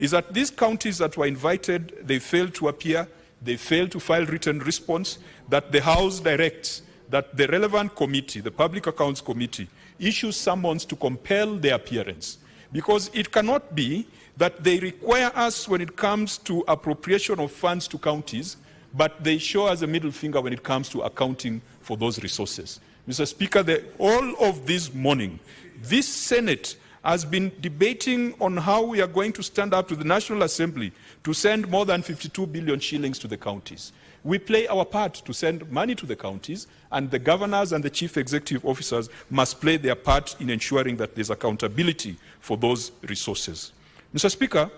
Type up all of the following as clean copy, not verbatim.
is that these counties that were invited, they failed to appear, they failed to file written response, that the House directs that the relevant committee, the Public Accounts Committee, issues summons to compel their appearance. Because it cannot be that they require us when it comes to appropriation of funds to counties, but they show us a middle finger when it comes to accounting for those resources. Mr. Speaker, all of this morning, this Senate has been debating on how we are going to stand up to the National Assembly to send more than 52 billion shillings to the counties. We play our part to send money to the counties, and the governors and the chief executive officers must play their part in ensuring that there's accountability for those resources. Mr. Speaker,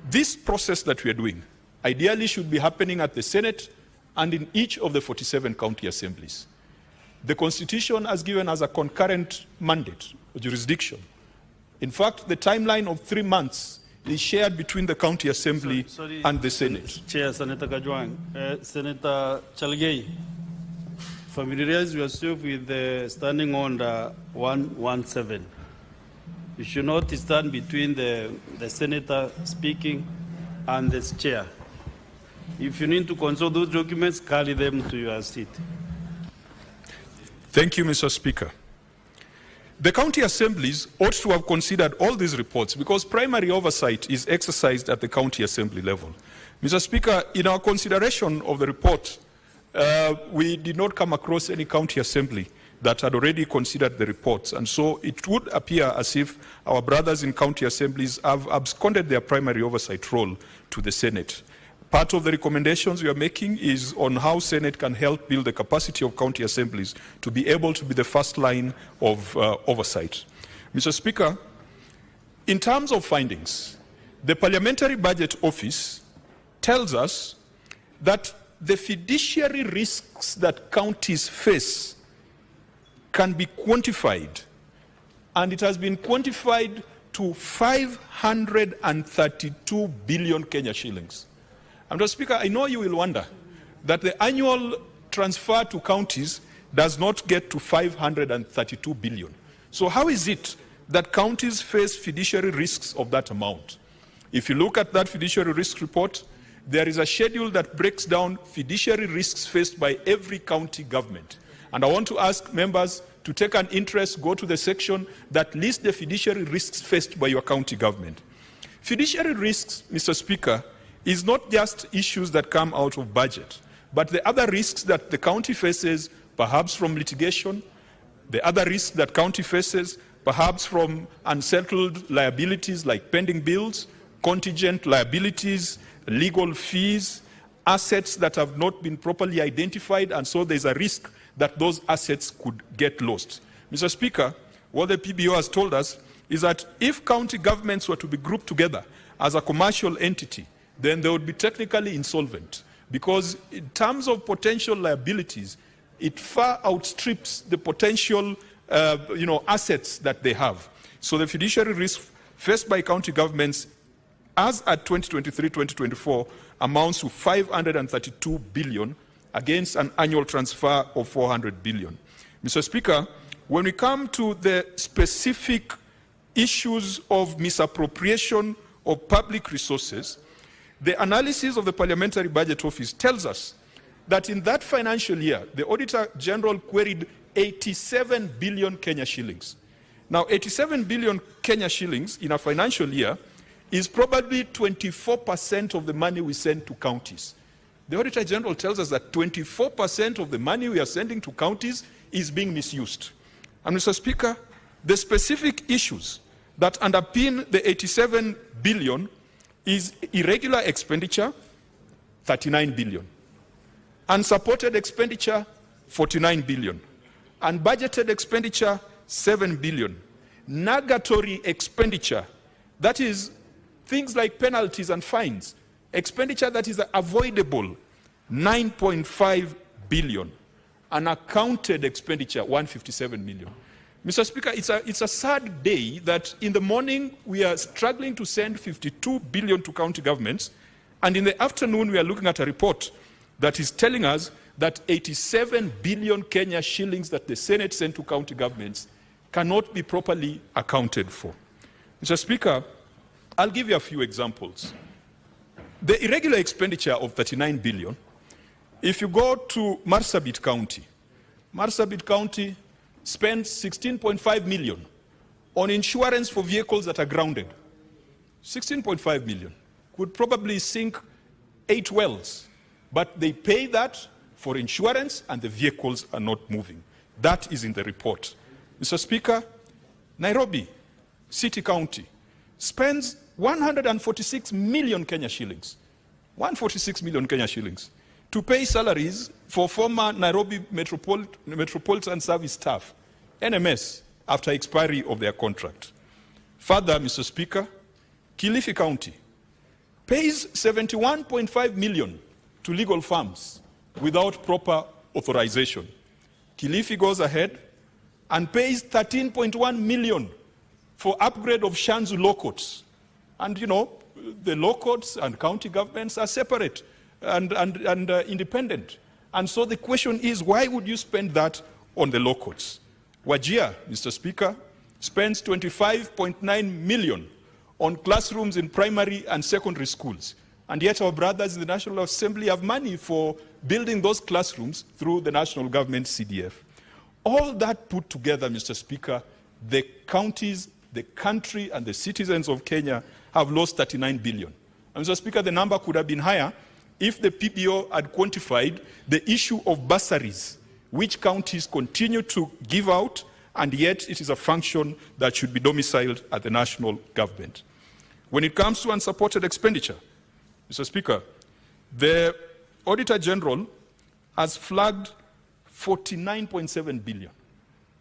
this process that we are doing ideally should be happening at the Senate and in each of the 47 county assemblies. The Constitution has given us a concurrent mandate, or jurisdiction. In fact, the timeline of 3 months is shared between the county assembly and the Senate. Chair, Senator Kajwang. Senator Chalgei, familiarize yourself with the standing order 117. You should not stand between the senator speaking and the chair. If you need to consult those documents, carry them to your seat. Thank you, Mr. Speaker. The county assemblies ought to have considered all these reports because primary oversight is exercised at the county assembly level. Mr. Speaker, in our consideration of the report, we did not come across any county assembly that had already considered the reports, and so it would appear as if our brothers in county assemblies have absconded their primary oversight role to the Senate. Part of the recommendations we are making is on how Senate can help build the capacity of county assemblies to be able to be the first line of oversight. Mr. Speaker, in terms of findings, the Parliamentary Budget Office tells us that the fiduciary risks that counties face can be quantified, and it has been quantified to 532 billion Kenya shillings. Mr. Speaker, I know you will wonder that the annual transfer to counties does not get to 532 billion. So how is it that counties face fiduciary risks of that amount? If you look at that fiduciary risk report, there is a schedule that breaks down fiduciary risks faced by every county government. And I want to ask members to take an interest, go to the section that lists the fiduciary risks faced by your county government. Fiduciary risks, Mr. Speaker, is not just issues that come out of budget, but the other risks that the county faces, perhaps from litigation, the other risks that county faces, perhaps from unsettled liabilities like pending bills, contingent liabilities, legal fees, assets that have not been properly identified, and so there's a risk that those assets could get lost. Mr. Speaker, what the PBO has told us is that if county governments were to be grouped together as a commercial entity, then they would be technically insolvent, because in terms of potential liabilities, it far outstrips the potential assets that they have. So the fiduciary risk faced by county governments as at 2023-2024 amounts to 532 billion against an annual transfer of 400 billion. Mr. Speaker, when we come to the specific issues of misappropriation of public resources, the analysis of the Parliamentary Budget Office tells us that in that financial year, the Auditor General queried 87 billion Kenya shillings. Now, 87 billion Kenya shillings in a financial year is probably 24% of the money we send to counties. The Auditor General tells us that 24% of the money we are sending to counties is being misused. And Mr. Speaker, the specific issues that underpin the 87 billion is irregular expenditure, 39 billion. Unsupported expenditure, 49 billion. Unbudgeted expenditure, 7 billion. Nugatory expenditure, that is things like penalties and fines, expenditure that is avoidable, 9.5 billion. Unaccounted expenditure, 157 million. Mr. Speaker, it's a sad day that in the morning we are struggling to send 52 billion to county governments, and in the afternoon we are looking at a report that is telling us that 87 billion Kenya shillings that the Senate sent to county governments cannot be properly accounted for. Mr. Speaker, I'll give you a few examples. The irregular expenditure of 39 billion, if you go to Marsabit County spends 16.5 million on insurance for vehicles that are grounded. 16.5 million could probably sink 8 wells, but they pay that for insurance and the vehicles are not moving. That is in the report. Mr. Speaker, Nairobi City County spends 146 million Kenya shillings, 146 million Kenya shillings, to pay salaries for former Nairobi Metropolitan Service staff, NMS, after expiry of their contract. Further, Mr. Speaker, Kilifi County pays 71.5 million to legal firms without proper authorization. Kilifi goes ahead and pays 13.1 million for upgrade of Shanzu law courts. And you know, the law courts and county governments are separate and independent. And so the question is, why would you spend that on the law courts? Wajir, Mr. Speaker, spends 25.9 million on classrooms in primary and secondary schools. And yet our brothers in the National Assembly have money for building those classrooms through the national government CDF. All that put together, Mr. Speaker, the counties, the country, and the citizens of Kenya have lost 39 billion. And Mr. Speaker, the number could have been higher if the PBO had quantified the issue of bursaries, which counties continue to give out, and yet it is a function that should be domiciled at the national government. When it comes to unsupported expenditure, Mr. Speaker, the Auditor General has flagged 49.7 billion,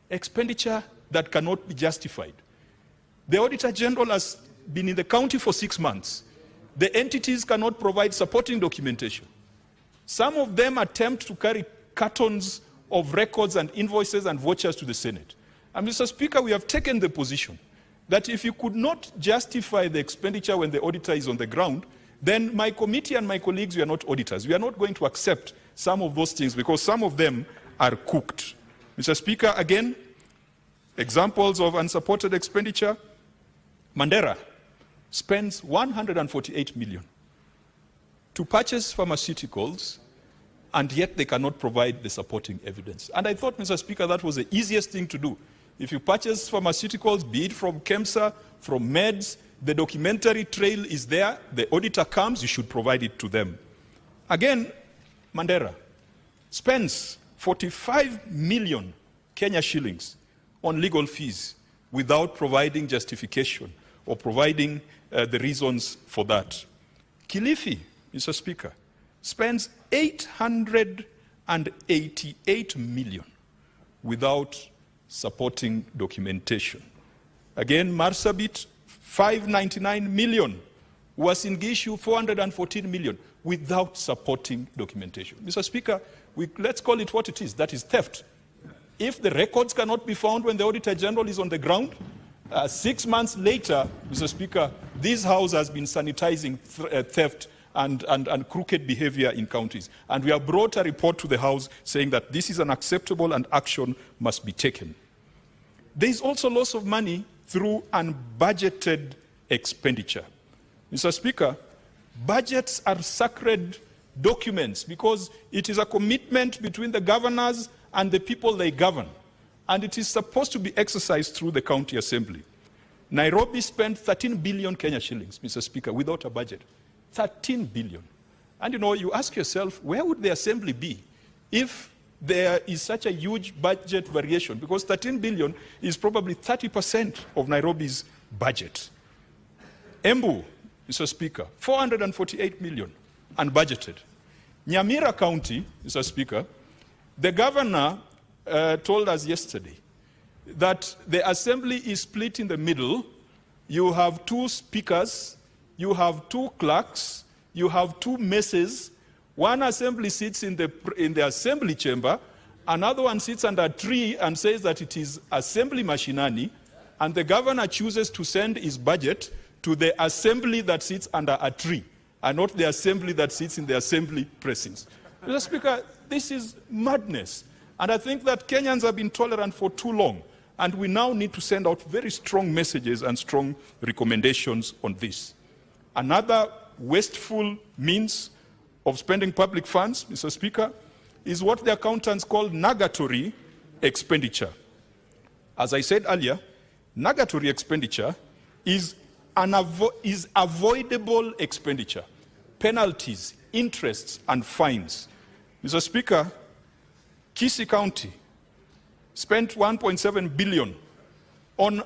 expenditure that cannot be justified. The Auditor General has been in the county for 6 months. The entities cannot provide supporting documentation. Some of them attempt to carry cartons of records and invoices and vouchers to the Senate. And Mr. Speaker, we have taken the position that if you could not justify the expenditure when the auditor is on the ground, then my committee and my colleagues, we are not auditors. We are not going to accept some of those things because some of them are cooked. Mr. Speaker, again, examples of unsupported expenditure. Mandera spends 148 million to purchase pharmaceuticals, and yet they cannot provide the supporting evidence. And I thought, Mr. Speaker, that was the easiest thing to do. If you purchase pharmaceuticals, be it from KEMSA, from meds, the documentary trail is there, the auditor comes, you should provide it to them. Again, Mandera spends 45 million Kenya shillings on legal fees without providing justification or providing the reasons for that. Kilifi, Mr. Speaker, spends 888 million without supporting documentation. Again, Marsabit, 599 million. Uasin Gishu, 414 million without supporting documentation. Mr. Speaker, let's call it what it is. That is theft. If the records cannot be found when the Auditor General is on the ground, 6 months later, Mr. Speaker, this House has been sanitizing theft and crooked behavior in counties. And we have brought a report to the House saying that this is unacceptable and action must be taken. There is also loss of money through unbudgeted expenditure. Mr. Speaker, budgets are sacred documents because it is a commitment between the governors and the people they govern. And it is supposed to be exercised through the county assembly. Nairobi spent 13 billion Kenya shillings, Mr. Speaker, without a budget. 13 billion. And you know, you ask yourself, where would the assembly be if there is such a huge budget variation? Because 13 billion is probably 30% of Nairobi's budget. Embu, Mr. Speaker, 448 million unbudgeted. Nyamira County, Mr. Speaker, the governor told us yesterday that the assembly is split in the middle. You have 2 speakers, you have 2 clerks, you have 2 messes. One assembly sits in the assembly chamber, another one sits under a tree and says that it is assembly machinani, and the governor chooses to send his budget to the assembly that sits under a tree, and not the assembly that sits in the assembly precincts. Mr. Speaker, this is madness. And I think that Kenyans have been tolerant for too long. And we now need to send out very strong messages and strong recommendations on this. Another wasteful means of spending public funds, Mr. Speaker, is what the accountants call nugatory expenditure. As I said earlier, nugatory expenditure is avoidable expenditure, penalties, interests, and fines. Mr. Speaker, Kisii County spent 1.7 billion on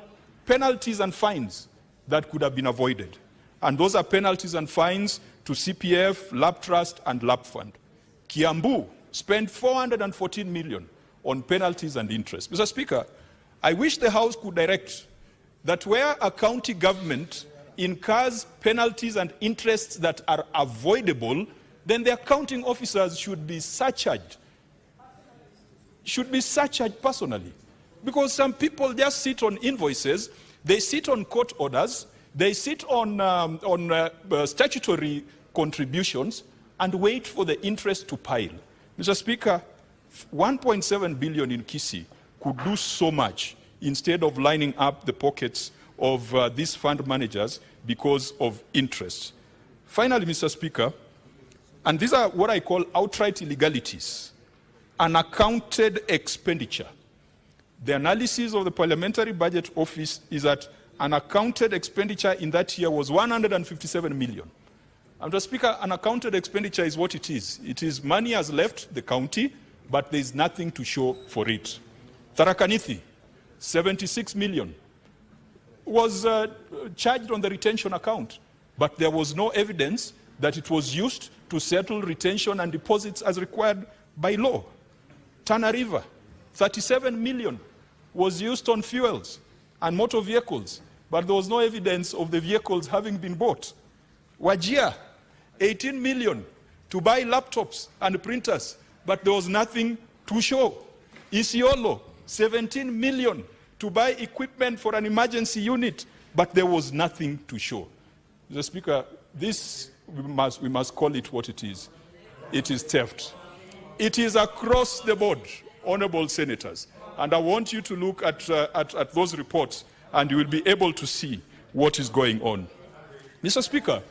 penalties and fines that could have been avoided. And those are penalties and fines to CPF, LAP Trust, and LAP Fund. Kiambu spent 414 million on penalties and interest. Mr. Speaker, I wish the House could direct that where a county government incurs penalties and interests that are avoidable, then the accounting officers should be surcharged. Personally. Because some people just sit on invoices, they sit on court orders, they sit on statutory contributions and wait for the interest to pile. Mr. Speaker, 1.7 billion in Kisii could do so much instead of lining up the pockets of these fund managers because of interest. Finally, Mr. Speaker, and these are what I call outright illegalities, unaccounted expenditure. The analysis of the Parliamentary Budget Office is that unaccounted expenditure in that year was 157 million. And Mr. Speaker, unaccounted expenditure is what it is. It is money has left the county, but there is nothing to show for it. Tharaka Nithi, 76 million, was charged on the retention account, but there was no evidence that it was used to settle retention and deposits as required by law. Tana River, 37 million, was used on fuels and motor vehicles, but there was no evidence of the vehicles having been bought. Wajir, 18 million to buy laptops and printers, but there was nothing to show. Isiolo, 17 million to buy equipment for an emergency unit, but there was nothing to show. Mr. Speaker, this we must call it what it is. It is theft. It is across the board, honorable senators. And I want you to look at those reports and you will be able to see what is going on. Mr. Speaker,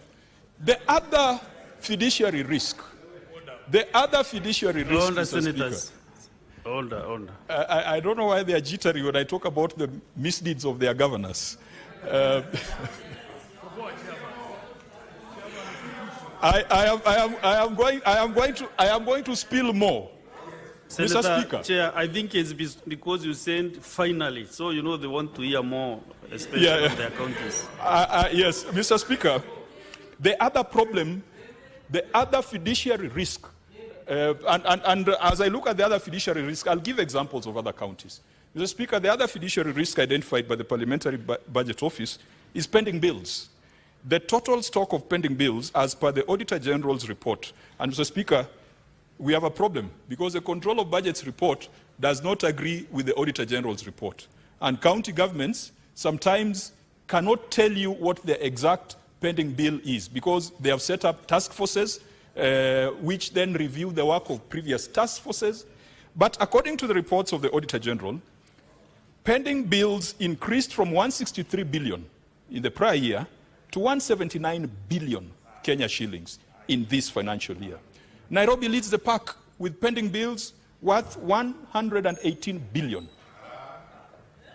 the other fiduciary risk, Order, senators. Order. I don't know why they are jittery when I talk about the misdeeds of their governors. I am going to spill more. Senator, Mr. Speaker. Chair, I think it's because you said finally, so you know they want to hear more, especially on their counties. Yes, Mr. Speaker, the other problem, the other fiduciary risk, and as I look at the other fiduciary risk, I'll give examples of other counties. Mr. Speaker, the other fiduciary risk identified by the Parliamentary Budget Office is pending bills. The total stock of pending bills, as per the Auditor General's report, and Mr. Speaker, we have a problem because the Control of Budgets report does not agree with the Auditor General's report. And county governments sometimes cannot tell you what the exact pending bill is because they have set up task forces which then review the work of previous task forces. But according to the reports of the Auditor General, pending bills increased from 163 billion in the prior year to 179 billion Kenya shillings in this financial year. Nairobi leads the pack with pending bills worth 118 billion.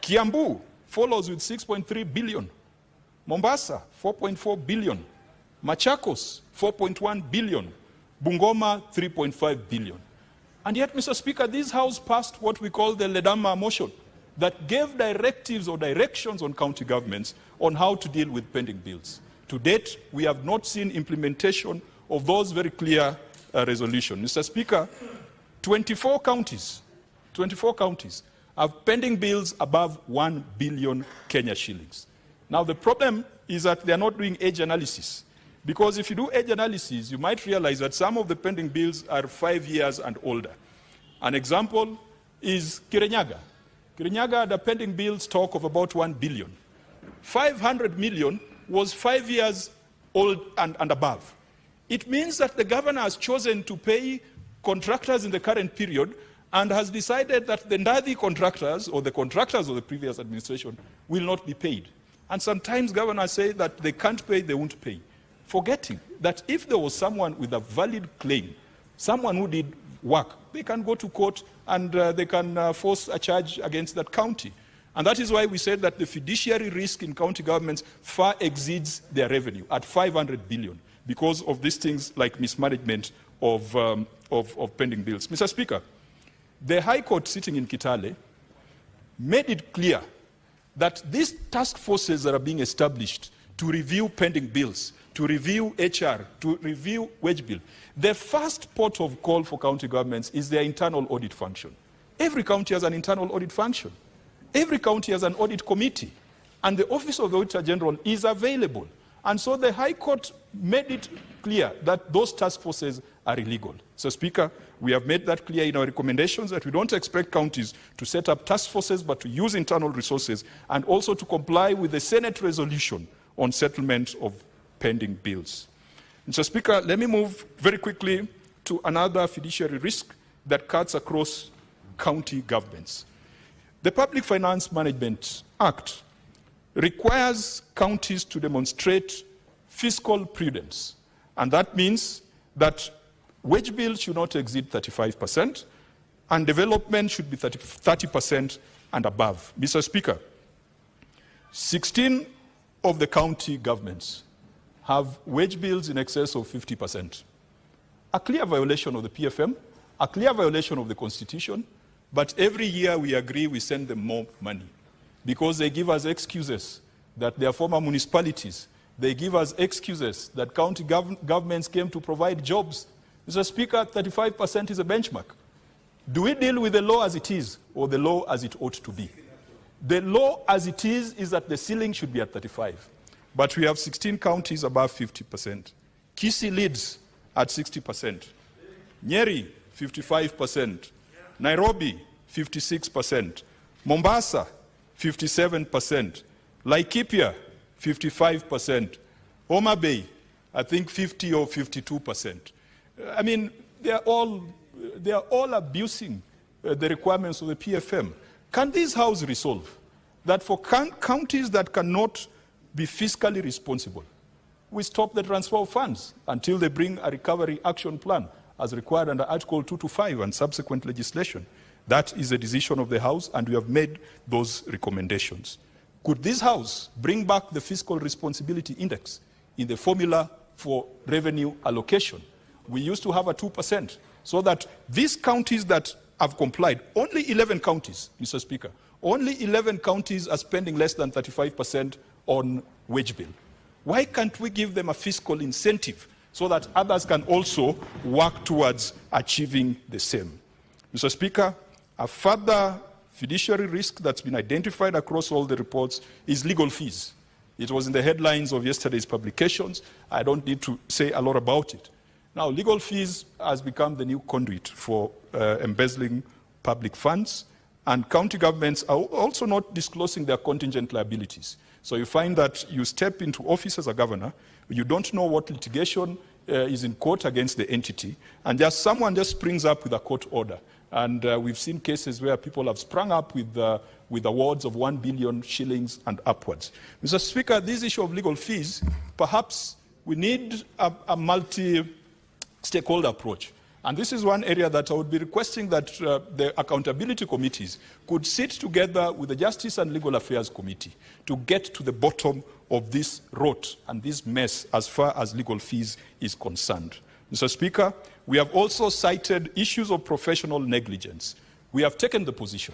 Kiambu follows with 6.3 billion. Mombasa, 4.4 billion. Machakos, 4.1 billion. Bungoma, 3.5 billion. And yet, Mr. Speaker, this House passed what we call the Ledama motion that gave directives or directions on county governments on how to deal with pending bills. To date, we have not seen implementation of those very clear resolutions. Mr. Speaker, 24 counties have pending bills above 1 billion Kenya shillings. Now, the problem is that they are not doing age analysis. Because if you do age analysis, you might realize that some of the pending bills are 5 years and older. An example is Kirinyaga. Kirinyaga had a pending bill stock of about 1 billion. 500 million was 5 years old and above. It means that the governor has chosen to pay contractors in the current period and has decided that the Ndadi contractors or the contractors of the previous administration will not be paid. And sometimes governors say that they can't pay, they won't pay, forgetting that if there was someone with a valid claim, someone who did work, they can go to court and they can force a charge against that county. And that is why we said that the fiduciary risk in county governments far exceeds their revenue at 500 billion because of these things like mismanagement of pending bills. Mr. Speaker, the High Court sitting in Kitale made it clear that these task forces that are being established to review pending bills, to review HR, to review wage bill, the first port of call for county governments is their internal audit function. Every county has an internal audit function. Every county has an audit committee, and the Office of the Auditor General is available. And so the High Court made it clear that those task forces are illegal. So, Speaker, we have made that clear in our recommendations that we don't expect counties to set up task forces, but to use internal resources and also to comply with the Senate resolution on settlement of pending bills. Mr. Speaker, let me move very quickly to another fiduciary risk that cuts across county governments. The Public Finance Management Act requires counties to demonstrate fiscal prudence, and that means that wage bills should not exceed 35%, and development should be 30% and above. Mr. Speaker, 16 of the county governments have wage bills in excess of 50%. A clear violation of the PFM, a clear violation of the Constitution, but every year we agree we send them more money because they give us excuses that they are former municipalities. They give us excuses that county governments came to provide jobs. Mr. Speaker, 35% is a benchmark. Do we deal with the law as it is or the law as it ought to be? The law as it is that the ceiling should be at 35. But we have 16 counties above 50%. Kisii leads at 60%. Nyeri, 55%. Nairobi, 56%. Mombasa, 57%. Laikipia, 55%. Homa Bay, I think 50 or 52%. I mean, they are all abusing the requirements of the PFM. Can this House resolve that for counties that cannot be fiscally responsible, we stop the transfer of funds until they bring a recovery action plan as required under Article 225 and subsequent legislation? That is a decision of the House, and we have made those recommendations. Could this House bring back the Fiscal Responsibility Index in the formula for revenue allocation? We used to have a 2%, so that these counties that have complied, only 11 counties, Mr. Speaker, only 11 counties are spending less than 35% on wage bill. Why can't we give them a fiscal incentive so that others can also work towards achieving the same? Mr. Speaker, a further fiduciary risk that's been identified across all the reports is legal fees. It was in the headlines of yesterday's publications. I don't need to say a lot about it. Now, legal fees has become the new conduit for embezzling public funds, and county governments are also not disclosing their contingent liabilities. So you find that you step into office as a governor, you don't know what litigation is in court against the entity, and someone just springs up with a court order. And we've seen cases where people have sprung up with awards of 1 billion shillings and upwards. Mr. Speaker, this issue of legal fees, perhaps we need a multi-stakeholder approach. And this is one area that I would be requesting that the accountability committees could sit together with the Justice and Legal Affairs Committee to get to the bottom of this rot and this mess as far as legal fees is concerned. Mr. Speaker, we have also cited issues of professional negligence. We have taken the position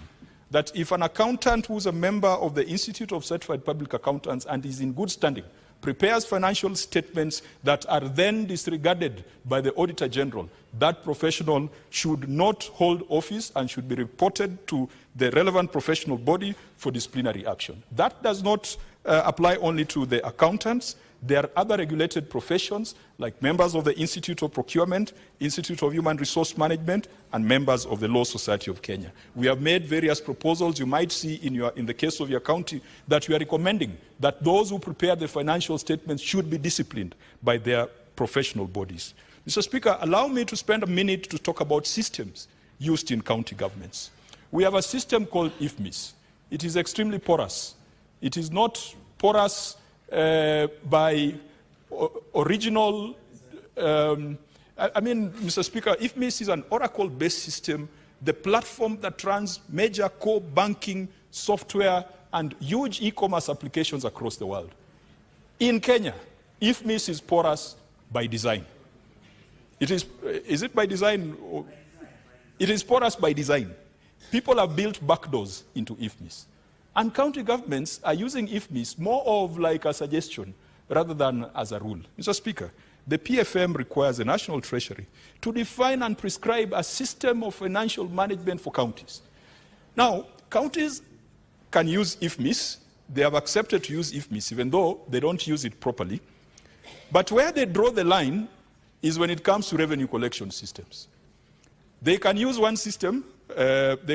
that if an accountant who is a member of the Institute of Certified Public Accountants and is in good standing prepares financial statements that are then disregarded by the Auditor General, that professional should not hold office and should be reported to the relevant professional body for disciplinary action. That does not apply only to the accountants. There are other regulated professions like members of the Institute of Procurement, Institute of Human Resource Management, and members of the Law Society of Kenya. We have made various proposals. You might see in the case of your county that we are recommending that those who prepare the financial statements should be disciplined by their professional bodies. Mr. Speaker, allow me to spend a minute to talk about systems. used in county governments. We have a system called IFMIS. It is extremely porous. It is not porous by original, Mr. Speaker, IFMIS is an Oracle-based system, the platform that runs major core banking software and huge e-commerce applications across the world. In Kenya, IFMIS is porous by design. Is it by design? It is porous by design. People have built backdoors into IFMIS. And county governments are using IFMIS more of like a suggestion rather than as a rule. Mr. Speaker, the PFM requires the National Treasury to define and prescribe a system of financial management for counties. Now, counties can use IFMIS. They have accepted to use IFMIS, even though they don't use it properly. But where they draw the line is when it comes to revenue collection systems. They can use one system. From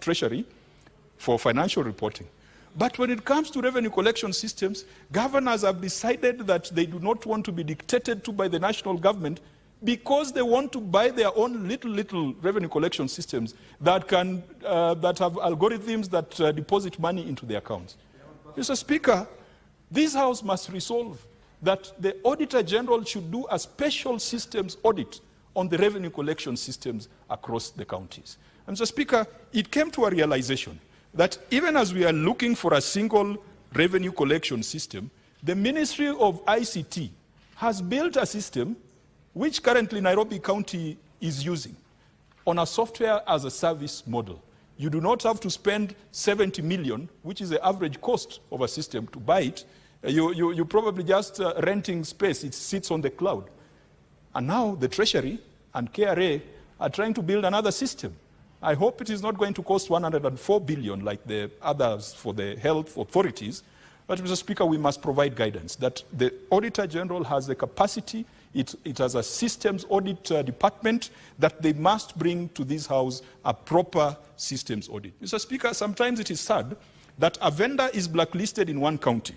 Treasury for financial reporting. But when it comes to revenue collection systems, governors have decided that they do not want to be dictated to by the national government because they want to buy their own little revenue collection systems that have algorithms that deposit money into their accounts. Mr. Speaker, this House must resolve that the Auditor General should do a special systems audit on the revenue collection systems across the counties. And Mr. Speaker, it came to a realization that even as we are looking for a single revenue collection system, the Ministry of ICT has built a system which currently Nairobi County is using on a software as a service model. You do not have to spend 70 million, which is the average cost of a system, to buy it. You probably just renting space. It sits on the cloud. And now the Treasury and KRA are trying to build another system. I hope it is not going to cost 104 billion like the others for the health authorities. But, Mr. Speaker, we must provide guidance that the Auditor General has the capacity, it has a systems audit department, that they must bring to this House a proper systems audit. Mr. Speaker, sometimes it is sad that a vendor is blacklisted in one county.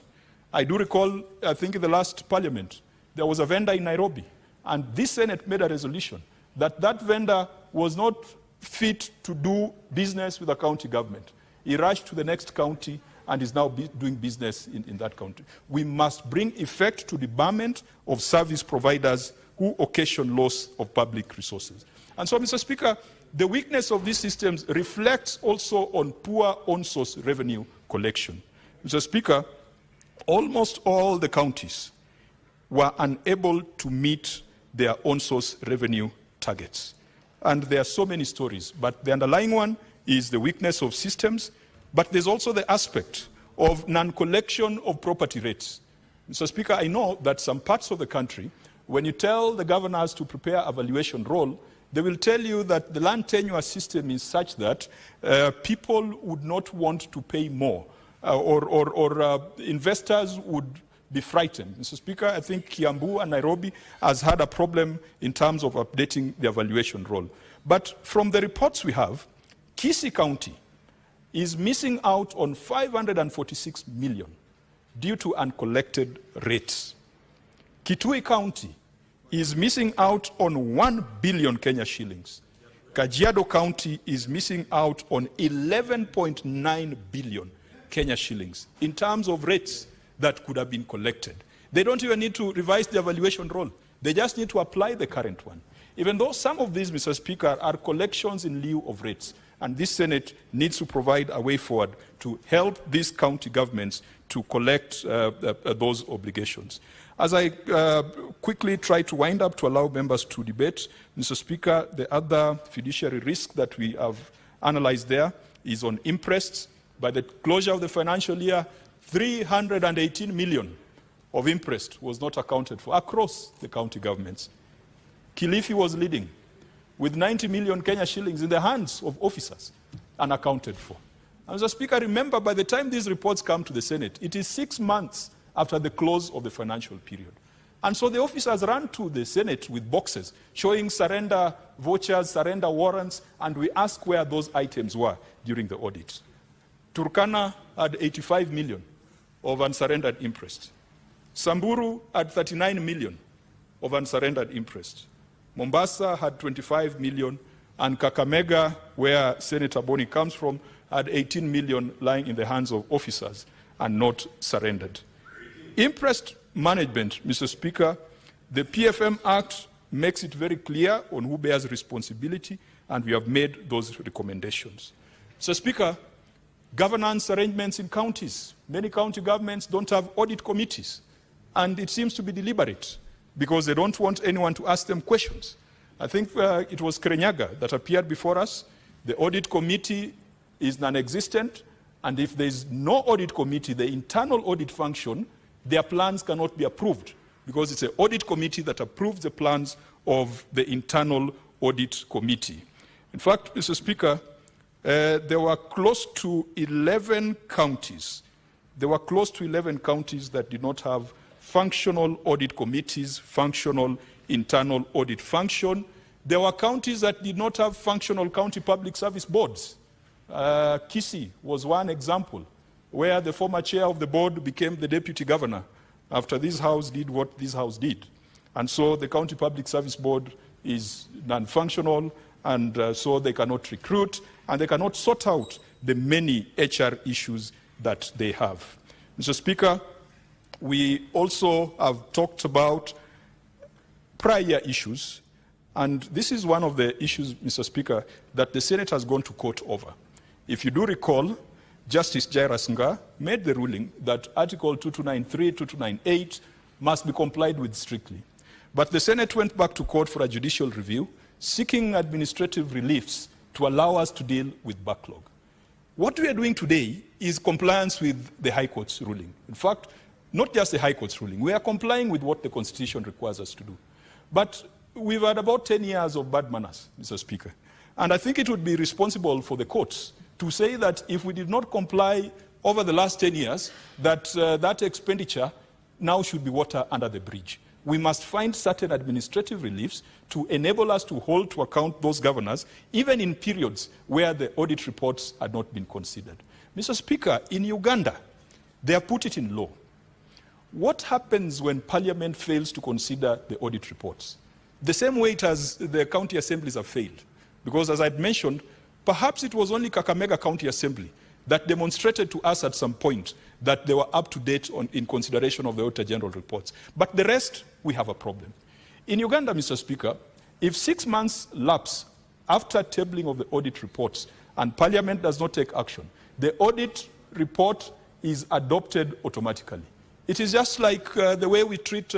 I do recall, I think in the last parliament, there was a vendor in Nairobi. And this Senate made a resolution that that vendor was not fit to do business with the county government. He rushed to the next county and is now doing business in that county. We must bring effect to debarment of service providers who occasion loss of public resources. And so, Mr. Speaker, the weakness of these systems reflects also on poor on-source revenue collection. Mr. Speaker, almost all the counties were unable to meet their on-source revenue targets. And there are so many stories, but the underlying one is the weakness of systems, but there's also the aspect of non-collection of property rates. Mr. Speaker, I know that some parts of the country, when you tell the governors to prepare a valuation roll, they will tell you that the land tenure system is such that people would not want to pay more, or investors would be frightened. Mr. Speaker, I think Kiambu and Nairobi has had a problem in terms of updating their valuation roll. But from the reports we have, Kisii County is missing out on 546 million due to uncollected rates. Kitui County is missing out on 1 billion Kenya shillings. Kajiado County is missing out on 11.9 billion Kenya shillings in terms of rates that could have been collected. They don't even need to revise their valuation roll. They just need to apply the current one. Even though some of these, Mr. Speaker, are collections in lieu of rates. And this Senate needs to provide a way forward to help these county governments to collect those obligations. As I quickly try to wind up to allow members to debate, Mr. Speaker, the other fiduciary risk that we have analyzed there is on imprests. By the closure of the financial year, 318 million of interest was not accounted for across the county governments. Kilifi was leading with 90 million Kenya shillings in the hands of officers unaccounted for. And Mr. Speaker, remember, by the time these reports come to the Senate, it is 6 months after the close of the financial period. And so the officers ran to the Senate with boxes showing surrender vouchers, surrender warrants, and we ask where those items were during the audit. Turkana had 85 million of unsurrendered interest. Samburu had 39 million of unsurrendered interest. Mombasa had 25 million, and Kakamega, where Senator Boni comes from, had 18 million lying in the hands of officers and not surrendered. Impressed management, Mr. Speaker, the PFM Act makes it very clear on who bears responsibility, and we have made those recommendations. Mr. Speaker, governance arrangements in counties. Many county governments don't have audit committees, and it seems to be deliberate because they don't want anyone to ask them questions. I think it was Kirinyaga that appeared before us. The audit committee is non-existent, and if there is no audit committee, the internal audit function, their plans cannot be approved because it's an audit committee that approves the plans of the internal audit committee. In fact, Mr. Speaker, there were close to 11 counties. There were close to 11 counties that did not have functional audit committees, functional internal audit function. There were counties that did not have functional county public service boards. Kisii was one example, where the former chair of the board became the deputy governor after this house did what this house did. And so the county public service board is non-functional, and so they cannot recruit, and they cannot sort out the many HR issues that they have. Mr. Speaker, we also have talked about prior issues, and this is one of the issues, Mr. Speaker, that the Senate has gone to court over. If you do recall, Justice Jairus Nga made the ruling that Article 2293, 2298 must be complied with strictly. But the Senate went back to court for a judicial review, seeking administrative reliefs to allow us to deal with backlog. What we are doing today is compliance with the High Court's ruling. In fact, not just the High Court's ruling, we are complying with what the Constitution requires us to do. But we've had about 10 years of bad manners, Mr. Speaker. And I think it would be responsible for the courts to say that if we did not comply over the last 10 years, that that expenditure now should be water under the bridge. We must find certain administrative reliefs to enable us to hold to account those governors, even in periods where the audit reports had not been considered. Mr. Speaker, in Uganda, they have put it in law. What happens when Parliament fails to consider the audit reports? The same way it has the county assemblies have failed. Because as I'd mentioned, perhaps it was only Kakamega County Assembly that demonstrated to us at some point that they were up to date in consideration of the Auditor General reports. But the rest, we have a problem. In Uganda, Mr. Speaker, if 6 months lapse after tabling of the audit reports and Parliament does not take action, the audit report is adopted automatically. It is just like the way we treat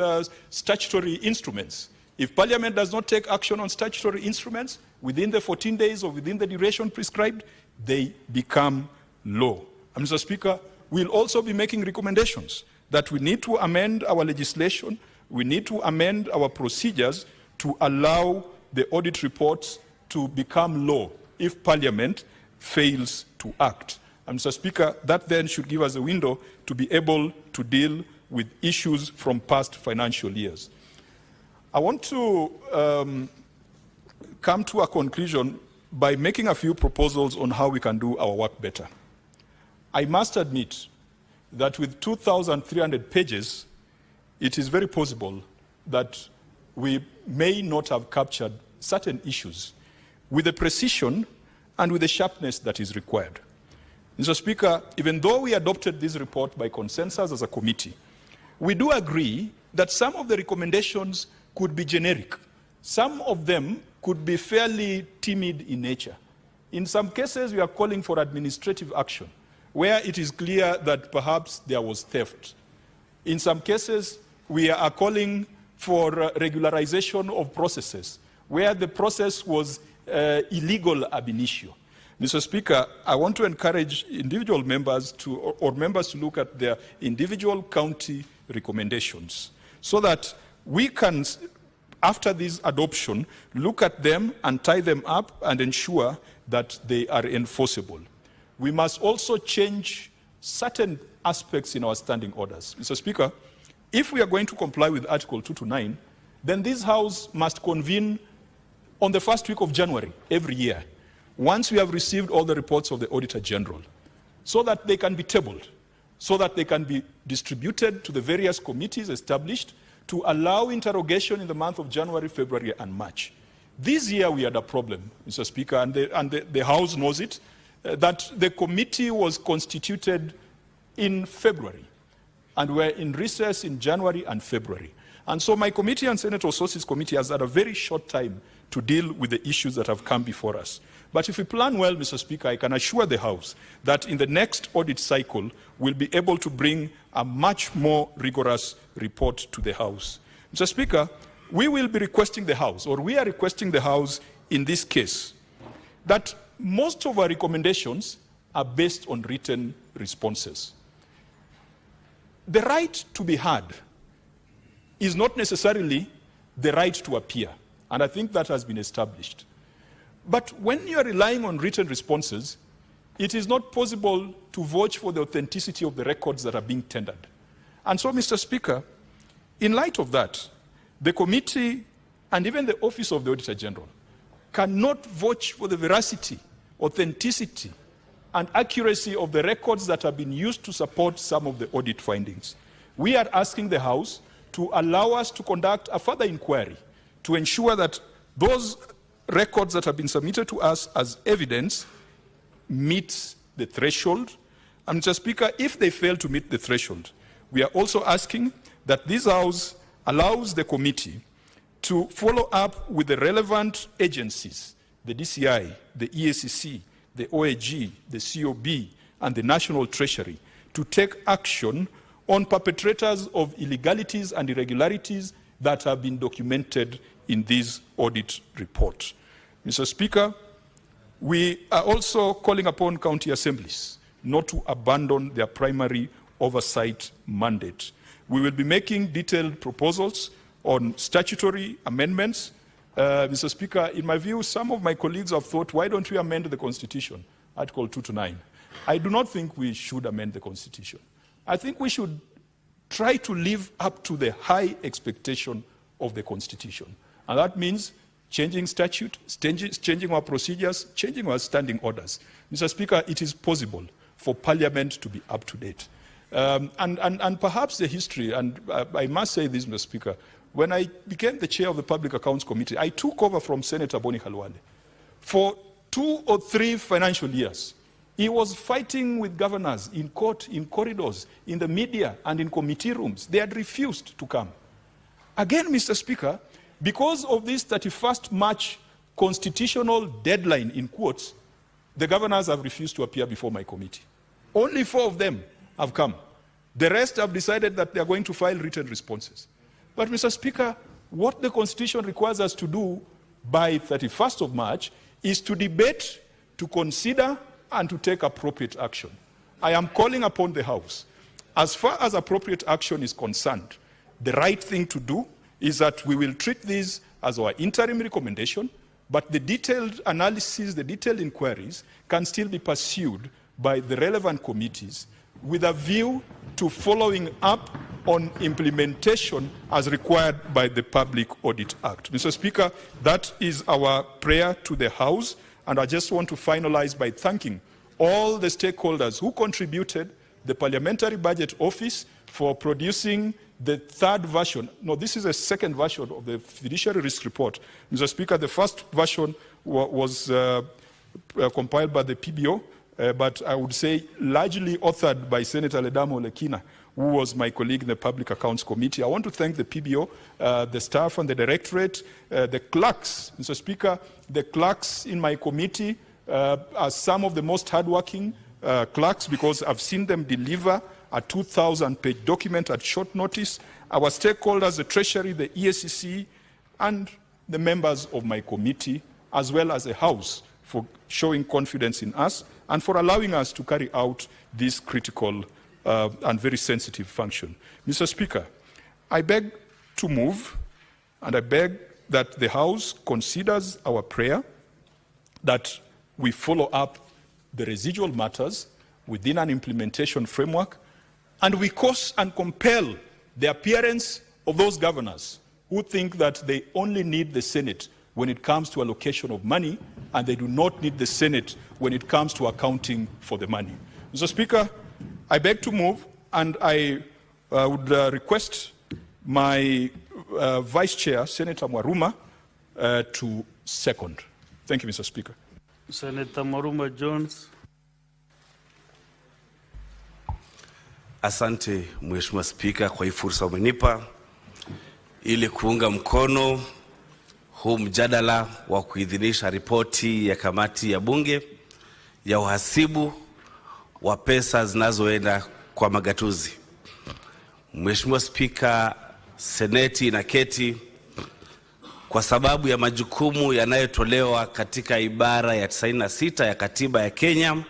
statutory instruments. If Parliament does not take action on statutory instruments within the 14 days or within the duration prescribed, they become law. And Mr. Speaker, we'll also be making recommendations that we need to amend our legislation, we need to amend our procedures to allow the audit reports to become law if Parliament fails to act. And Mr. Speaker, that then should give us a window to be able to deal with issues from past financial years. I want to come to a conclusion by making a few proposals on how we can do our work better. I must admit that with 2,300 pages, it is very possible that we may not have captured certain issues with the precision and with the sharpness that is required. Mr. Speaker, even though we adopted this report by consensus as a committee, we do agree that some of the recommendations could be generic. Some of them could be fairly timid in nature. In some cases, we are calling for administrative action, where it is clear that perhaps there was theft. In some cases, we are calling for regularization of processes, where the process was illegal ab initio. Mr. Speaker, I want to encourage individual members or members to look at their individual county recommendations so that we can, after this adoption, look at them and tie them up and ensure that they are enforceable. We must also change certain aspects in our standing orders. Mr. Speaker, if we are going to comply with Article 229, then this House must convene on the first week of January every year, once we have received all the reports of the Auditor General, so that they can be tabled, so that they can be distributed to the various committees established to allow interrogation in the month of January, February, and March. This year we had a problem, Mr. Speaker, and the House knows it, that the committee was constituted in February, and we're in recess in January and February. And so my committee and Senator Ososi's committee has had a very short time to deal with the issues that have come before us. But if we plan well, Mr. Speaker, I can assure the House that in the next audit cycle, we'll be able to bring a much more rigorous report to the House. Mr. Speaker, we will be requesting the House, or we are requesting the House in this case, that most of our recommendations are based on written responses. The right to be heard is not necessarily the right to appear, and I think that has been established. But when you are relying on written responses, it is not possible to vouch for the authenticity of the records that are being tendered. And so, Mr. Speaker, in light of that, the committee and even the Office of the Auditor General cannot vouch for the veracity, authenticity, and accuracy of the records that have been used to support some of the audit findings. We are asking the House to allow us to conduct a further inquiry to ensure that those records that have been submitted to us as evidence meet the threshold. And Mr. Speaker, if they fail to meet the threshold, we are also asking that this House allows the committee to follow up with the relevant agencies, the DCI, the EACC, the OAG, the COB, and the National Treasury, to take action on perpetrators of illegalities and irregularities that have been documented in this audit report. Mr. Speaker, we are also calling upon county assemblies not to abandon their primary oversight mandate. We will be making detailed proposals on statutory amendments. Mr. Speaker, in my view, some of my colleagues have thought, why don't we amend the Constitution, Article 2 to 9? I do not think we should amend the Constitution. I think we should try to live up to the high expectation of the Constitution. And that means changing statute, changing our procedures, changing our standing orders. Mr. Speaker, it is possible for Parliament to be up to date. And perhaps the history, and I must say this, Mr. Speaker, when I became the chair of the Public Accounts Committee, I took over from Senator Boni Khalwale. For 2 or 3 financial years, he was fighting with governors in court, in corridors, in the media, and in committee rooms. They had refused to come. Again, Mr. Speaker, because of this 31st March constitutional deadline, in quotes, the governors have refused to appear before my committee. Only 4 of them have come. The rest have decided that they are going to file written responses. But, Mr. Speaker, what the Constitution requires us to do by 31st of March is to debate, to consider, and to take appropriate action. I am calling upon the House. As far as appropriate action is concerned, the right thing to do is that we will treat this as our interim recommendation, but the detailed analysis, the detailed inquiries can still be pursued by the relevant committees with a view to following up on implementation as required by the Public Audit Act. Mr. Speaker, that is our prayer to the House, and I just want to finalize by thanking all the stakeholders who contributed, the Parliamentary Budget Office for producing the 3rd version. No, this is a 2nd version of the Fiduciary Risk Report. Mr. Speaker, the 1st version was compiled by the PBO, but I would say largely authored by Senator Ledamo Lekina, who was my colleague in the Public Accounts Committee. I want to thank the PBO, the staff and the directorate, the clerks. Mr. Speaker, the clerks in my committee are some of the most hardworking clerks because I've seen them deliver a 2,000-page document at short notice. Our stakeholders, the Treasury, the EACC, and the members of my committee, as well as the House, for showing confidence in us and for allowing us to carry out this critical and very sensitive function. Mr. Speaker, I beg to move, and I beg that the House considers our prayer that we follow up the residual matters within an implementation framework, and we cause and compel the appearance of those governors who think that they only need the Senate when it comes to allocation of money, and they do not need the Senate when it comes to accounting for the money. Mr. Speaker, I beg to move, and I would request my Vice Chair, Senator Mwaruma, to second. Thank you, Mr. Speaker. Senator Mwaruma Jones. Asante Mheshimiwa Spika kwa hii fursa umenipa ili kuunga mkono huu mjadala wa kuidhinisha ripoti ya kamati ya bunge ya uhasibu wa pesa zinazoenda kwa magatuzi. Mheshimiwa Spika, Seneti inaketi kwa sababu ya majukumu yanayotolewa katika ibara ya 96 ya katiba ya Kenya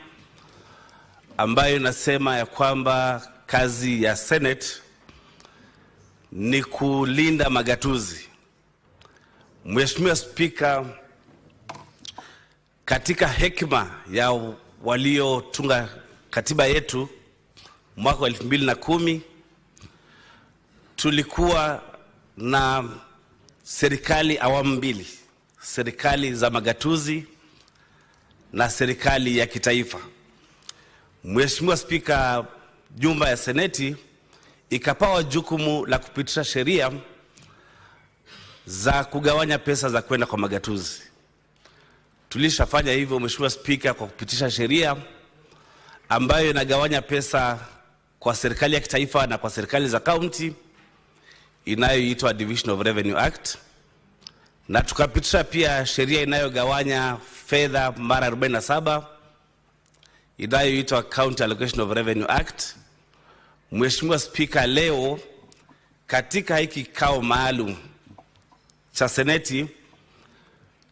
ambayo inasema ya kwamba kazi ya Senate ni kulinda magatuzi. Mheshimiwa Spika, katika hekima ya waliotunga katiba yetu mwaka wa 2010 tulikuwa na serikali awamu mbili, serikali za magatuzi na serikali ya kitaifa. Mheshimiwa Spika, jumba ya Seneti ikapawa jukumu la kupitisha sheria za kugawanya pesa za kwenda kwa magatuzi. Tulishafanya hivyo Mheshimiwa Spika kwa kupitisha sheria ambayo inagawanya pesa kwa serikali ya kitaifa na kwa serikali za county inayoitwa Division of Revenue Act, na tukapitisha pia sheria inayogawanya fedha mara 47 inayoitwa County Allocation of Revenue Act. Mheshimiwa Spika, leo katika hiki kikao maalum cha Seneti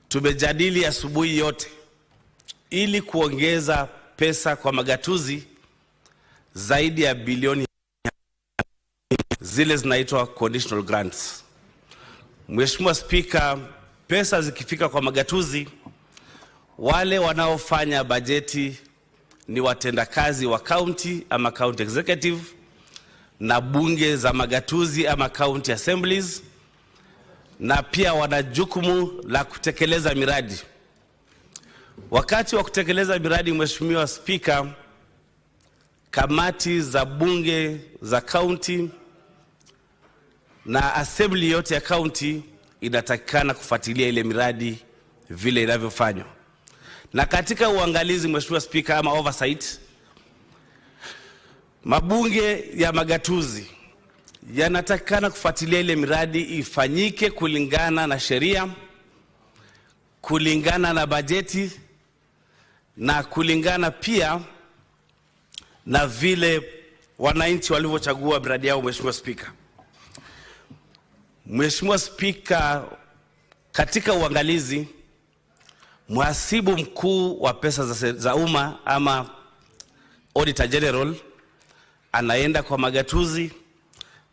tumejadili asubuhi yote ili kuongeza pesa kwa magatuzi zaidi ya bilioni zile zinaitwa conditional grants. Mheshimiwa Spika, pesa zikifika kwa magatuzi, wale wanaofanya bajeti ni watendakazi wa county ama county executive na bunge za magatuzi ama county assemblies, na pia wana jukumu la kutekeleza miradi. Wakati wa kutekeleza miradi, Mheshimiwa Spika, kamati za bunge za county na assembly yote ya county inatakikana kufuatilia ile miradi vile inavyofanywa. Na katika uangalizi, Mheshimiwa Spika, ama oversight, mabunge ya magatuzi yanatakikana kufuatilia ile miradi ifanyike kulingana na sheria, kulingana na bajeti na kulingana pia na vile wananchi walivyochagua miradi yao. Mheshimiwa Spika, Mheshimiwa Spika, katika uangalizi, mhasibu mkuu wa pesa za umma ama Auditor General anaenda kwa magatuzi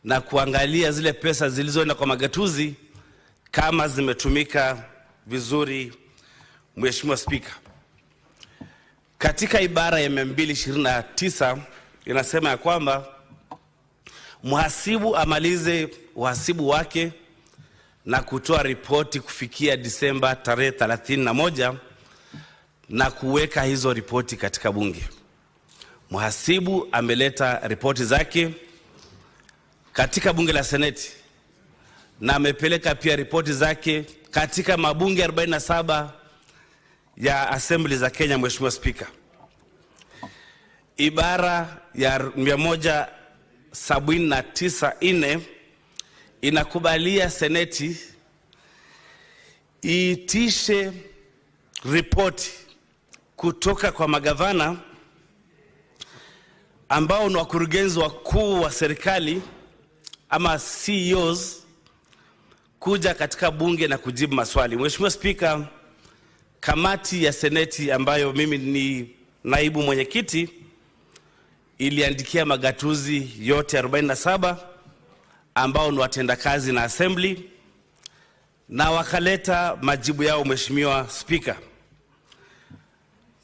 na kuangalia zile pesa zilizoenda kwa magatuzi kama zimetumika vizuri. Mheshimiwa Spika, katika ibara ya 229 inasema ya kwamba mhasibu amalize uhasibu wake na kutoa ripoti kufikia Disemba tarehe 31 na kuweka hizo ripoti katika bunge. Mhasibu ameleta ripoti zake katika bunge la Seneti na amepeleka pia ripoti zake katika mabunge 47 ya assembly za Kenya. Mheshimiwa Spika, ibara ya 179(4) inakubalia Seneti iitishe ripoti kutoka kwa magavana ambao ni wakurugenzi wakuu wa serikali ama CEOs kuja katika bunge na kujibu maswali. Mheshimiwa Spika, kamati ya Seneti ambayo mimi ni naibu mwenyekiti iliandikia magatuzi yote 47 ambao ni watendakazi na assembly na wakaleta majibu yao. Mheshimiwa Spika,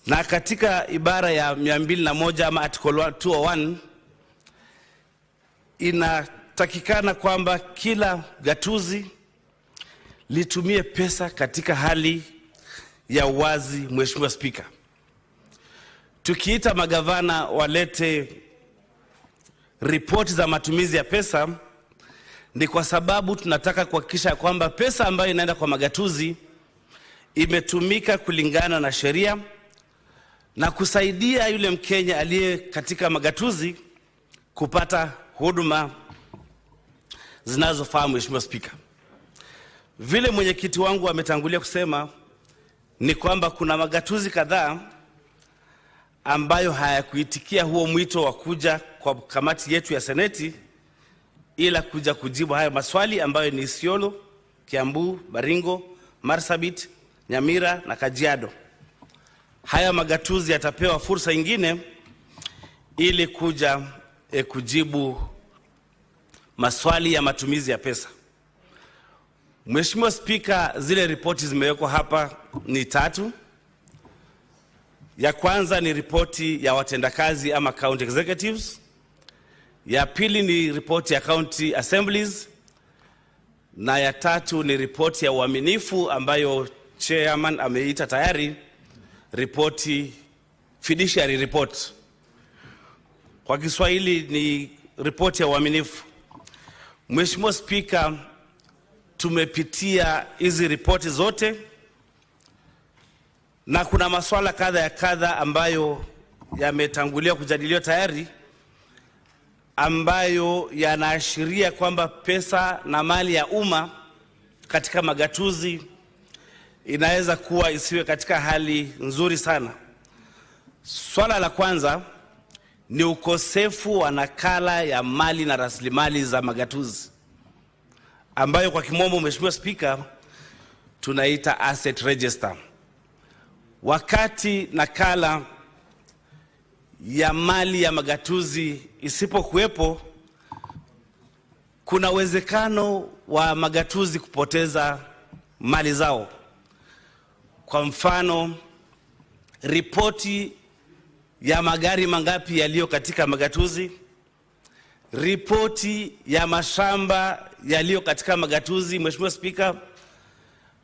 na katika ibara ya 201 ama article 201 inatakikana kwamba kila gatuzi litumie pesa katika hali ya uwazi. Mheshimiwa Spika, tukiita magavana walete ripoti za matumizi ya pesa, ni kwa sababu tunataka kuhakikisha kwamba pesa ambayo inaenda kwa magatuzi imetumika kulingana na sheria na kusaidia yule Mkenya aliye katika magatuzi kupata huduma zinazofaa. Mheshimiwa Spika, vile mwenyekiti wangu ametangulia kusema ni kwamba kuna magatuzi kadhaa ambayo hayakuitikia huo mwito wa kuja kwa kamati yetu ya Seneti ila kuja kujibu haya maswali ambayo ni Isiolo, Kiambu, Baringo, Marsabit, Nyamira na Kajiado. Haya magatuzi yatapewa fursa ingine ili kuja kujibu maswali ya matumizi ya pesa. Mheshimiwa Spika, zile ripoti zimewekwa hapa ni 3. Ya kwanza ni ripoti ya watendakazi ama county executives. Ya pili ni ripoti ya county assemblies, na ya 3 ni ripoti ya uaminifu ambayo chairman ameita tayari ripoti, fiduciary report. Kwa Kiswahili ni ripoti ya uaminifu. Mheshimiwa Spika, tumepitia hizi ripoti zote na kuna masuala kadha ambayo yametangulia kujadiliwa tayari, ambayo yanaashiria kwamba pesa na mali ya umma katika magatuzi inaweza kuwa isiwe katika hali nzuri sana. Swala la kwanza ni ukosefu wa nakala ya mali na rasilimali za magatuzi, ambayo kwa kimombo, Mheshimiwa Spika, tunaita asset register. Wakati nakala ya mali ya magatuzi isipokuwepo, kuna uwezekano wa magatuzi kupoteza mali zao. Kwa mfano, ripoti ya magari mangapi yaliyo katika magatuzi, ripoti ya mashamba yaliyo katika magatuzi, Mheshimiwa Spika,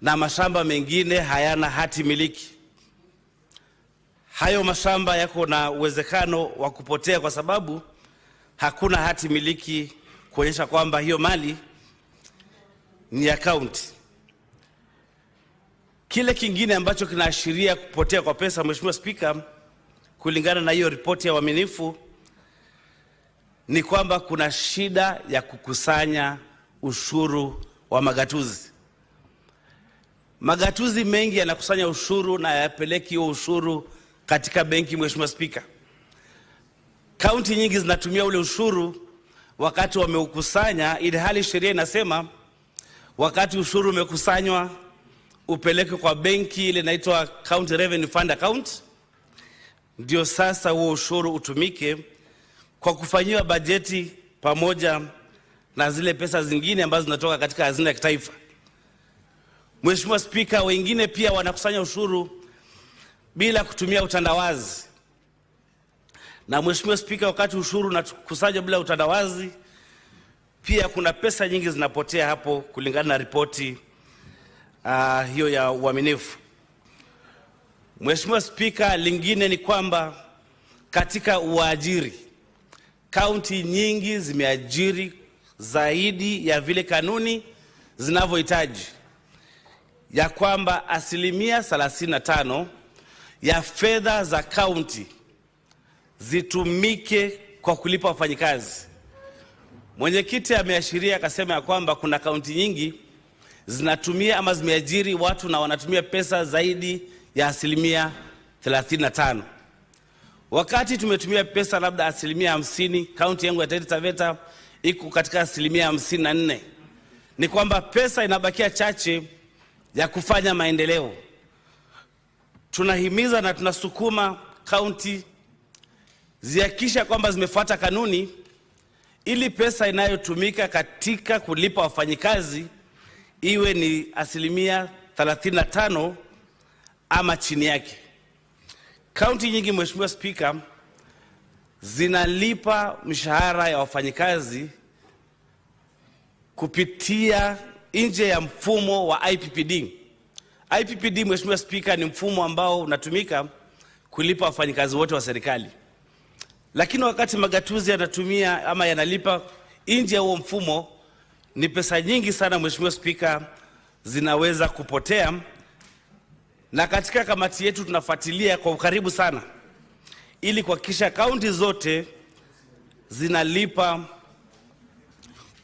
na mashamba mengine hayana hati miliki. Hayo mashamba yako na uwezekano wa kupotea kwa sababu hakuna hati miliki kuonyesha kwamba hiyo mali ni ya kaunti. Kile kingine ambacho kinaashiria kupotea kwa pesa, Mheshimiwa Spika, kulingana na hiyo ripoti ya uaminifu, ni kwamba kuna shida ya kukusanya ushuru wa magatuzi. Magatuzi mengi yanakusanya ushuru na yapeleki huo ushuru katika benki, Mheshimiwa Spika. Kaunti nyingi zinatumia ule ushuru wakati wameukusanya, ili hali sheria inasema wakati ushuru umekusanywa upeleke kwa benki ile inaitwa County Revenue Fund account, ndio sasa huo ushuru utumike kwa kufanyiwa bajeti pamoja na zile pesa zingine ambazo zinatoka katika hazina ya kitaifa. Mheshimiwa Spika, wengine pia wanakusanya ushuru bila kutumia utandawazi. Na Mheshimiwa Spika, wakati ushuru unakusanywa bila utandawazi, pia kuna pesa nyingi zinapotea hapo kulingana na ripoti hiyo ya uaminifu. Mheshimiwa Spika, lingine ni kwamba katika uajiri, kaunti nyingi zimeajiri zaidi ya vile kanuni zinavyohitaji, ya kwamba 35% ya fedha za kaunti zitumike kwa kulipa wafanyikazi. Mwenyekiti ameashiria akasema ya kwamba kuna kaunti nyingi zinatumia ama zimeajiri watu na wanatumia pesa zaidi ya 35%. Wakati tumetumia pesa labda 50%, kaunti yangu ya Taita Taveta iko katika 54%. Ni kwamba pesa inabakia chache ya kufanya maendeleo. Tunahimiza na tunasukuma kaunti zihakikisha kwamba zimefuata kanuni, ili pesa inayotumika katika kulipa wafanyikazi iwe ni 35% ama chini yake. Kaunti nyingi, Mheshimiwa Spika, zinalipa mishahara ya wafanyikazi kupitia nje ya mfumo wa IPPD. IPPD, Mheshimiwa Spika, ni mfumo ambao unatumika kulipa wafanyikazi wote wa serikali. Lakini wakati magatuzi yanatumia ama yanalipa nje ya huo mfumo, ni pesa nyingi sana Mheshimiwa Spika zinaweza kupotea, na katika kamati yetu tunafuatilia kwa ukaribu sana ili kuhakikisha kaunti zote zinalipa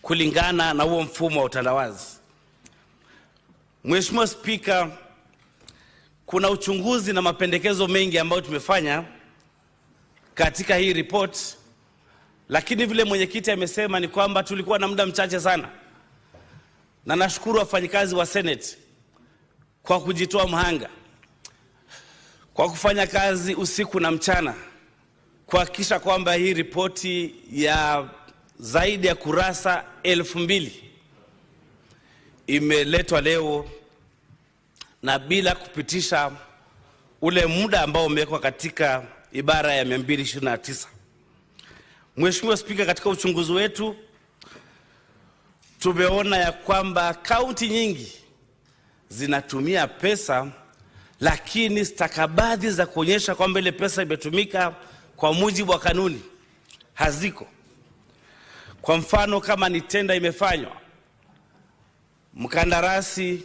kulingana na huo mfumo wa utandawazi. Mheshimiwa Spika, kuna uchunguzi na mapendekezo mengi ambayo tumefanya katika hii report, lakini vile mwenyekiti amesema ni kwamba tulikuwa na muda mchache sana, na nashukuru wafanyikazi wa Senate kwa kujitoa mhanga, kwa kufanya kazi usiku na mchana kuhakikisha kwamba hii ripoti ya zaidi ya kurasa 2000 imeletwa leo na bila kupitisha ule muda ambao umewekwa katika ibara ya 229. Mheshimiwa Spika, katika uchunguzi wetu tumeona ya kwamba kaunti nyingi zinatumia pesa, lakini stakabadhi za kuonyesha kwamba ile pesa imetumika kwa mujibu wa kanuni haziko. Kwa mfano, kama ni tenda imefanywa, mkandarasi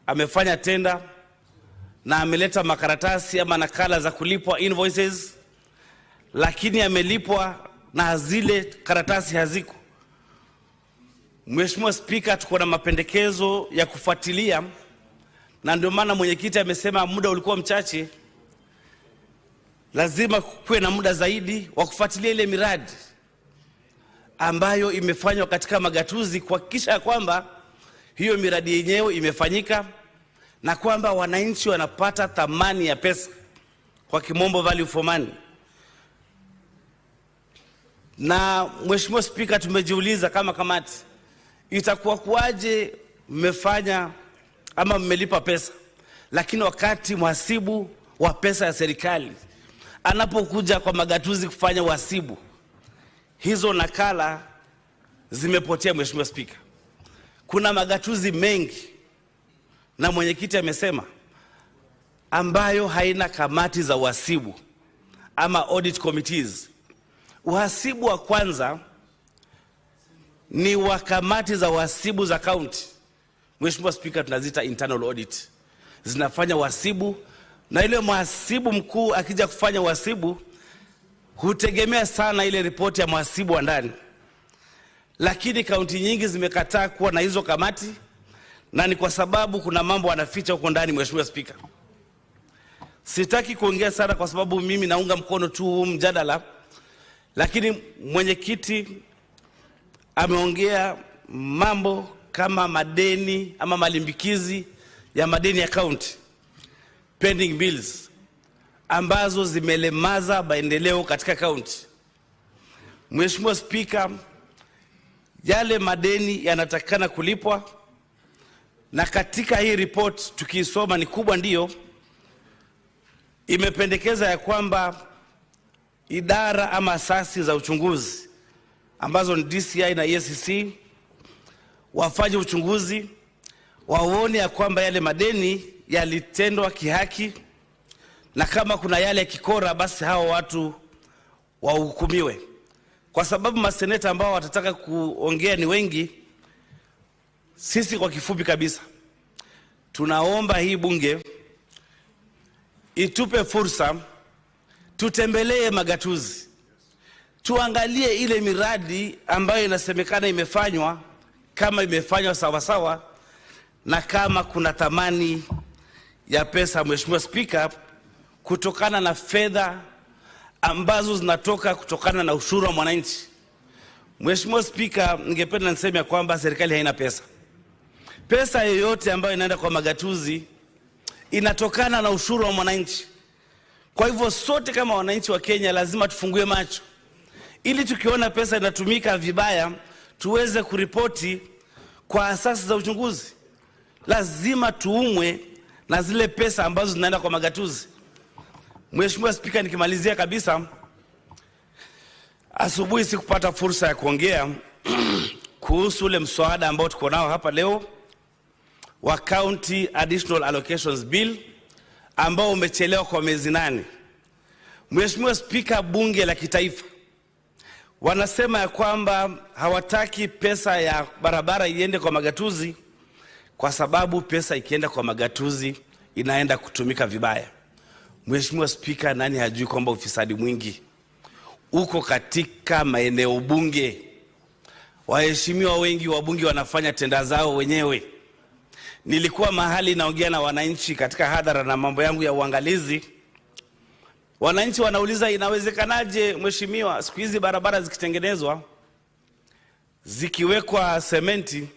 amefanya tenda na ameleta makaratasi ama nakala za kulipwa invoices, lakini amelipwa na zile karatasi haziko. Mheshimiwa Spika, tuko na mapendekezo ya kufuatilia, na ndio maana mwenyekiti amesema muda ulikuwa mchache, lazima kuwe na muda zaidi wa kufuatilia ile miradi ambayo imefanywa katika magatuzi, kuhakikisha kwamba hiyo miradi yenyewe imefanyika na kwamba wananchi wanapata thamani ya pesa, kwa kimombo value for money. Na Mheshimiwa Spika, tumejiuliza kama kamati, itakuwa kuaje mmefanya ama mmelipa pesa, lakini wakati mhasibu wa pesa ya serikali anapokuja kwa magatuzi kufanya uhasibu, hizo nakala zimepotea. Mheshimiwa Spika, kuna magatuzi mengi, na mwenyekiti amesema, ambayo haina kamati za uhasibu ama audit committees. Uhasibu wa kwanza ni wa kamati za uhasibu za county. Mheshimiwa Spika, tunazita internal audit. Zinafanya uhasibu, na ile mhasibu mkuu akija kufanya uhasibu hutegemea sana ile ripoti ya mhasibu wa ndani, lakini kaunti nyingi zimekataa kuwa na hizo kamati, na ni kwa sababu kuna mambo wanaficha huko ndani. Mheshimiwa Spika, sitaki kuongea sana kwa sababu mimi naunga mkono tu mjadala, lakini mwenyekiti ameongea mambo kama madeni ama malimbikizi ya madeni ya county, pending bills ambazo zimelemaza maendeleo katika county. Mheshimiwa Spika, yale madeni yanatakikana kulipwa, na katika hii report tukiisoma ni kubwa, ndio imependekeza ya kwamba idara ama asasi za uchunguzi ambazo ni DCI na EACC wafanye uchunguzi, waone ya kwamba yale madeni yalitendwa kihaki, na kama kuna yale ya kikora, basi hao watu wahukumiwe. Kwa sababu maseneta ambao watataka kuongea ni wengi, sisi kwa kifupi kabisa tunaomba hii bunge itupe fursa tutembelee magatuzi, tuangalie ile miradi ambayo inasemekana imefanywa, kama imefanywa sawa sawa, na kama kuna thamani ya pesa, Mheshimiwa Spika, kutokana na fedha ambazo zinatoka kutokana na ushuru wa mwananchi. Mheshimiwa Spika, ningependa niseme ya kwamba serikali haina pesa. Pesa yoyote ambayo inaenda kwa magatuzi inatokana na ushuru wa mwananchi. Kwa hivyo sote kama wananchi wa Kenya lazima tufungue macho, ili tukiona pesa inatumika vibaya tuweze kuripoti kwa asasi za uchunguzi. Lazima tuumwe na zile pesa ambazo zinaenda kwa magatuzi. Mheshimiwa Spika, nikimalizia kabisa, asubuhi sikupata fursa ya kuongea kuhusu ule mswada ambao tuko nao hapa leo wa County Additional Allocations Bill ambao umechelewa kwa miezi 8. Mheshimiwa Spika, bunge la kitaifa wanasema ya kwamba hawataki pesa ya barabara iende kwa magatuzi kwa sababu pesa ikienda kwa magatuzi inaenda kutumika vibaya. Mheshimiwa Spika, nani hajui kwamba ufisadi mwingi uko katika maeneo bunge? Waheshimiwa wengi wa bunge wanafanya tenda zao wenyewe. Nilikuwa mahali naongea na wananchi katika hadhara na mambo yangu ya uangalizi. Wananchi wanauliza, inawezekanaje mheshimiwa, siku hizi barabara zikitengenezwa zikiwekwa sementi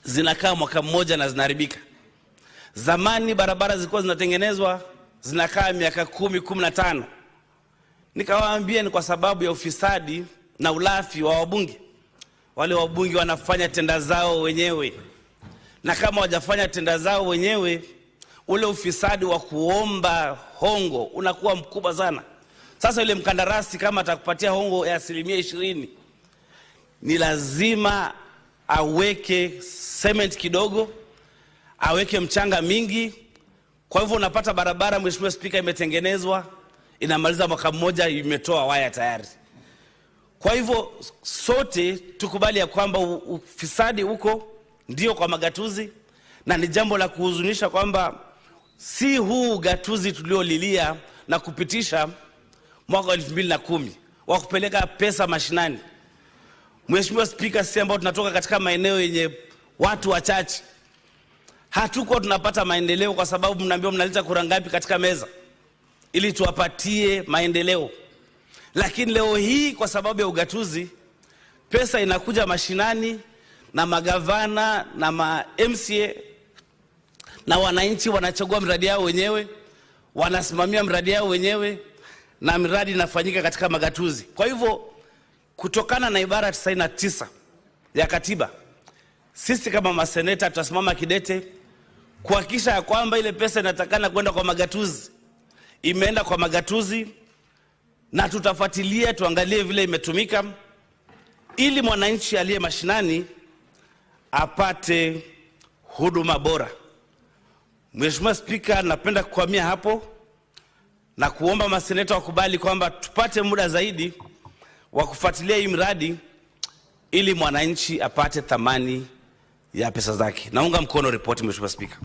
zinakaa mwaka mmoja na zinaharibika. Zamani barabara zilikuwa zinatengenezwa zinakaa miaka 10-15. Nikawaambia ni kwa sababu ya ufisadi na ulafi wa wabunge. Wale wabunge wanafanya tenda zao wenyewe, na kama hawajafanya tenda zao wenyewe, ule ufisadi wa kuomba hongo unakuwa mkubwa sana. Sasa yule mkandarasi kama atakupatia hongo ya 20%, ni lazima aweke cement kidogo, aweke mchanga mingi. Kwa hivyo unapata barabara, Mheshimiwa Spika, imetengenezwa inamaliza mwaka mmoja imetoa waya tayari. Kwa hivyo sote tukubali ya kwamba ufisadi uko ndio kwa magatuzi, na ni jambo la kuhuzunisha kwamba si huu gatuzi tuliolilia na kupitisha mwaka 2010 wa kupeleka pesa mashinani. Mheshimiwa Spika, sisi ambao tunatoka katika maeneo yenye watu wachache hatuko tunapata maendeleo kwa sababu mnaambiwa mnaleta kura ngapi katika meza ili tuwapatie maendeleo. Lakini leo hii kwa sababu ya ugatuzi pesa inakuja mashinani na magavana na MCA na wananchi wanachagua miradi yao wenyewe, wanasimamia miradi yao wenyewe, na miradi inafanyika katika magatuzi. Kwa hivyo kutokana na ibara 99 ya katiba, sisi kama maseneta tutasimama kidete kuhakikisha ya kwamba ile pesa inatakana kwenda kwa magatuzi imeenda kwa magatuzi, na tutafuatilia tuangalie vile imetumika ili mwananchi aliye mashinani apate huduma bora. Mheshimiwa Spika, napenda kuhamia hapo na kuomba maseneta wakubali kwamba tupate muda zaidi wa kufuatilia hii mradi ili mwananchi apate thamani ya pesa zake. Naunga mkono ripoti, Mheshimiwa Spika.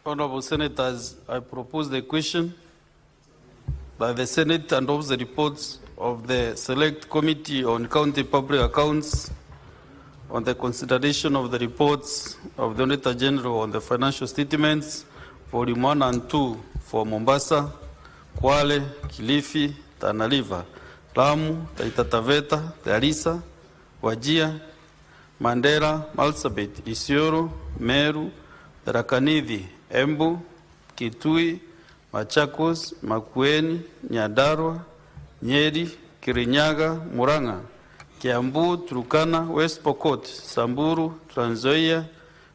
Honorable Senators, I propose the question by the Senate and of the reports of the Select Committee on County Public Accounts on the consideration of the reports of the Auditor General on the financial statements, Volume 1 and 2 for Mombasa, Kwale, Kilifi, Tana River, Lamu, Taita Taveta, Garissa, Wajir, Mandera, Marsabit, Isiolo, Meru, Tharaka Nithi, Embu, Kitui, Machakos, Makueni, Nyandarua, Nyeri, Kirinyaga, Murang'a, Kiambu, Turkana, West Pokot, Samburu, Trans Nzoia,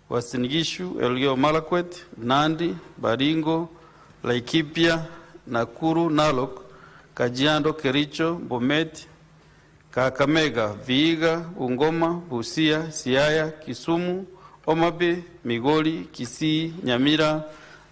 Uasin Gishu, Elgeyo Marakwet, Nandi, Baringo, Laikipia, Nakuru, Narok, Kajiado, Kericho, Bomet, Kakamega, Vihiga, Bungoma, Busia, Siaya, Kisumu, Homa Bay, Migori, Kisii, Nyamira,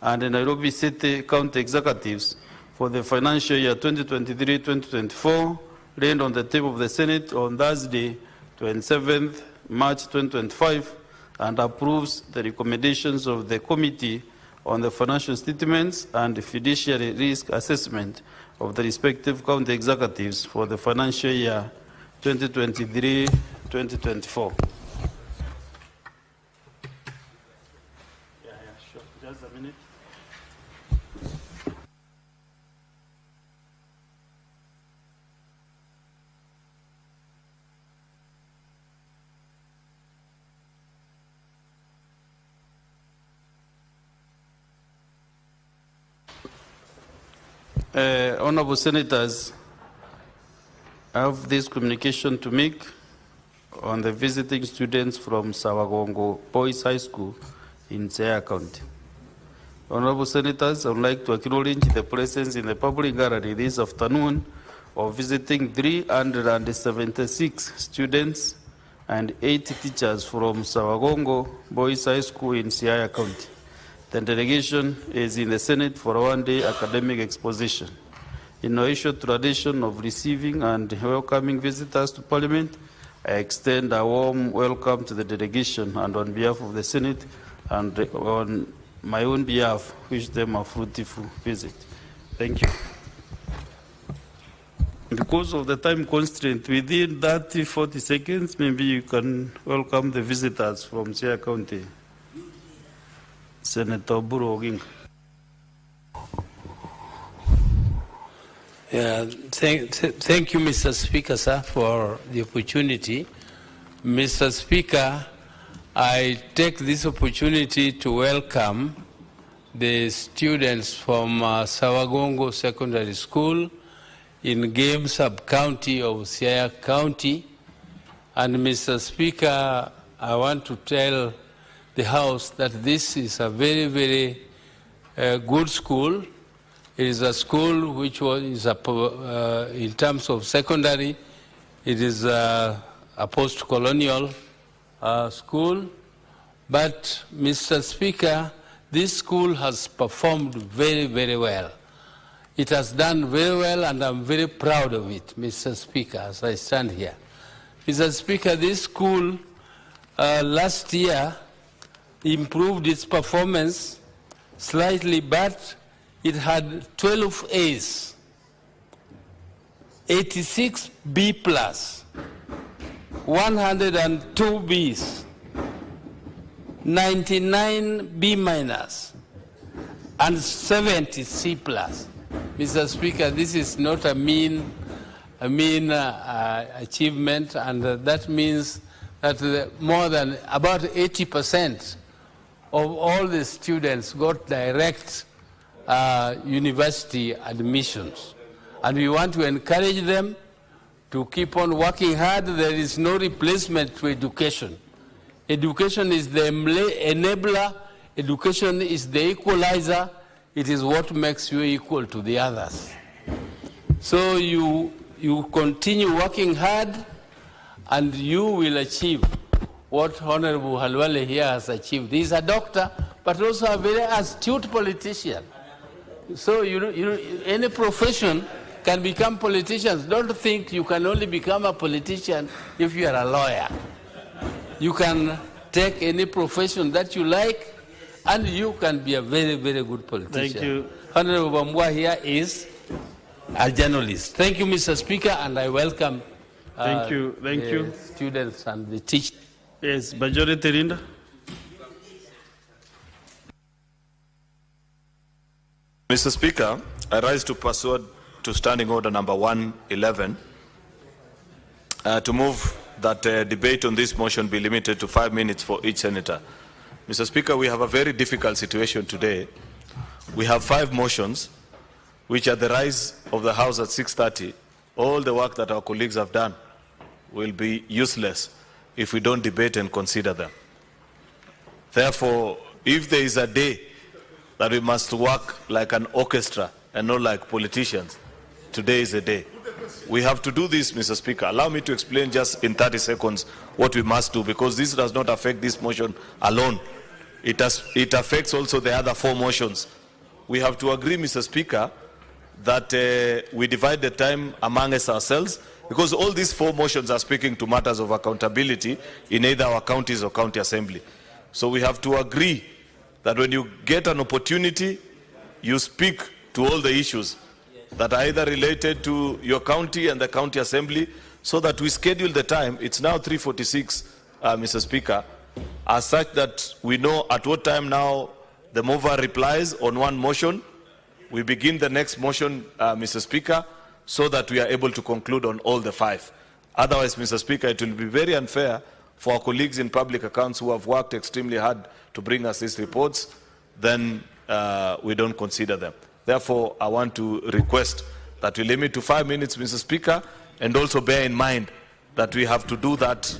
and the Nairobi City County Executives for the financial year 2023-2024, laid on the table of the Senate on Thursday, 27th March 2025, and approves the recommendations of the Committee on the Financial Statements and Fiduciary Risk Assessment of the respective county executives for the financial year 2023-2024. Sure. Just a minute. Honorable Senators, I have this communication to make on the visiting students from Sawagongo Boys High School in Siaya County. Honorable Senators, I would like to acknowledge the presence in the public gallery this afternoon of visiting 376 students and 8 teachers from Sawagongo Boys High School in Siaya County. The delegation is in the Senate for a one-day academic exposition. In our ancient tradition of receiving and welcoming visitors to Parliament, I extend a warm welcome to the delegation, and on behalf of the Senate and on my own behalf, wish them a fruitful visit. Thank you. Because of the time constraint, within 30-40 seconds, maybe you can welcome the visitors from Siaya County. Senator Buru Oginga. Yeah, thank you, Mr. Speaker, sir, for the opportunity. Mr. Speaker, I take this opportunity to welcome the students from Sawagongo Secondary School in Game Sub-County of Siaya County. And Mr. Speaker, I want to tell the House that this is a very, very good school. It is a school which is in terms of secondary, it is a post-colonial school. But, Mr. Speaker, this school has performed very, very well. It has done very well, and I'm very proud of it, Mr. Speaker, as I stand here. Mr. Speaker, this school last year improved its performance slightly, but it had 12 A's, 86 B+, 102 B's, 99 B-, and 70 C+. Mr. Speaker, this is not a mean achievement, and that means that more than about 80% of all the students got direct university admissions. And we want to encourage them to keep on working hard. There is no replacement to education. Education is the enabler. Education is the equalizer. It is what makes you equal to the others. So you continue working hard, and you will achieve what Honorable Halwale here has achieved. He is a doctor, but also a very astute politician. So any profession can become politicians. Don't think you can only become a politician if you are a lawyer. You can take any profession that you like, and you can be a very, very good politician. Thank you. Honorable Bambua here is a journalist. Thank you, Mr. Speaker, and I welcome Thank you. Students and the teachers. Yes, Majority Linda. Mr. Speaker, I rise to persuade to Standing Order number 111 to move that debate on this motion be limited to 5 minutes for each senator. Mr. Speaker, we have a very difficult situation today. We have 5 motions which at the rise of the House at 6:30, all the work that our colleagues have done will be useless if we don't debate and consider them. Therefore, if there is a day that we must work like an orchestra and not like politicians, today is the day. We have to do this, Mr. Speaker. Allow me to explain just in 30 seconds what we must do, because this does not affect this motion alone. It affects also the other 4 motions. We have to agree, Mr. Speaker, that we divide the time among us ourselves, because all these 4 motions are speaking to matters of accountability in either our counties or county assembly. So we have to agree that when you get an opportunity, you speak to all the issues that are either related to your county and the county assembly, so that we schedule the time. It's now 3:46, Mr. Speaker, as such that we know at what time now the mover replies on one motion. We begin the next motion, Mr. Speaker, so that we are able to conclude on all the 5. Otherwise, Mr. Speaker, it will be very unfair for our colleagues in public accounts who have worked extremely hard to bring us these reports, then we don't consider them. Therefore, I want to request that we limit to 5 minutes, Mr. Speaker, and also bear in mind that we have to do that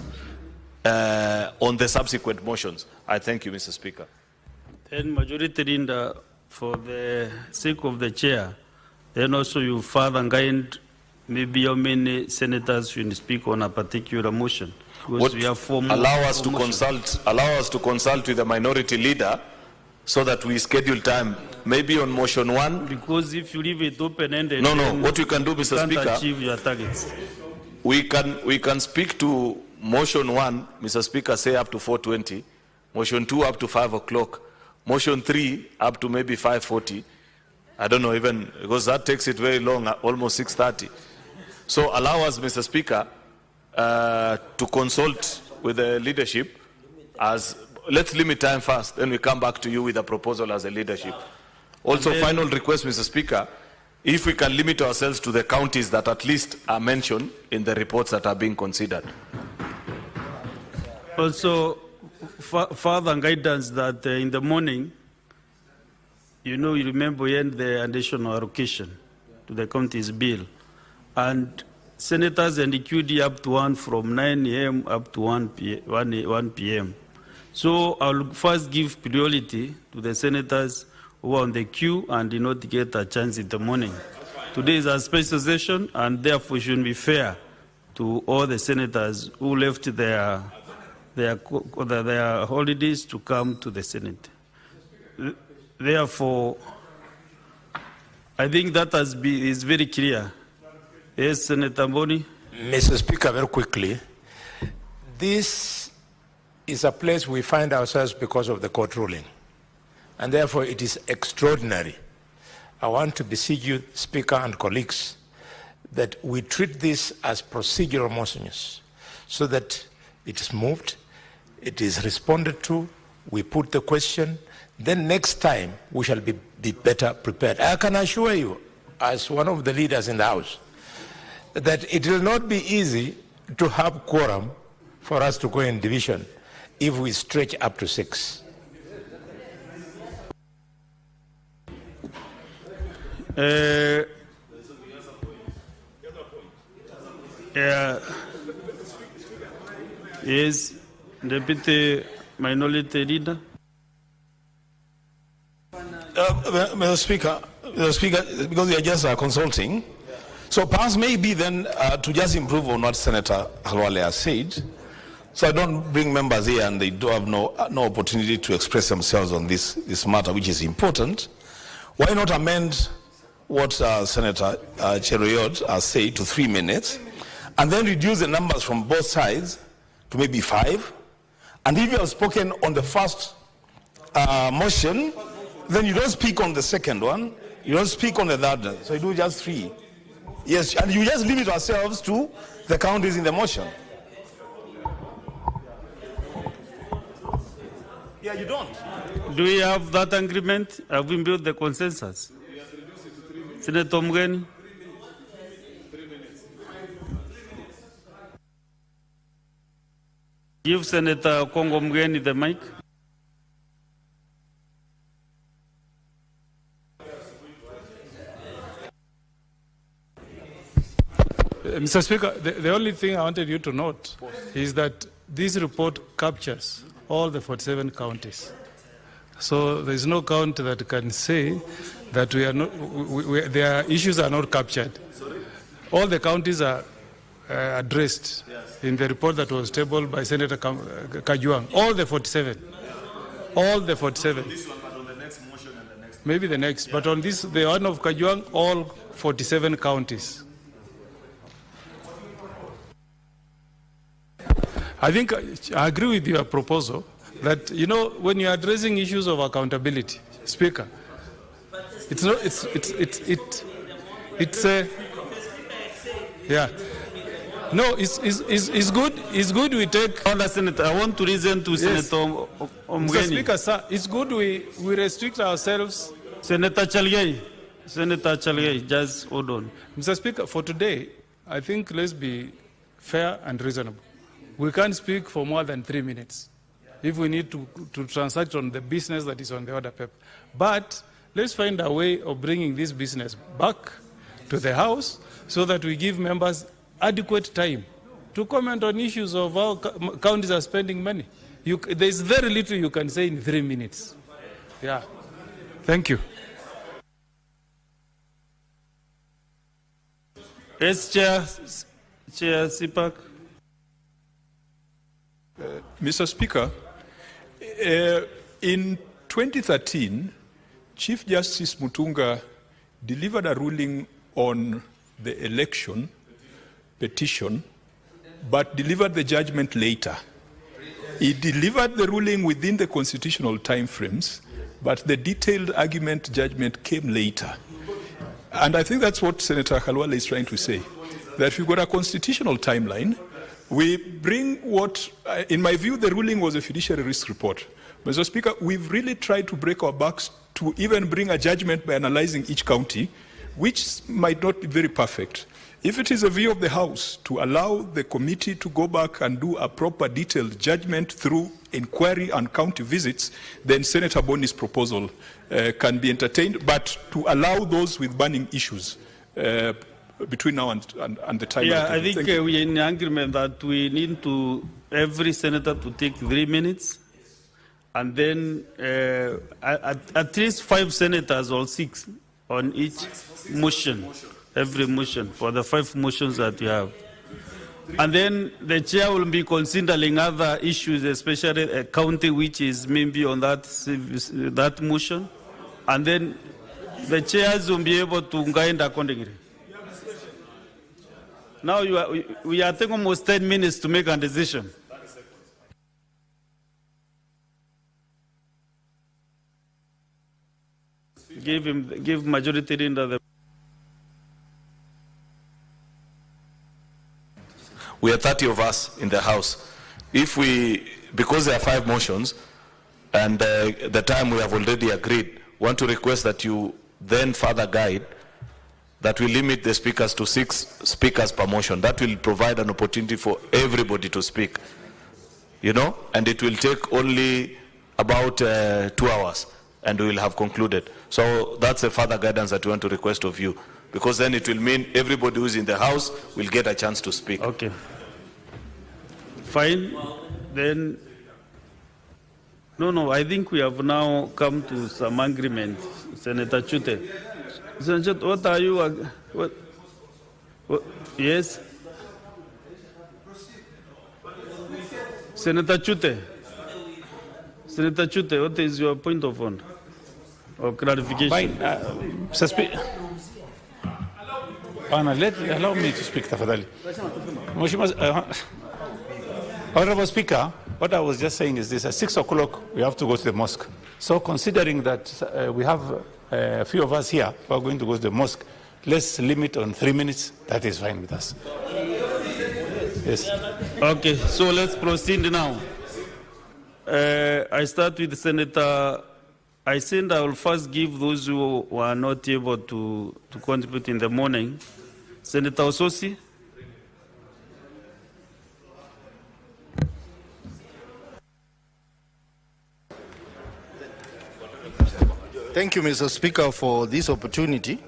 on the subsequent motions. I thank you, Mr. Speaker. Then Majority Leader, for the sake of the chair, then also you further guide maybe how many senators should speak on a particular motion. Because we have 4 allow us to consult with the minority leader, so that we schedule time, maybe on motion 1. Because if you leave it open-ended, No, then what we can do, Mr. you can't Speaker, achieve your targets. we can speak to motion 1, Mr. Speaker, say up to 4:20, motion 2 up to 5 o'clock, motion 3 up to maybe 5:40. I don't know even, because that takes it very long, almost 6:30. So allow us, Mr. Speaker, to consult with the leadership as, let's limit time first, then we come back to you with a proposal as a leadership. Also, final request, Mr. Speaker, if we can limit ourselves to the counties that at least are mentioned in the reports that are being considered. Also, further guidance that in the morning, you remember we end the additional allocation to the county's bill. And senators and the QD up to 1 from 9 a.m. up to 1 p.m. So I'll first give priority to the senators who are on the queue and did not get a chance in the morning. Today is a special session, and therefore it should be fair to all the senators who left their holidays to come to the Senate. Therefore, I think that is very clear. Yes, Senator Mboni. Mr. Speaker, very quickly, this is a place we find ourselves because of the court ruling, and therefore it is extraordinary. I want to beseech you, Speaker and colleagues, that we treat this as procedural motions, so that it is moved, it is responded to, we put the question, then next time we shall be better prepared. I can assure you, as one of the leaders in the House, that it will not be easy to have quorum for us to go in division if we stretch up to 6. Yes, Deputy Minority Leader. Mr. Speaker, because we are just consulting, so perhaps maybe then to just improve on what Senator Halwale has said, so I don't bring members here and they do have no opportunity to express themselves on this matter, which is important. Why not amend what Senator Cheruiyot has said to 3 minutes, and then reduce the numbers from both sides to maybe 5? And if you have spoken on the first motion, then you don't speak on the second one, you don't speak on the third one, so you do just 3. Yes, and you just limit ourselves to the counties in the motion. Yeah, you don't. Do we have that agreement? Have we built the consensus? Senator Mugeni. Give Senator Kongo Mugeni the mic. Mr. Speaker, the only thing I wanted you to note is that this report captures all the 47 counties. So there is no county that can say that we are not, their issues are not captured. All the counties are addressed in the report that was tabled by Senator Kajwang. All the 47. All the 47. This one, but on the next motion and the next. Maybe the next. Yeah. But on this, the one of Kajwang, all 47 counties. I think I agree with your proposal that, when you're addressing issues of accountability, Speaker, it's not, it's a, yeah. No, it's good we take. Senator, I want to listen to Senator Omugeni. Mr. Speaker, sir, it's good we restrict ourselves. Senator Chalgei, just hold on. Mr. Speaker, for today, I think let's be fair and reasonable. We can't speak for more than 3 minutes if we need to transact on the business that is on the order paper. But let's find a way of bringing this business back to the House so that we give members adequate time to comment on issues of how counties are spending money. There's very little you can say in 3 minutes. Yeah. Thank you. Yes, Chair Sipak. Mr. Speaker, in 2013, Chief Justice Mutunga delivered a ruling on the election petition, but delivered the judgment later. He delivered the ruling within the constitutional timeframes, but the detailed argument judgment came later. And I think that's what Senator Khalwale is trying to say, that we've got a constitutional timeline. We bring what, in my view, the ruling was a fiduciary risk report. Mr. Speaker, we've really tried to break our backs to even bring a judgment by analyzing each county, which might not be very perfect. If it is a view of the House to allow the committee to go back and do a proper detailed judgment through inquiry and county visits, then Senator Boni's proposal can be entertained, but to allow those with burning issues between now and the time. Yeah, I think we are in agreement that we need to, every senator to take 3 minutes, and then at least 5 senators or 6 on each motion, every motion, for the 5 motions that we have. And then the chair will be considering other issues, especially a county which is maybe on that motion. And then the chairs will be able to guide accordingly. Now we are taking almost 10 minutes to make a decision. Give majority leader the. We are 30 of us in the House. If we, because there are 5 motions, and the time we have already agreed, want to request that you then further guide that we limit the speakers to 6 speakers per motion. That will provide an opportunity for everybody to speak, you know, and it will take only about 2 hours, and we will have concluded. So that's a further guidance that we want to request of you, because then it will mean everybody who is in the House will get a chance to speak. Okay. Fine. Then, no, I think we have now come to some agreement. Senator Chute. Senator Chute, what are you, what yes? Senator Chute. Senator Chute, what is your point of honor or clarification? Fine. Allow me to speak, tafadhali. Honorable Speaker, what I was just saying is this: at 6 o'clock we have to go to the mosque. So considering that we have a few of us here who are going to go to the mosque, let's limit on 3 minutes. That is fine with us. Yes. Okay, so let's proceed now. I start with Senator. I said I will first give those who were not able to contribute in the morning. Senator Ososi. Thank you, Mr. Speaker, for this opportunity.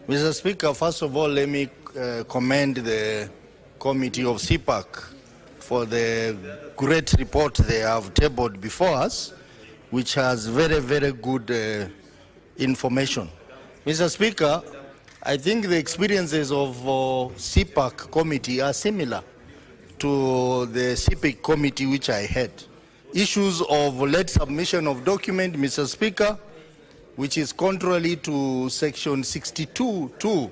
Mr. Speaker, first of all, let me commend the Committee of CPAC for the great report they have tabled before us, which has very, very good information. Mr. Speaker, I think the experiences of CPAC committee are similar to the CPAC committee which I had. Issues of late submission of document, Mr. Speaker, which is contrary to section 62(2)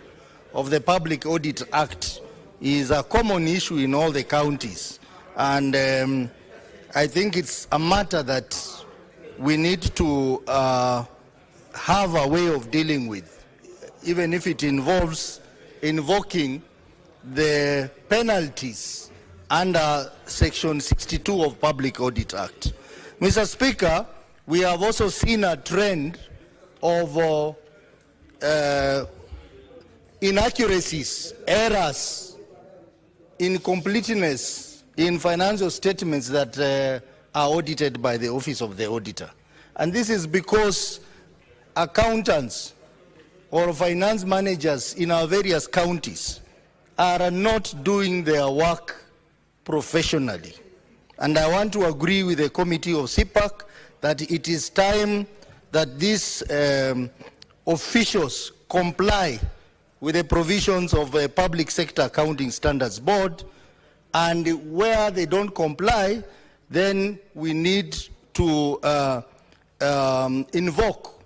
of the Public Audit Act, is a common issue in all the counties. And I think it's a matter that we need to have a way of dealing with, even if it involves invoking the penalties under section 62 of Public Audit Act. Mr. Speaker, we have also seen a trend of inaccuracies, errors, incompleteness in financial statements that are audited by the Office of the Auditor. And this is because accountants or finance managers in our various counties are not doing their work professionally. And I want to agree with the committee of CPAC that it is time that these officials comply with the provisions of the Public Sector Accounting Standards Board, and where they don't comply, then we need to invoke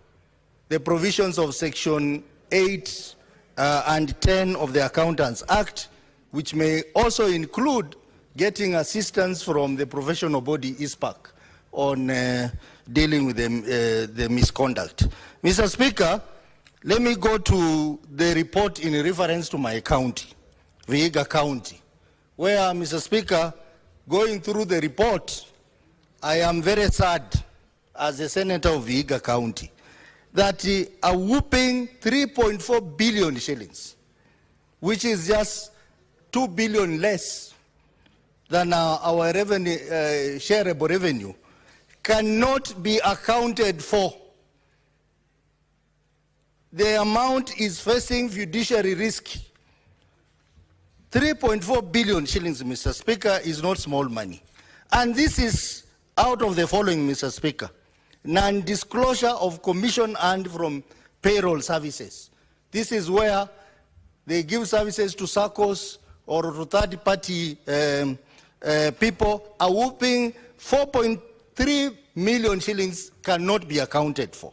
the provisions of Section 8 and 10 of the Accountants Act, which may also include getting assistance from the professional body ISPAC on dealing with the misconduct. Mr. Speaker, let me go to the report in reference to my county, Vihiga County, where, Mr. Speaker, going through the report, I am very sad as a senator of Vihiga County that a whooping 3.4 billion shillings, which is just 2 billion less than our revenue, shareable revenue, cannot be accounted for. The amount is facing fiduciary risk. 3.4 billion shillings, Mr. Speaker, is not small money. And this is out of the following, Mr. Speaker: non-disclosure of commission earned from payroll services. This is where they give services to SACCOs or to third-party people. A whooping 4.3 million shillings cannot be accounted for.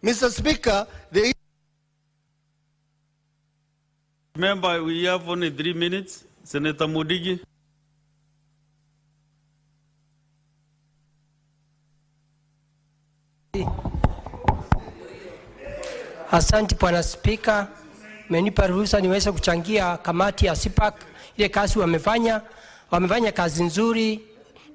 Mr. Speaker, the Remember, we have only 3 minutes. Senator Mudigi. Asante Bwana Spika, menipa ruhusa niweze kuchangia kamati ya SIPAC. Ile kazi wamefanya kazi nzuri.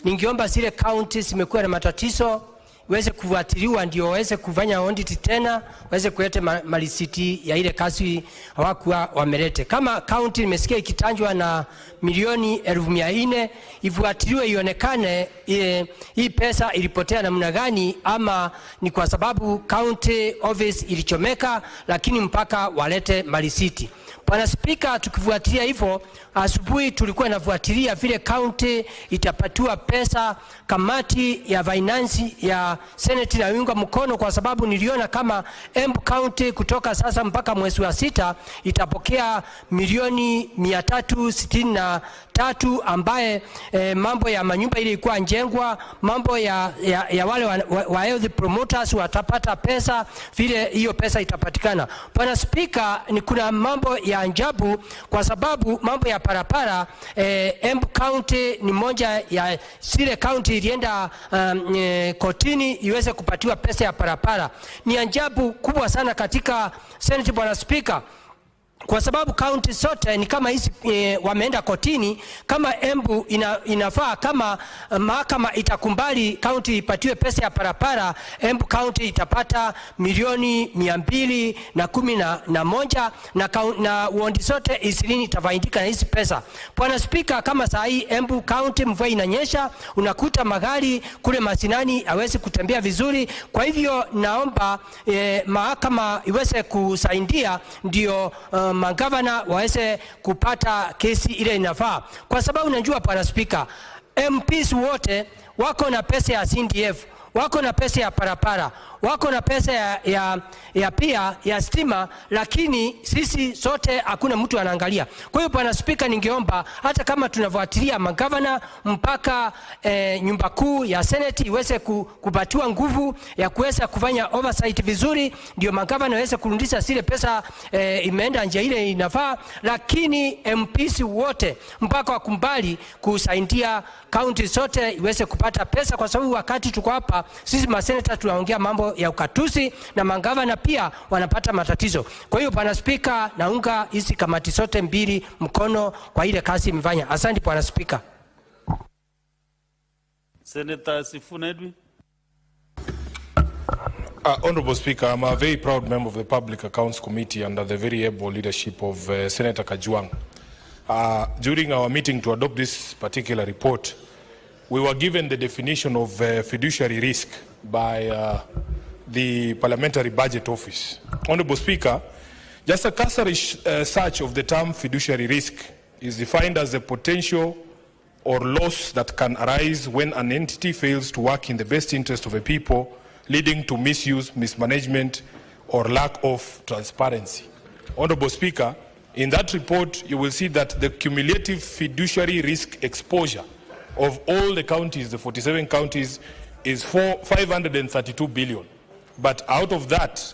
Ningeomba zile county zimekuwa na matatizo weze kufuatiliwa ndio waweze kufanya audit tena, waweze kuleta malisiti ya ile kazi hawakuwa wamelete. Kama county nimesikia ikitanjwa na milioni 400, ifuatiliwe ionekane hii pesa ilipotea namna gani, ama ni kwa sababu county office ilichomeka, lakini mpaka walete malisiti. Bwana Spika, tukifuatilia hivyo, asubuhi tulikuwa nafuatilia vile county itapatiwa pesa. Kamati ya finance ya Senate na unga mkono, kwa sababu niliona kama Embu County kutoka sasa mpaka mwezi wa 6 itapokea milioni 363, ambaye mambo ya manyumba ile ilikuwa njengwa, mambo ya wale wa health promoters watapata pesa, vile hiyo pesa itapatikana. Bwana Spika, ni kuna mambo ya ajabu, kwa sababu mambo ya parapara, Embu County ni moja ya zile county ilienda kotini iweze kupatiwa pesa ya parapara. Ni ajabu kubwa sana katika Senate, Bwana Spika, kwa sababu county zote ni kama hizi wameenda kotini. Kama Embu inafaa kama mahakama itakumbali county ipatiwe pesa ya parapara, Embu County itapata milioni 211 na ward zote 20 itafaidika na hizi pesa. Bwana Spika, kama saa hii Embu County mvua inanyesha, unakuta magari kule masinani hawezi kutembea vizuri. Kwa hivyo naomba mahakama iweze kusaidia ndio magavana waweze kupata kesi ile inafaa, kwa sababu unajua Bwana Spika, MPs wote wako na pesa ya CDF, wako na pesa ya parapara, wako na pesa ya pia ya stima, lakini sisi sote hakuna mtu anaangalia. Kwa hiyo Bwana Spika, ningeomba hata kama tunafuatilia magavana mpaka nyumba kuu ya Senate iweze kupatiwa nguvu ya kuweza kufanya oversight vizuri, ndio magavana waweze kurudisha zile pesa imeenda nje ile inafaa, lakini MPs wote mpaka wakumbali kusaidia county zote iweze kupata pesa, kwa sababu wakati tuko hapa sisi maseneta tunaongea mambo ya ukatusi na magavana pia wanapata matatizo. Kwa hiyo Bwana Spika, naunga hizi kamati zote mbili mkono kwa ile kazi imefanya. Asante Bwana Spika. Senator Sifuna Edwin. Honorable Speaker, I'm a very proud member of the Public Accounts Committee under the very able leadership of Senator Kajwang. During our meeting to adopt this particular report, we were given the definition of fiduciary risk by the Parliamentary Budget Office. Honorable Speaker, just a cursory search of the term fiduciary risk is defined as the potential or loss that can arise when an entity fails to work in the best interest of a people, leading to misuse, mismanagement, or lack of transparency. Honorable Speaker, in that report, you will see that the cumulative fiduciary risk exposure of all the counties, the 47 counties, is 532 billion. But out of that,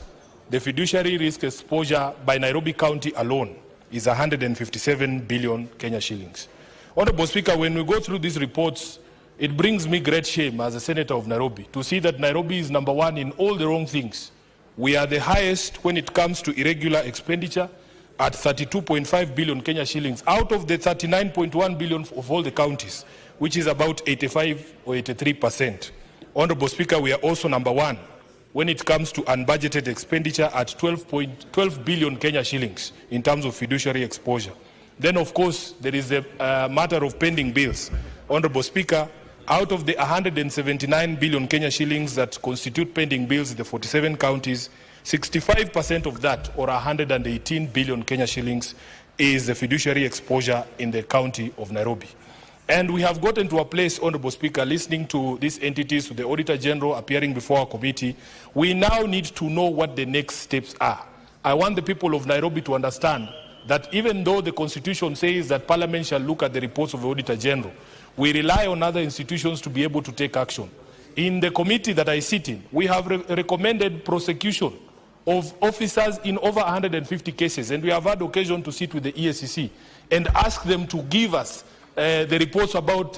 the fiduciary risk exposure by Nairobi County alone is 157 billion Kenya shillings. Honorable Speaker, when we go through these reports, it brings me great shame as a senator of Nairobi to see that Nairobi is number one in all the wrong things. We are the highest when it comes to irregular expenditure at 32.5 billion Kenya shillings out of the 39.1 billion of all the counties, which is about 85 or 83%. Honorable Speaker, we are also number one when it comes to unbudgeted expenditure at 12 billion Kenya shillings in terms of fiduciary exposure. Then, of course, there is a matter of pending bills. Honorable Speaker, out of the 179 billion Kenya shillings that constitute pending bills in the 47 counties, 65% of that, or 118 billion Kenya shillings, is the fiduciary exposure in the county of Nairobi. And we have gotten to a place, Honorable Speaker, listening to these entities, to the Auditor General appearing before our committee, we now need to know what the next steps are. I want the people of Nairobi to understand that even though the Constitution says that Parliament shall look at the reports of the Auditor General, we rely on other institutions to be able to take action. In the committee that I sit in, we have recommended prosecution of officers in over 150 cases, and we have had occasion to sit with the EACC and ask them to give us the reports about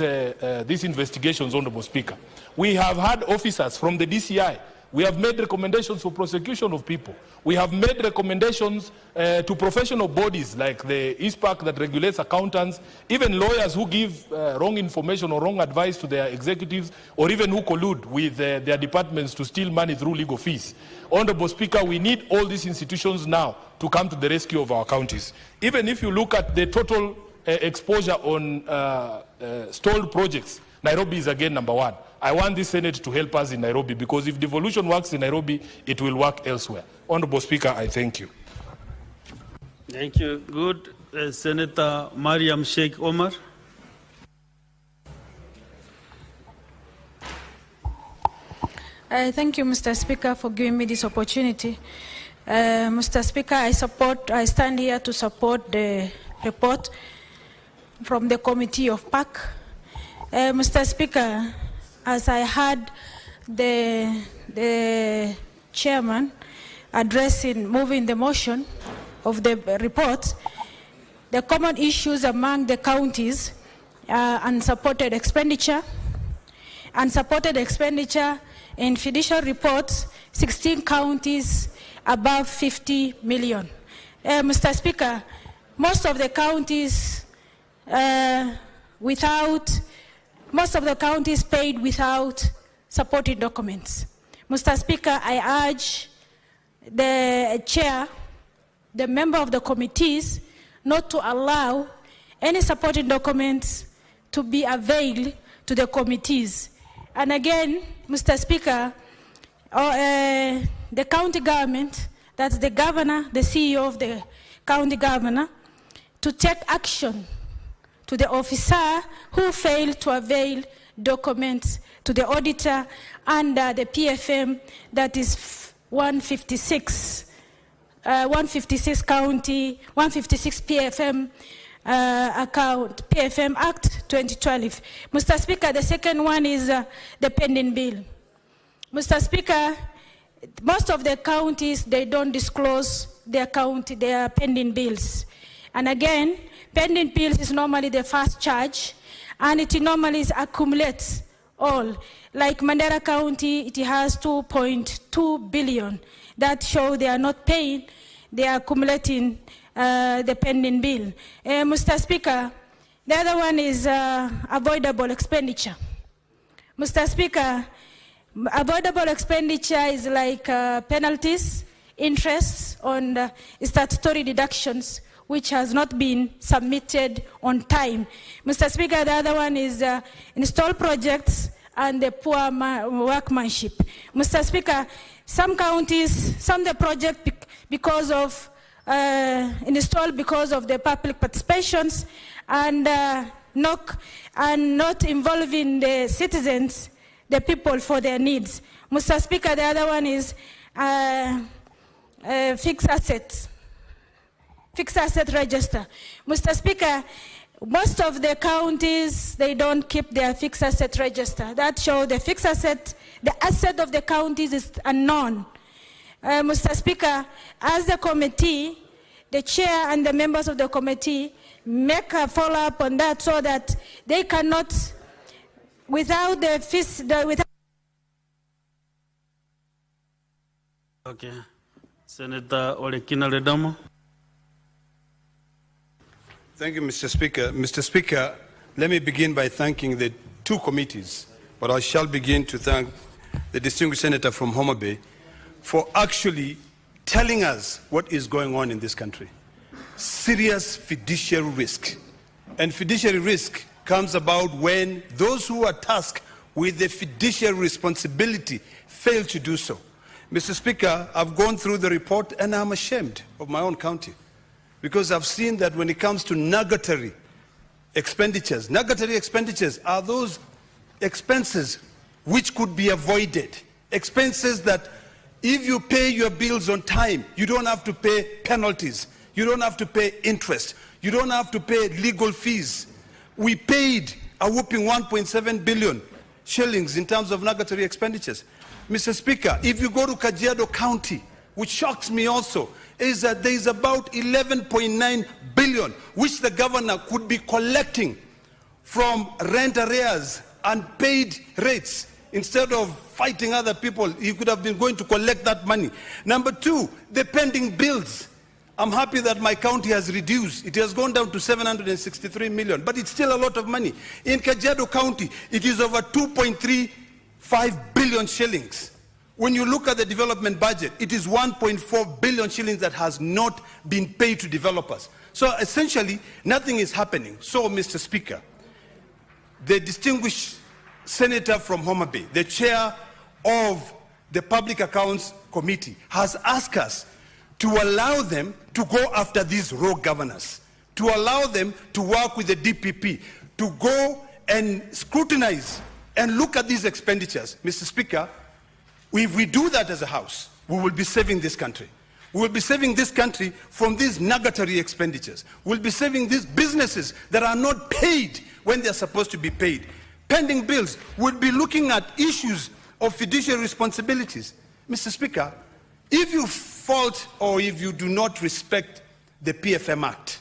these investigations, Honorable Speaker. We have had officers from the DCI. We have made recommendations for prosecution of people. We have made recommendations to professional bodies like the ISPAC that regulates accountants, even lawyers who give wrong information or wrong advice to their executives, or even who collude with their departments to steal money through legal fees. Honorable Speaker, we need all these institutions now to come to the rescue of our counties. Even if you look at the total exposure on stalled projects, Nairobi is again number one. I want this Senate to help us in Nairobi, because if devolution works in Nairobi, it will work elsewhere. Honorable Speaker, I thank you. Thank you. Good. Senator Mariam Sheikh Omar. Thank you, Mr. Speaker, for giving me this opportunity. Mr. Speaker, I stand here to support the report from the Committee of PAC. Mr. Speaker, as I heard the chairman moving the motion of the report, the common issues among the counties are unsupported expenditure in fiduciary reports, 16 counties above 50 million. Mr. Speaker, most of the counties paid without supporting documents. Mr. Speaker, I urge the chair, the member of the committees, not to allow any supporting documents to be availed to the committees. And again, Mr. Speaker, the county government, that's the governor, the CEO of the county governor, to take action to the officer who failed to avail documents to the auditor under the PFM, that is 156 PFM account, PFM Act 2012. Mr. Speaker, the second one is the pending bill. Mr. Speaker, most of the counties, they don't disclose their pending bills. And again, pending bills is normally the first charge, and it normally accumulates all. Like Mandera County, it has 2.2 billion. That show they are not paying, they are accumulating the pending bill. Mr. Speaker, the other one is avoidable expenditure. Mr. Speaker, avoidable expenditure is like penalties, interests on statutory deductions, which has not been submitted on time. Mr. Speaker, the other one is install projects and the poor workmanship. Mr. Speaker, some counties, some the project because of installed because of the public participations and not involving the citizens, the people for their needs. Mr. Speaker, the other one is fixed asset register. Mr. Speaker, most of the counties, they don't keep their fixed asset register. That shows the fixed asset the asset of the counties is unknown. Mr. Speaker, as the committee, the chair and the members of the committee make a follow-up on that so that they cannot, without the Okay. Senator Olekina Ledamo. Thank you, Mr. Speaker. Mr. Speaker, let me begin by thanking the two committees, but I shall begin to thank the distinguished senator from Homa Bay for actually telling us what is going on in this country. Serious fiduciary risk. And fiduciary risk comes about when those who are tasked with the fiduciary responsibility fail to do so. Mr. Speaker, I've gone through the report and I'm ashamed of my own county because I've seen that when it comes to nugatory expenditures are those expenses which could be avoided. Expenses that if you pay your bills on time, you don't have to pay penalties. You don't have to pay interest. You don't have to pay legal fees. We paid a whopping 1.7 billion shillings in terms of nugatory expenditures. Mr. Speaker, if you go to Kajiado County, which shocks me also, is that there is about 11.9 billion which the governor could be collecting from rent arrears and paid rates. Instead of fighting other people, he could have been going to collect that money. Number two, the pending bills. I'm happy that my county has reduced. It has gone down to 763 million, but it's still a lot of money. In Kajiado County, it is over 2.35 billion shillings. When you look at the development budget, it is 1.4 billion shillings that has not been paid to developers. So essentially, nothing is happening. So, Mr. Speaker, the distinguished senator from Homa Bay, the chair of the Public Accounts Committee, has asked us to allow them to go after these rogue governors, to allow them to work with the DPP, to go and scrutinize and look at these expenditures. Mr. Speaker, if we do that as a House, we will be saving this country. We will be saving this country from these nugatory expenditures. We'll be saving these businesses that are not paid when they're supposed to be paid. Pending bills, we'll be looking at issues of fiduciary responsibilities. Mr. Speaker, if you fault or if you do not respect the PFM Act,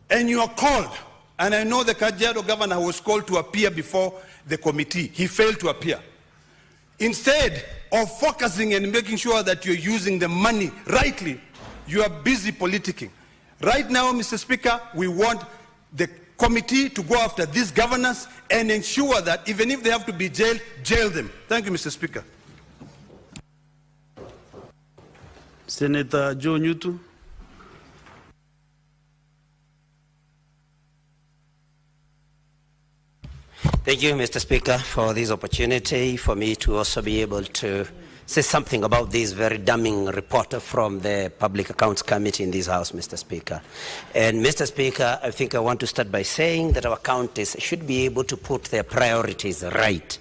and you are called, and I know the Kajiado governor was called to appear before the committee, he failed to appear. Instead of focusing and making sure that you're using the money rightly, you are busy politicking. Right now, Mr. Speaker, we want the committee to go after these governors and ensure that even if they have to be jailed, jail them. Thank you, Mr. Speaker. Senator Joe Newton. Thank you, Mr. Speaker, for this opportunity for me to also be able to say something about this very damning report from the Public Accounts Committee in this House, Mr. Speaker. And Mr. Speaker, I think I want to start by saying that our counties should be able to put their priorities right.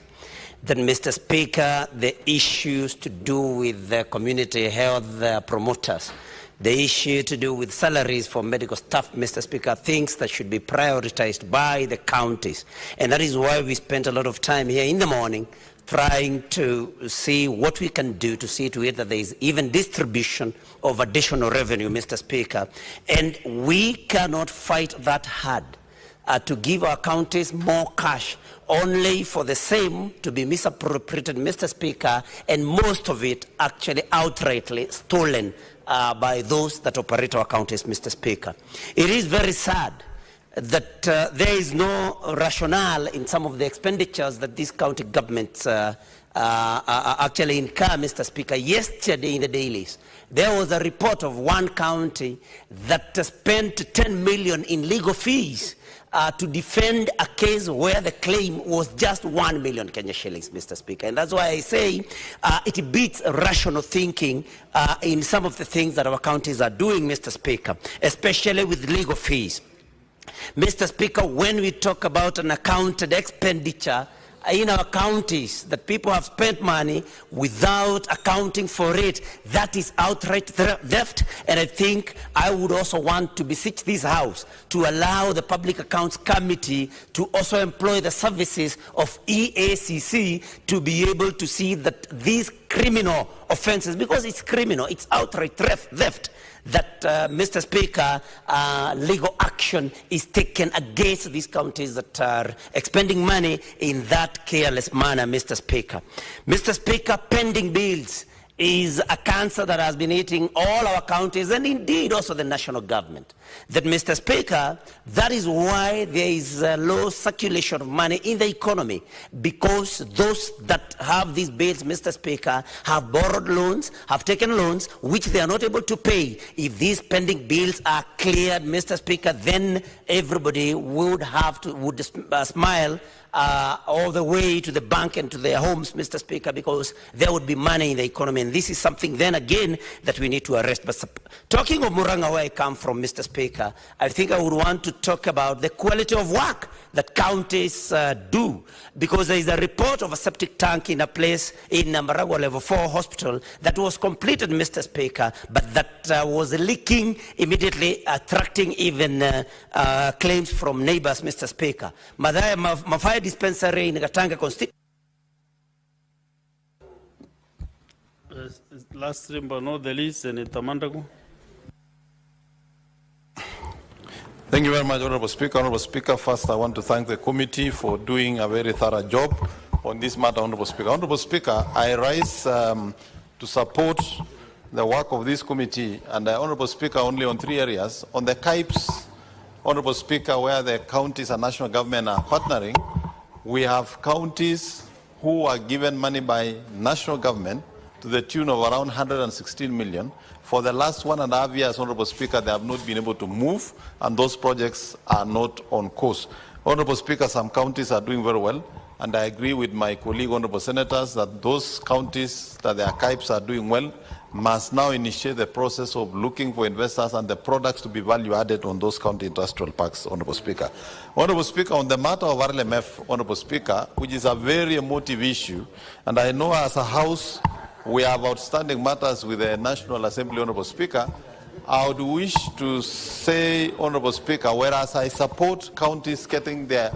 Then, Mr. Speaker, the issues to do with the community health promoters, the issue to do with salaries for medical staff, Mr. Speaker, things that should be prioritized by the counties. And that is why we spent a lot of time here in the morning trying to see what we can do to see to it that there is even distribution of additional revenue, Mr. Speaker. And we cannot fight that hard to give our counties more cash only for the same to be misappropriated, Mr. Speaker, and most of it actually outrightly stolen by those that operate our counties, Mr. Speaker. It is very sad that there is no rationale in some of the expenditures that these county governments actually incur, Mr. Speaker. Yesterday in the dailies, there was a report of one county that spent 10 million in legal fees to defend a case where the claim was just 1 million Kenya shillings, Mr. Speaker. And that's why I say it beats rational thinking in some of the things that our counties are doing, Mr. Speaker, especially with legal fees. Mr. Speaker, when we talk about an accounted expenditure, in our counties that people have spent money without accounting for it. That is outright theft, and I think I would also want to beseech this House to allow the Public Accounts Committee to also employ the services of EACC to be able to see that these criminal offenses, because it's criminal, it's outright theft, that, Mr. Speaker, legal action is taken against these counties that are expending money in that careless manner, Mr. Speaker. Mr. Speaker, pending bills is a cancer that has been eating all our counties and indeed also the national government. That, Mr. Speaker, that is why there is a low circulation of money in the economy, because those that have these bills, Mr. Speaker, have borrowed loans, have taken loans which they are not able to pay. If these pending bills are cleared, Mr. Speaker, then everybody would smile all the way to the bank and to their homes, Mr. Speaker, because there would be money in the economy. And this is something then again that we need to arrest. But talking of Muranga, where I come from, Mr. Speaker, I think I would want to talk about the quality of work that counties do, because there is a report of a septic tank in a place in Maragua Level 4 Hospital that was completed, Mr. Speaker, but that was leaking immediately, attracting even claims from neighbors, Mr. Speaker. Mafaya dispensary in Gatanga constituency. Last but not the least, Senator Mandago. Thank you very much, Honorable Speaker. Honorable Speaker, first I want to thank the committee for doing a very thorough job on this matter, Honorable Speaker. Honorable Speaker, I rise to support the work of this committee, and Honorable Speaker, only on 3 areas. On the CAIPS, Honorable Speaker, where the counties and national government are partnering, we have counties who are given money by national government to the tune of around 116 million. For the last 1.5 years, Honorable Speaker, they have not been able to move, and those projects are not on course. Honorable Speaker, some counties are doing very well, and I agree with my colleague, Honorable Senators, that those counties that their CAIPs are doing well must now initiate the process of looking for investors and the products to be value added on those county industrial parks, Honorable Speaker. Honorable Speaker, on the matter of RLMF, Honorable Speaker, which is a very emotive issue, and I know as a House, we have outstanding matters with the National Assembly, Honorable Speaker. I would wish to say, Honorable Speaker, whereas I support counties getting their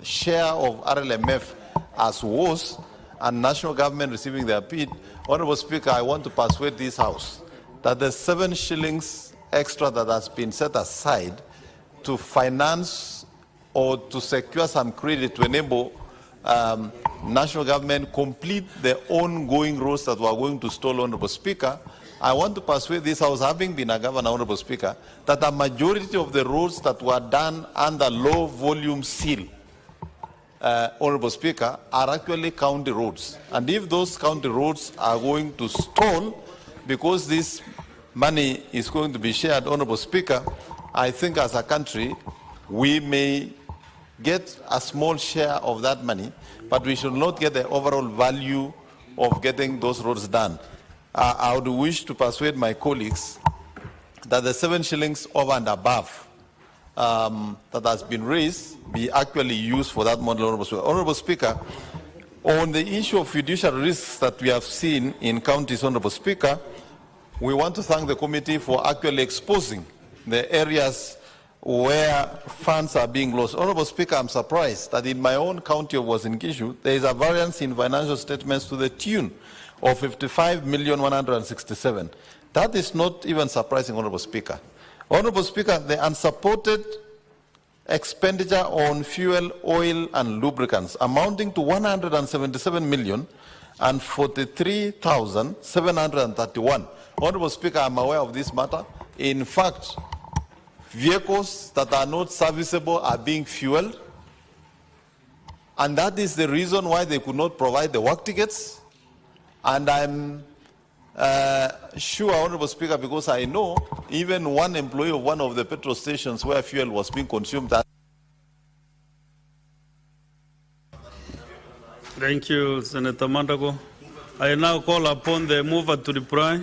share of RLMF as was, and national government receiving their bid, Honorable Speaker, I want to persuade this House that the 7 shillings extra that has been set aside to finance or to secure some credit to enable national government complete the ongoing roads that we are going to stall, Honorable Speaker. I want to persuade this House, having been a governor, Honorable Speaker, that a majority of the roads that were done under low volume seal, Honorable Speaker, are actually county roads. And if those county roads are going to stall because this money is going to be shared, Honorable Speaker, I think as a country we may get a small share of that money, but we should not get the overall value of getting those roads done. I would wish to persuade my colleagues that the 7 shillings over and above that has been raised be actually used for that model, Honorable Speaker. Honorable Speaker, on the issue of fiduciary risks that we have seen in counties, Honorable Speaker, we want to thank the committee for actually exposing the areas where funds are being lost. Honorable Speaker, I'm surprised that in my own county of Uasin Gishu, there is a variance in financial statements to the tune of 55,167,000. That is not even surprising, Honorable Speaker. Honorable Speaker, the unsupported expenditure on fuel, oil, and lubricants amounting to 177,043,731. Honorable Speaker, I'm aware of this matter. In fact, vehicles that are not serviceable are being fueled, and that is the reason why they could not provide the work tickets. And I'm sure, Honorable Speaker, because I know even one employee of one of the petrol stations where fuel was being consumed. Thank you, Senator Mandago. I now call upon the mover to reply.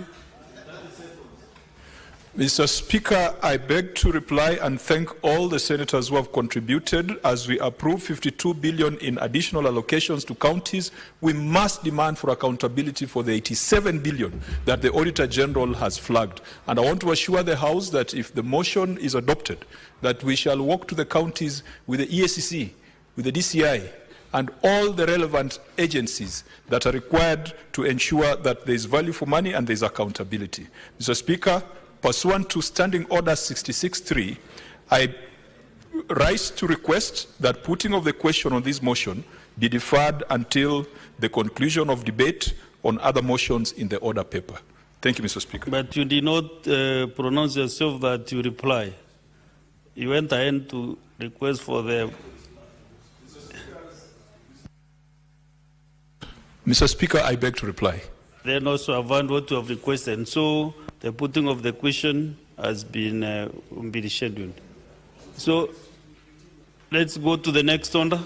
Mr. Speaker, I beg to reply and thank all the senators who have contributed. As we approve 52 billion in additional allocations to counties, we must demand for accountability for the 87 billion that the Auditor General has flagged. And I want to assure the House that if the motion is adopted, that we shall walk to the counties with the EACC, with the DCI, and all the relevant agencies that are required to ensure that there is value for money and there is accountability. Mr. Speaker, pursuant to Standing Order 66.3, I rise to request that putting of the question on this motion be deferred until the conclusion of debate on other motions in the order paper. Thank you, Mr. Speaker. But you did not pronounce yourself that you reply. You went ahead to request for the... Mr. Speaker, I beg to reply. Then also avert what you have requested. And so the putting of the question has been scheduled. So let's go to the next order.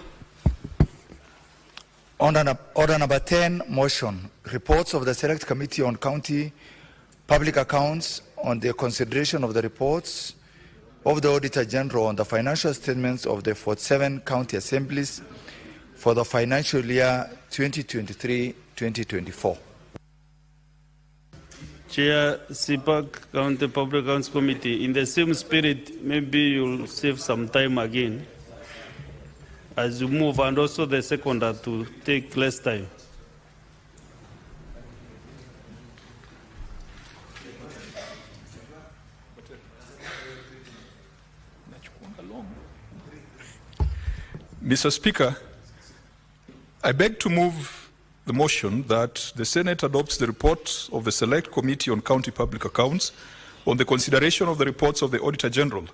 Order number 10, motion. Reports of the Select Committee on County Public Accounts on the consideration of the reports of the Auditor General on the financial statements of the 47 county assemblies for the financial year 2023-2024. Chair, CPAC, County Public Accounts Committee, in the same spirit, maybe you'll save some time again as you move, and also the seconder to take less time. Mr. Speaker, I beg to move the motion that the Senate adopts the report of the Select Committee on County Public Accounts on the consideration of the reports of the Auditor General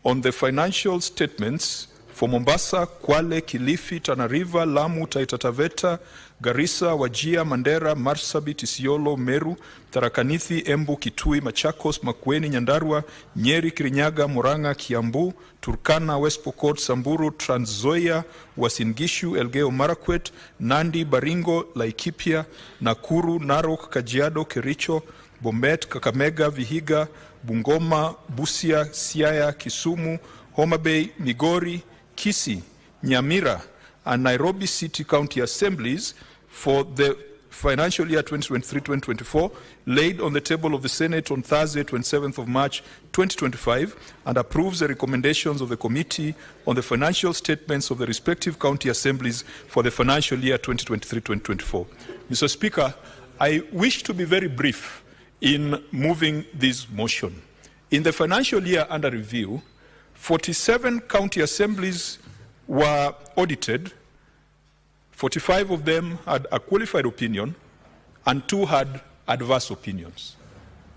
on the financial statements for Mombasa, Kwale, Kilifi, Tana River, Lamu, Taita Taveta, Garissa, Wajir, Mandera, Marsabit, Isiolo, Meru, Tharaka Nithi, Embu, Kitui, Machakos, Makueni, Nyandarua, Nyeri, Kirinyaga, Murang'a, Kiambu, Turkana, West Pokot, Samburu, Trans Nzoia, Uasin Gishu, Elgeyo Marakwet, Nandi, Baringo, Laikipia, Nakuru, Narok, Kajiado, Kericho, Bomet, Kakamega, Vihiga, Bungoma, Busia, Siaya, Kisumu, Homa Bay, Migori, Kisii, Nyamira, and Nairobi City County Assemblies for the financial year 2023-2024, laid on the table of the Senate on Thursday, 27th of March 2025, and approves the recommendations of the Committee on the financial statements of the respective county assemblies for the financial year 2023-2024. Mr. Speaker, I wish to be very brief in moving this motion. In the financial year under review, 47 county assemblies were audited. 45 of them had a qualified opinion, and 2 had adverse opinions.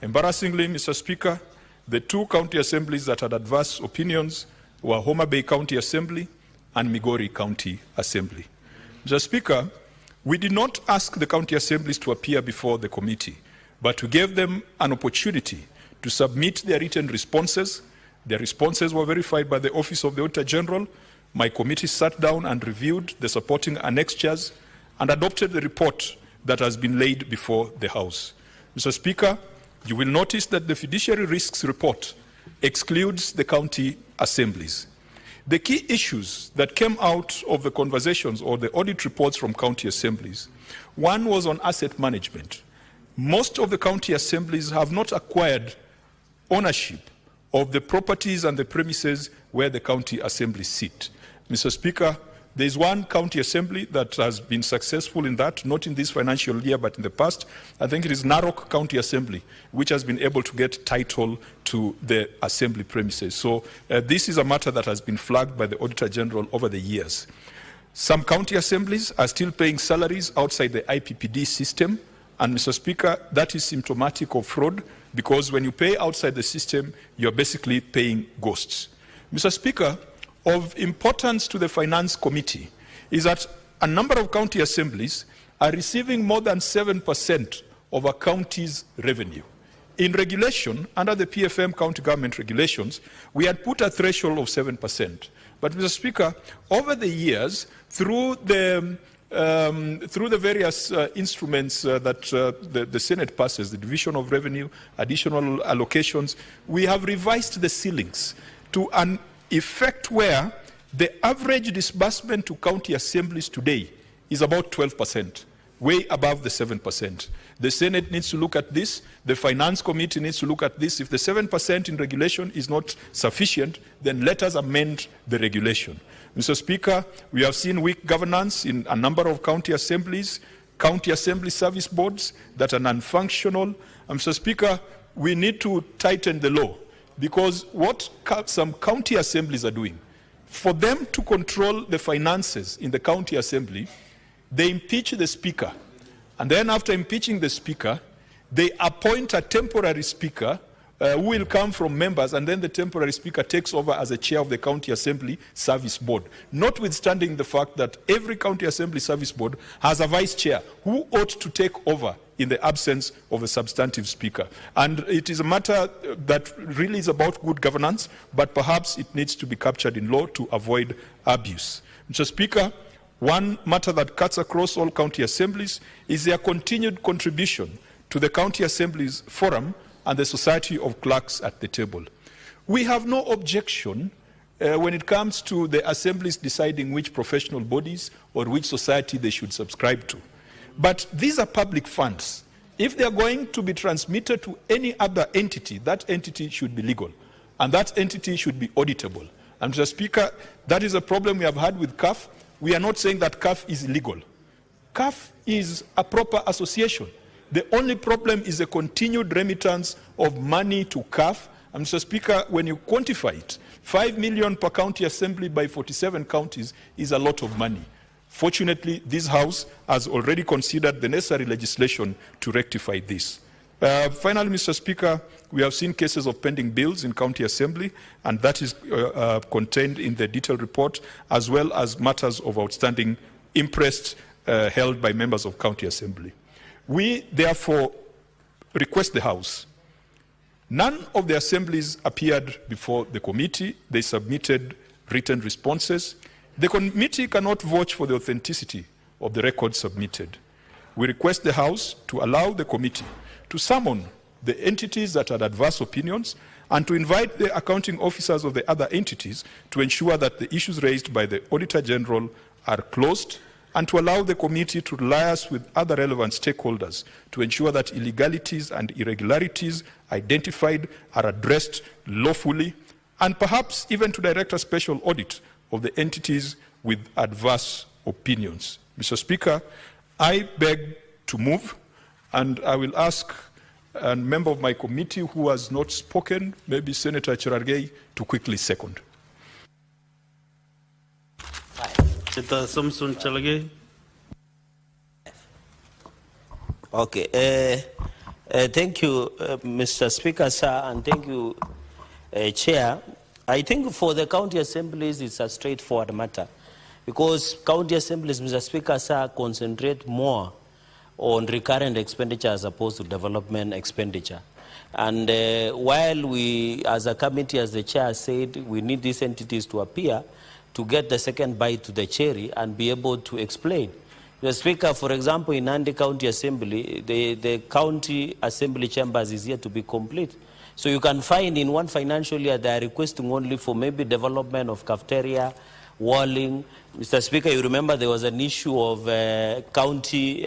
Embarrassingly, Mr. Speaker, the 2 county assemblies that had adverse opinions were Homa Bay County Assembly and Migori County Assembly. Mr. Speaker, we did not ask the county assemblies to appear before the committee, but we gave them an opportunity to submit their written responses. Their responses were verified by the Office of the Auditor General. My committee sat down and reviewed the supporting annexures and adopted the report that has been laid before the House. Mr. Speaker, you will notice that the fiduciary risks report excludes the county assemblies. The key issues that came out of the conversations or the audit reports from county assemblies, one was on asset management. Most of the county assemblies have not acquired ownership of the properties and the premises where the county assemblies sit. Mr. Speaker, there is one county assembly that has been successful in that, not in this financial year, but in the past. I think it is Narok County Assembly, which has been able to get title to the assembly premises. So this is a matter that has been flagged by the Auditor General over the years. Some county assemblies are still paying salaries outside the IPPD system. And Mr. Speaker, that is symptomatic of fraud, because when you pay outside the system, you're basically paying ghosts. Mr. Speaker, of importance to the Finance Committee is that a number of county assemblies are receiving more than 7% of a county's revenue. In regulation, under the PFM county government regulations, we had put a threshold of 7%. But Mr. Speaker, over the years, through the through the various instruments that the Senate passes, the division of revenue, additional allocations, we have revised the ceilings to an effect where the average disbursement to county assemblies today is about 12%, way above the 7%. The Senate needs to look at this. The Finance Committee needs to look at this. If the 7% in regulation is not sufficient, then let us amend the regulation. Mr. Speaker, we have seen weak governance in a number of county assemblies, county assembly service boards that are non-functional. Mr. Speaker, we need to tighten the law, because what some county assemblies are doing, for them to control the finances in the county assembly, they impeach the speaker. And then after impeaching the speaker, they appoint a temporary speaker who will come from members, and then the temporary speaker takes over as a chair of the county assembly service board, notwithstanding the fact that every county assembly service board has a vice chair who ought to take over in the absence of a substantive speaker. And it is a matter that really is about good governance, but perhaps it needs to be captured in law to avoid abuse. Mr. Speaker, one matter that cuts across all county assemblies is their continued contribution to the County Assemblies Forum and the Society of Clerks at the table. We have no objection when it comes to the assemblies deciding which professional bodies or which society they should subscribe to. But these are public funds. If they are going to be transmitted to any other entity, that entity should be legal, and that entity should be auditable. And Mr. Speaker, that is a problem we have had with CAF. We are not saying that CAF is illegal. CAF is a proper association. The only problem is the continued remittance of money to CAF. And Mr. Speaker, when you quantify it, 5 million per county assembly by 47 counties is a lot of money. Fortunately, this House has already considered the necessary legislation to rectify this. Finally, Mr. Speaker, we have seen cases of pending bills in county assembly, and that is contained in the detailed report, as well as matters of outstanding interest held by members of county assembly. We therefore request the House. None of the assemblies appeared before the committee. They submitted written responses. The committee cannot vouch for the authenticity of the records submitted. We request the House to allow the committee to summon the entities that had adverse opinions and to invite the accounting officers of the other entities to ensure that the issues raised by the Auditor General are closed, and to allow the committee to liaise with other relevant stakeholders to ensure that illegalities and irregularities identified are addressed lawfully, and perhaps even to direct a special audit of the entities with adverse opinions. Mr. Speaker, I beg to move, and I will ask a member of my committee who has not spoken, maybe Senator Cherargei, to quickly second. Senator Samson Chalagay. Okay. Thank you, Mr. Speaker, sir, and thank you, Chair. I think for the county assemblies, it's a straightforward matter, because county assemblies, Mr. Speaker, sir, concentrate more on recurrent expenditure as opposed to development expenditure. And while we, as a committee, as the chair said, we need these entities to appear to get the second bite to the cherry and be able to explain. The Speaker, for example, in Nandi County Assembly, the county assembly chambers is yet to be complete. So you can find in one financial year they are requesting only for maybe development of cafeteria, walling. Mr. Speaker, you remember there was an issue of county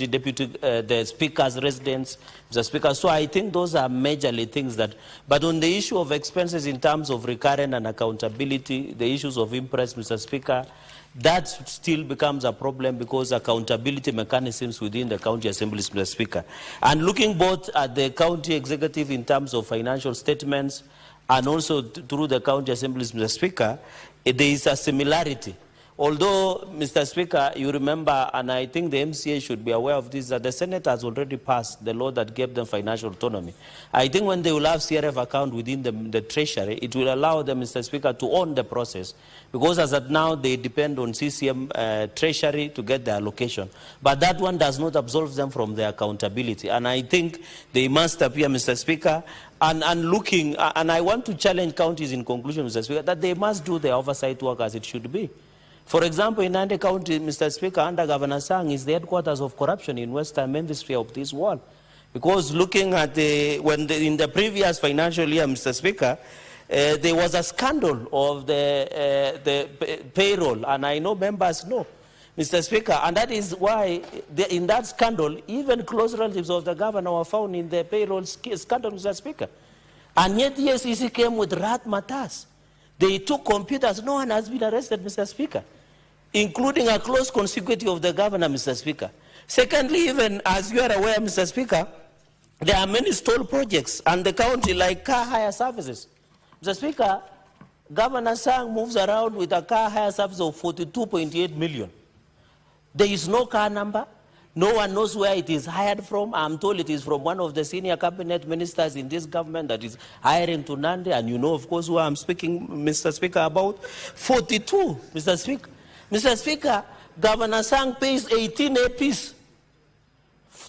deputy, the speaker's residence, Mr. Speaker. So I think those are majorly things that, but on the issue of expenses in terms of recurrent and accountability, the issues of impress, Mr. Speaker, that still becomes a problem because accountability mechanisms within the county assemblies, Mr. Speaker. And looking both at the county executive in terms of financial statements and also through the county assemblies, Mr. Speaker, there is a similarity. Although, Mr. Speaker, you remember, and I think the MCA should be aware of this, that the Senate has already passed the law that gave them financial autonomy. I think when they will have CRF account within the Treasury, it will allow them, Mr. Speaker, to own the process, because as of now, they depend on CCM Treasury to get their allocation. But that one does not absolve them from their accountability. And I think they must appear, Mr. Speaker, and looking, and I want to challenge counties in conclusion, Mr. Speaker, that they must do their oversight work as it should be. For example, in Nandi County, Mr. Speaker, under Governor Sang is the headquarters of corruption in Western Hemisphere of this world. Because looking at in the previous financial year, Mr. Speaker, there was a scandal of the payroll, and I know members know, Mr. Speaker, and that is why in that scandal, even close relatives of the governor were found in the payroll scandal, Mr. Speaker. And yet EACC came with rat matters. They took computers. No one has been arrested, Mr. Speaker, including a close consecutive of the governor, Mr. Speaker. Secondly, even as you are aware, Mr. Speaker, there are many stalled projects and the county like car hire services. Mr. Speaker, Governor Sang moves around with a car hire service of 42.8 million. There is no car number. No one knows where it is hired from. I'm told it is from one of the senior cabinet ministers in this government that is hiring to Nandi, and you know, of course, who I'm speaking, Mr. Speaker, about. 42, Mr. Speaker. Mr. Speaker, Governor Sang pays 18 APs,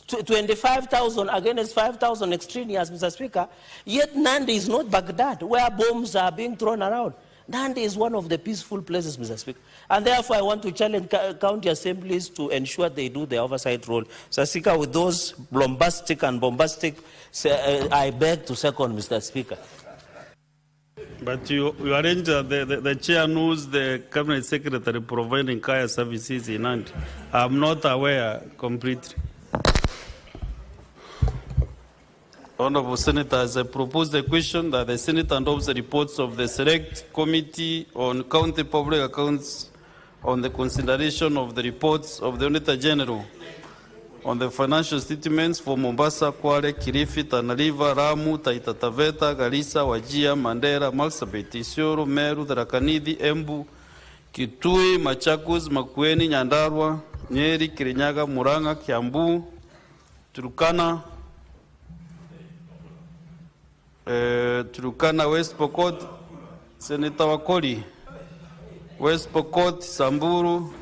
25,000 against 5,000 extraneous, Mr. Speaker. Yet Nandi is not Baghdad, where bombs are being thrown around. Nandi is one of the peaceful places, Mr. Speaker. And therefore, I want to challenge county assemblies to ensure they do the oversight role. Mr. Speaker, with those bombastic, I beg to second, Mr. Speaker. But you arrange the chair knows the cabinet secretary providing care services in Nandi. I'm not aware completely. Honorable Senators, I propose the question that the Senate adopts the reports of the Select Committee on County Public Accounts on the consideration of the reports of the Auditor General on the financial statements for Mombasa, Kwale, Kilifi, Tana River, Ramu, Taita Taveta, Garissa, Wajir, Mandera, Marsabit, Isiolo, Meru, Tharaka Nithi, Embu, Kitui, Machakos, Makueni, Nyandarua, Nyeri, Kirinyaga, Murang'a, Kiambu, Turkana, West Pokot, Senator Wakoli, West Pokot, Samburu,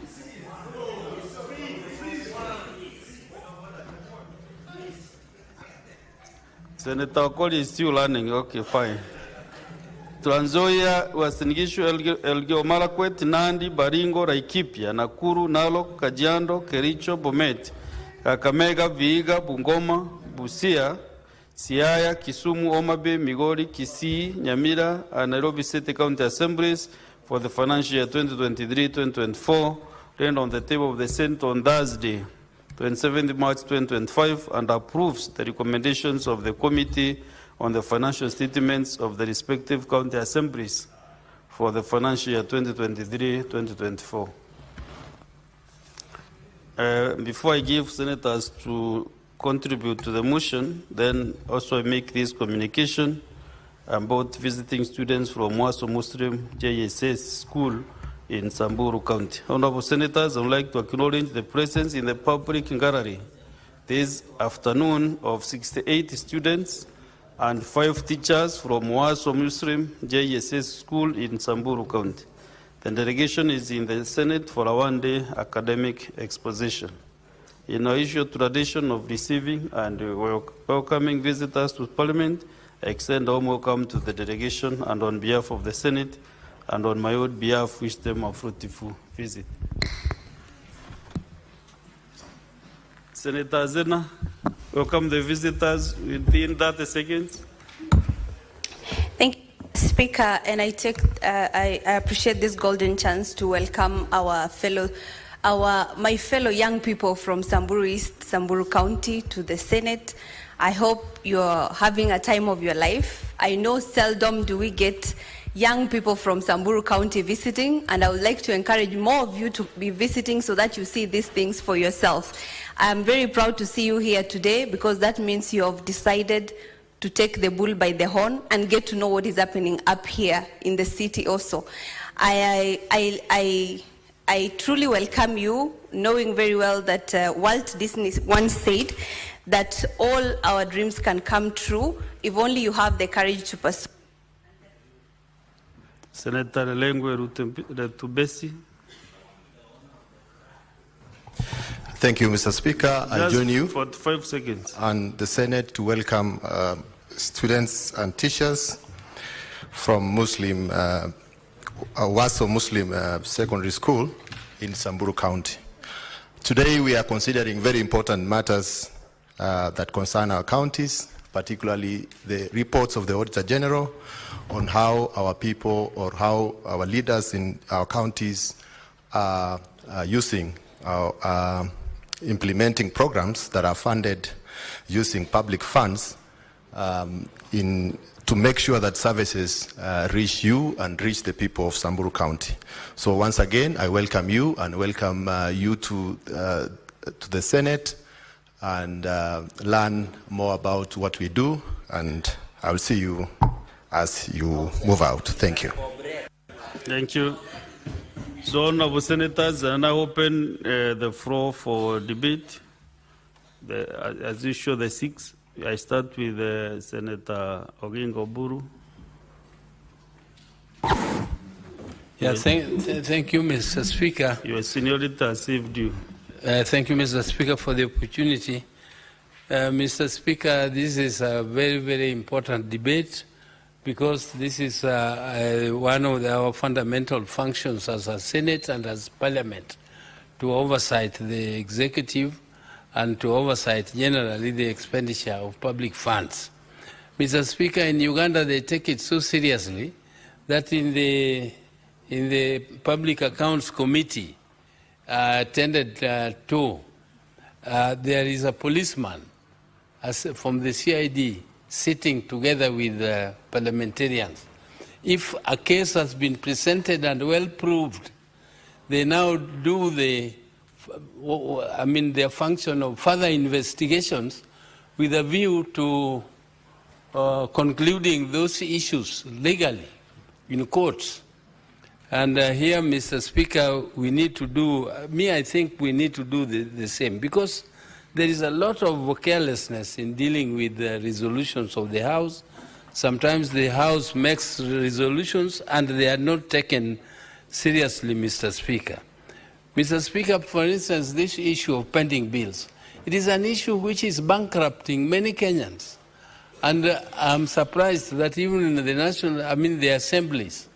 Senator Wakoli is still learning, okay, fine. Trans Nzoia, Uasin Gishu, Elgeyo Marakwet, Nandi, Baringo, Laikipia, Nakuru, Narok, Kajiado, Kericho, Bomet, Kakamega, Vihiga, Bungoma, Busia, Siaya, Kisumu, Homa Bay, Migori, Kisii, Nyamira, and Nairobi City County Assemblies for the financial year 2023-2024, laid on the table of the Senate on Thursday, 27 March 2025, and approves the recommendations of the Committee on the financial statements of the respective county assemblies for the financial year 2023-2024. Before I give senators to contribute to the motion, then also I make this communication about visiting students from Mwaso Muslim JSS School in Samburu County. Honorable Senators, I would like to acknowledge the presence in the public gallery this afternoon of 68 students and 5 teachers from Mwaso Muslim JSS School in Samburu County. The delegation is in the Senate for a one-day academic exposition. In our usual tradition of receiving and welcoming visitors to Parliament, I extend a warm welcome to the delegation, and on behalf of the Senate and on my own behalf, wish them a fruitful visit. Senator Zena, welcome the visitors within 30 seconds. Thank you, Speaker, and I appreciate this golden chance to welcome my fellow young people from Samburu East, Samburu County to the Senate. I hope you're having a time of your life. I know seldom do we get young people from Samburu County visiting, and I would like to encourage more of you to be visiting so that you see these things for yourself. I'm very proud to see you here today because that means you have decided to take the bull by the horn and get to know what is happening up here in the city also. I truly welcome you, knowing very well that Walt Disney once said that all our dreams can come true if only you have the courage to pursue. Senator Lengwe Rutubesi. Thank you, Mr. Speaker. I join you 45 seconds. and the Senate to welcome students and teachers from Muslim Waso Muslim Secondary School in Samburu County. Today we are considering very important matters that concern our counties, particularly the reports of the Auditor General on how our people or how our leaders in our counties are using, implementing programs that are funded using public funds to make sure that services reach you and reach the people of Samburu County. So once again, I welcome you and welcome you to the Senate and learn more about what we do, and I will see you as you move out. Thank you. Thank you. So, honorable senators, I now open the floor for debate. As usual, the 6. I start with Senator Oginga Oburu. Yeah, thank you, Mr. Speaker. Your seniority has saved you. Thank you, Mr. Speaker, for the opportunity. Mr. Speaker, this is a very, very important debate because this is one of our fundamental functions as a Senate and as Parliament to oversight the executive and to oversight generally the expenditure of public funds. Mr. Speaker, in Uganda they take it so seriously that in the Public Accounts Committee attended to, there is a policeman from the CID sitting together with parliamentarians. If a case has been presented and well proved, they now do their function of further investigations with a view to concluding those issues legally in courts. And here, Mr. Speaker, we need to do, I think we need to do the same, because there is a lot of carelessness in dealing with the resolutions of the House. Sometimes the House makes resolutions and they are not taken seriously, Mr. Speaker. Mr. Speaker, for instance, this issue of pending bills, it is an issue which is bankrupting many Kenyans. And I'm surprised that even in the assemblies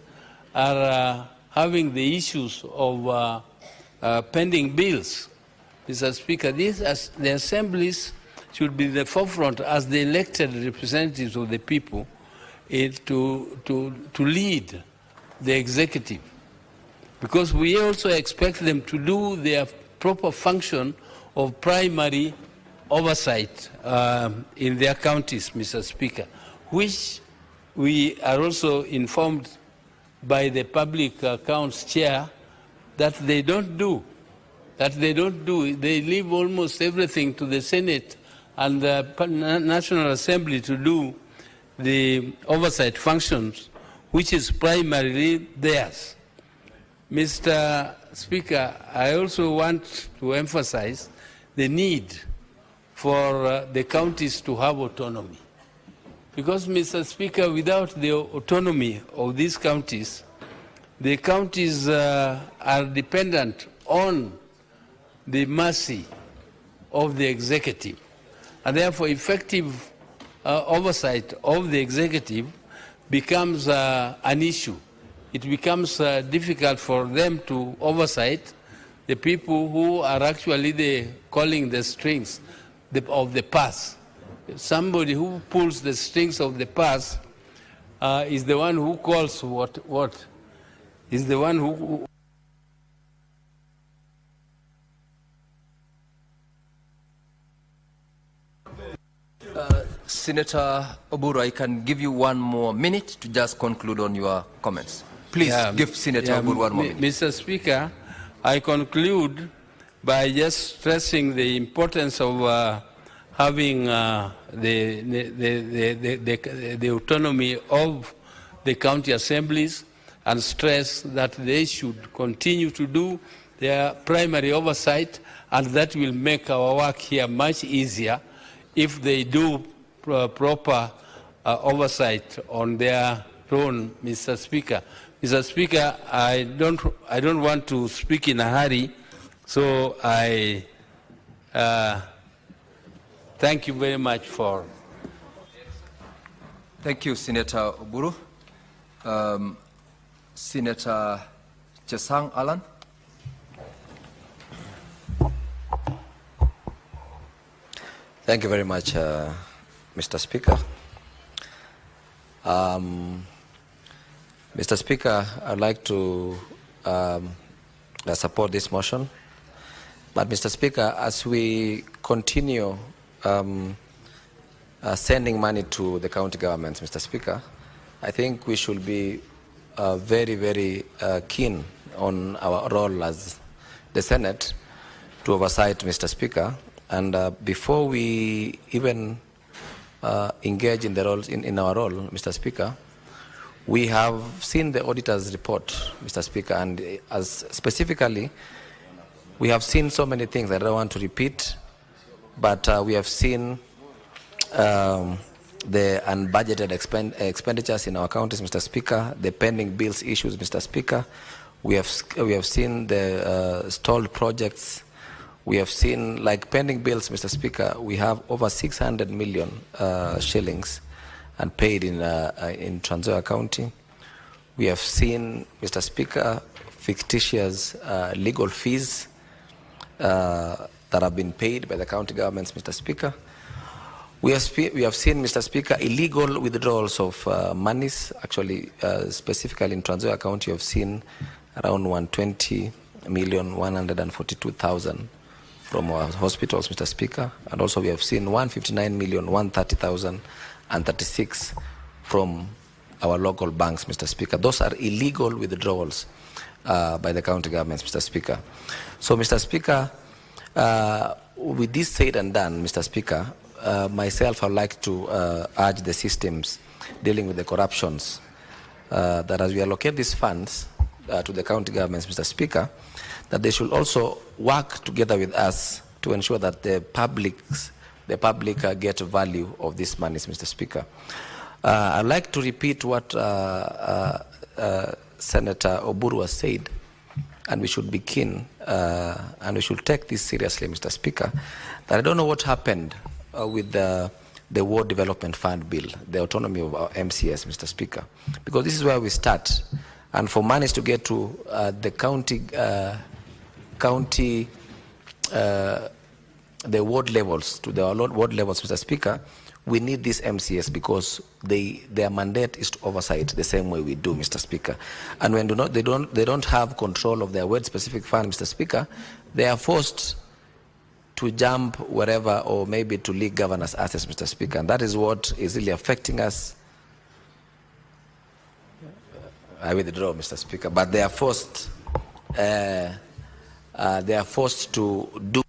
are having the issues of pending bills. Mr. Speaker, the assemblies should be the forefront as the elected representatives of the people to lead the executive. Because we also expect them to do their proper function of primary oversight in their counties, Mr. Speaker, which we are also informed by the Public Accounts Chair that they don't do. They leave almost everything to the Senate and the National Assembly to do the oversight functions, which is primarily theirs. Mr. Speaker, I also want to emphasize the need for the counties to have autonomy. Because, Mr. Speaker, without the autonomy of these counties, the counties are dependent on the mercy of the executive. And therefore, effective oversight of the executive becomes an issue. It becomes difficult for them to oversight the people who are actually calling the strings of the purse. Somebody who pulls the strings of the purse is the one who calls what? Is the one who... Senator Oburu, I can give you 1 more minute to just conclude on your comments. Please give Senator Oburu 1 more minute. Mr. Speaker, I conclude by just stressing the importance of having the autonomy of the county assemblies and stress that they should continue to do their primary oversight, and that will make our work here much easier if they do proper oversight on their own, Mr. Speaker. Mr. Speaker, I don't want to speak in a hurry, so I thank you very much for. Thank you, Senator Oburu. Senator Chesang Alan. Thank you very much, Mr. Speaker. Mr. Speaker, I'd like to support this motion. But, Mr. Speaker, as we continue sending money to the county governments, Mr. Speaker, I think we should be very, very keen on our role as the Senate to oversight, Mr. Speaker. And before we even engage in the roles in our role, Mr. Speaker, we have seen the auditor's report, Mr. Speaker, and as specifically, we have seen so many things that I don't want to repeat, but we have seen the unbudgeted expenditures in our counties, Mr. Speaker, the pending bills issues, Mr. Speaker. We have seen the stalled projects. We have seen, like pending bills, Mr. Speaker, we have over 600 million shillings and paid in Trans Nzoia County. We have seen, Mr. Speaker, fictitious legal fees that have been paid by the county governments, Mr. Speaker. We have seen, Mr. Speaker, illegal withdrawals of monies. Actually, specifically in Trans Nzoia County, you have seen around 120,142,000 from our hospitals, Mr. Speaker. And also we have seen 159,130,036 from our local banks, Mr. Speaker. Those are illegal withdrawals by the county governments, Mr. Speaker. So, Mr. Speaker, with this said and done, Mr. Speaker, myself, I would like to urge the systems dealing with the corruptions that as we allocate these funds to the county governments, Mr. Speaker, that they should also work together with us to ensure that the public get value of these monies, Mr. Speaker. I'd like to repeat what Senator Oburu has said, and we should be keen and we should take this seriously, Mr. Speaker, that I don't know what happened with the Ward Development Fund bill, the autonomy of our MCS, Mr. Speaker, because this is where we start. And for monies to get to the the ward levels, to the ward levels, Mr. Speaker, we need this MCS because their mandate is to oversight the same way we do, Mr. Speaker. And when they don't have control of their ward-specific fund, Mr. Speaker, they are forced to jump wherever or maybe to leak governance assets, Mr. Speaker. And that is what is really affecting us. I withdraw, Mr. Speaker, but they are forced to do.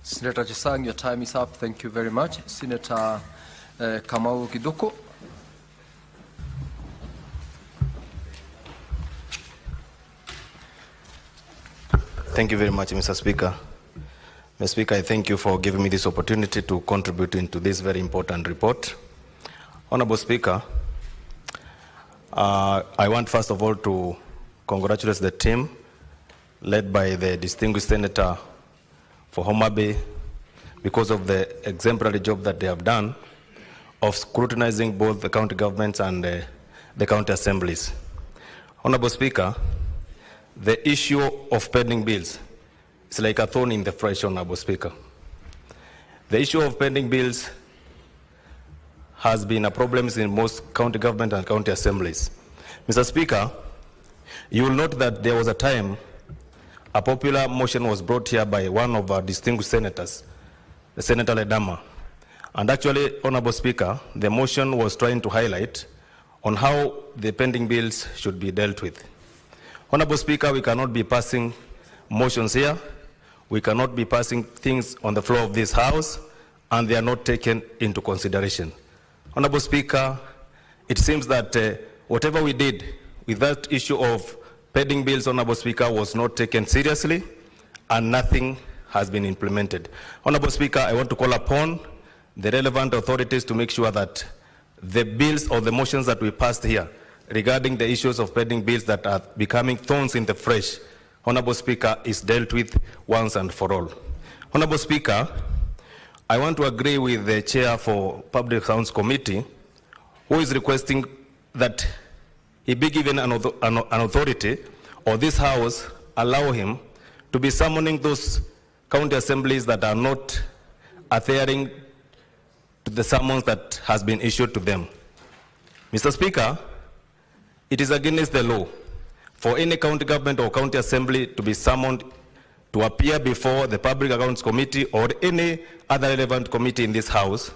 Senator Chesang, your time is up. Thank you very much. Senator Kamau Kiduku. Thank you very much, Mr. Speaker. Mr. Speaker, I thank you for giving me this opportunity to contribute into this very important report. Honorable Speaker, I want first of all to congratulate the team led by the distinguished Senator for Homa Bay because of the exemplary job that they have done of scrutinizing both the county governments and the county assemblies. Honorable Speaker, the issue of pending bills is like a thorn in the flesh, Honorable Speaker. The issue of pending bills has been a problem in most county government and county assemblies. Mr. Speaker, you will note that there was a time a popular motion was brought here by one of our distinguished senators, the Senator Ledama. And actually, Honorable Speaker, the motion was trying to highlight on how the pending bills should be dealt with. Honorable Speaker, we cannot be passing motions here. We cannot be passing things on the floor of this House, and they are not taken into consideration. Honorable Speaker, it seems that whatever we did with that issue of pending bills, Honorable Speaker, was not taken seriously, and nothing has been implemented. Honorable Speaker, I want to call upon the relevant authorities to make sure that the bills or the motions that we passed here regarding the issues of pending bills that are becoming thorns in the flesh, Honorable Speaker, is dealt with once and for all. Honorable Speaker, I want to agree with the Chair for Public Accounts Committee, who is requesting that he be given an authority, or this House allow him to be summoning those county assemblies that are not adhering to the summons that has been issued to them. Mr. Speaker, it is against the law for any county government or county assembly to be summoned to appear before the Public Accounts Committee or any other relevant committee in this House,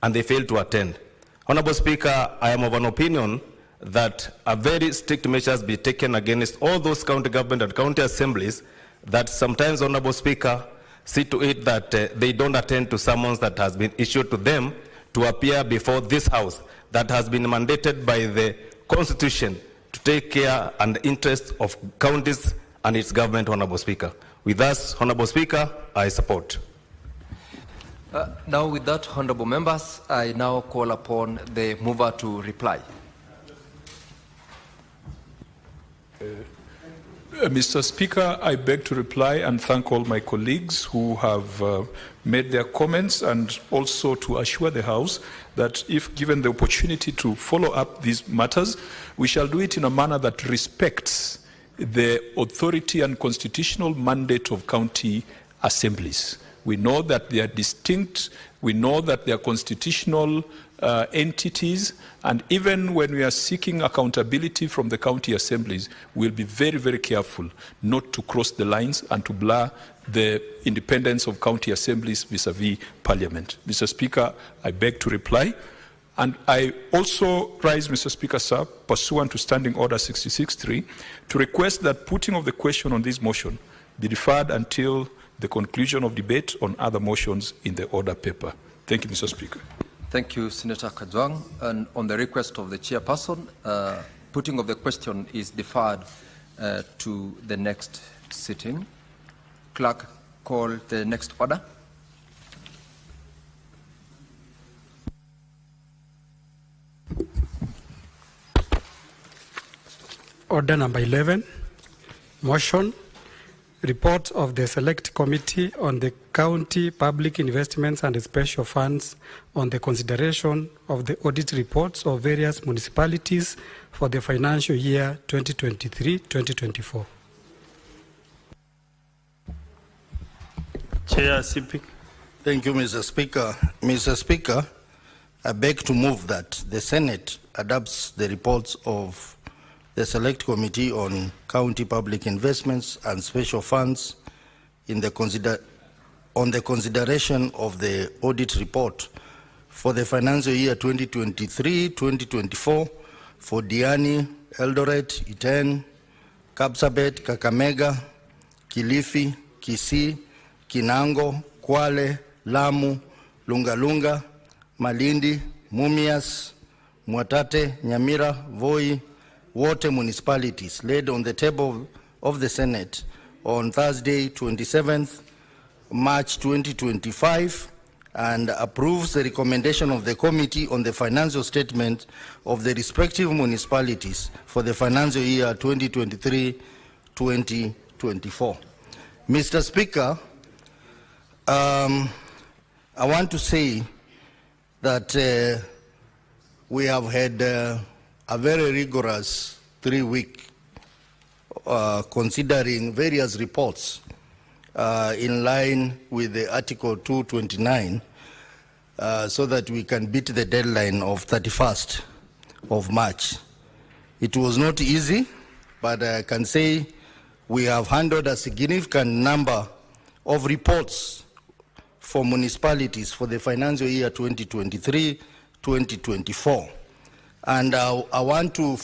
and they fail to attend. Honorable Speaker, I am of an opinion that a very strict measures be taken against all those county government and county assemblies that sometimes, Honorable Speaker, see to it that they don't attend to summons that has been issued to them to appear before this House that has been mandated by the Constitution to take care and the interests of counties and its government, Honorable Speaker. With us, Honorable Speaker, I support. Now with that, honorable members, I now call upon the mover to reply. Mr. Speaker, I beg to reply and thank all my colleagues who have made their comments, and also to assure the House that if given the opportunity to follow up these matters, we shall do it in a manner that respects the authority and constitutional mandate of county assemblies. We know that they are distinct, we know that they are constitutional entities, and even when we are seeking accountability from the county assemblies, we'll be very, very careful not to cross the lines and to blur the independence of county assemblies vis-a-vis Parliament. Mr. Speaker, I beg to reply. And I also rise, Mr. Speaker, sir, pursuant to Standing Order 66.3, to request that putting of the question on this motion be deferred until the conclusion of debate on other motions in the order paper. Thank you, Mr. Speaker. Thank you, Senator Kajwang. And on the request of the chairperson, putting of the question is deferred to the next sitting. Clerk, call the next order. Order number 11, motion, report of the Select Committee on the County Public Investments and Special Funds on the consideration of the audit reports of various municipalities for the financial year 2023-2024. Chair Sipi. Thank you, Mr. Speaker. Mr. Speaker, I beg to move that the Senate adopts the reports of the Select Committee on County Public Investments and Special Funds on the consideration of the audit report for the financial year 2023-2024 for Diani, Eldoret, Iten, Kapsabet, Kakamega, Kilifi, Kisii, Kinango, Kwale, Lamu, Lungalunga, Malindi, Mumias, Mwatate, Nyamira, Voi, Water municipalities laid on the table of the Senate on Thursday, 27th March 2025, and approves the recommendation of the Committee on the Financial Statement of the respective municipalities for the financial year 2023-2024. Mr. Speaker, I want to say that we have had a very rigorous 3-week considering various reports in line with the Article 229 so that we can beat the deadline of 31st of March. It was not easy, but I can say we have handled a significant number of reports for municipalities for the financial year 2023-2024. And I want to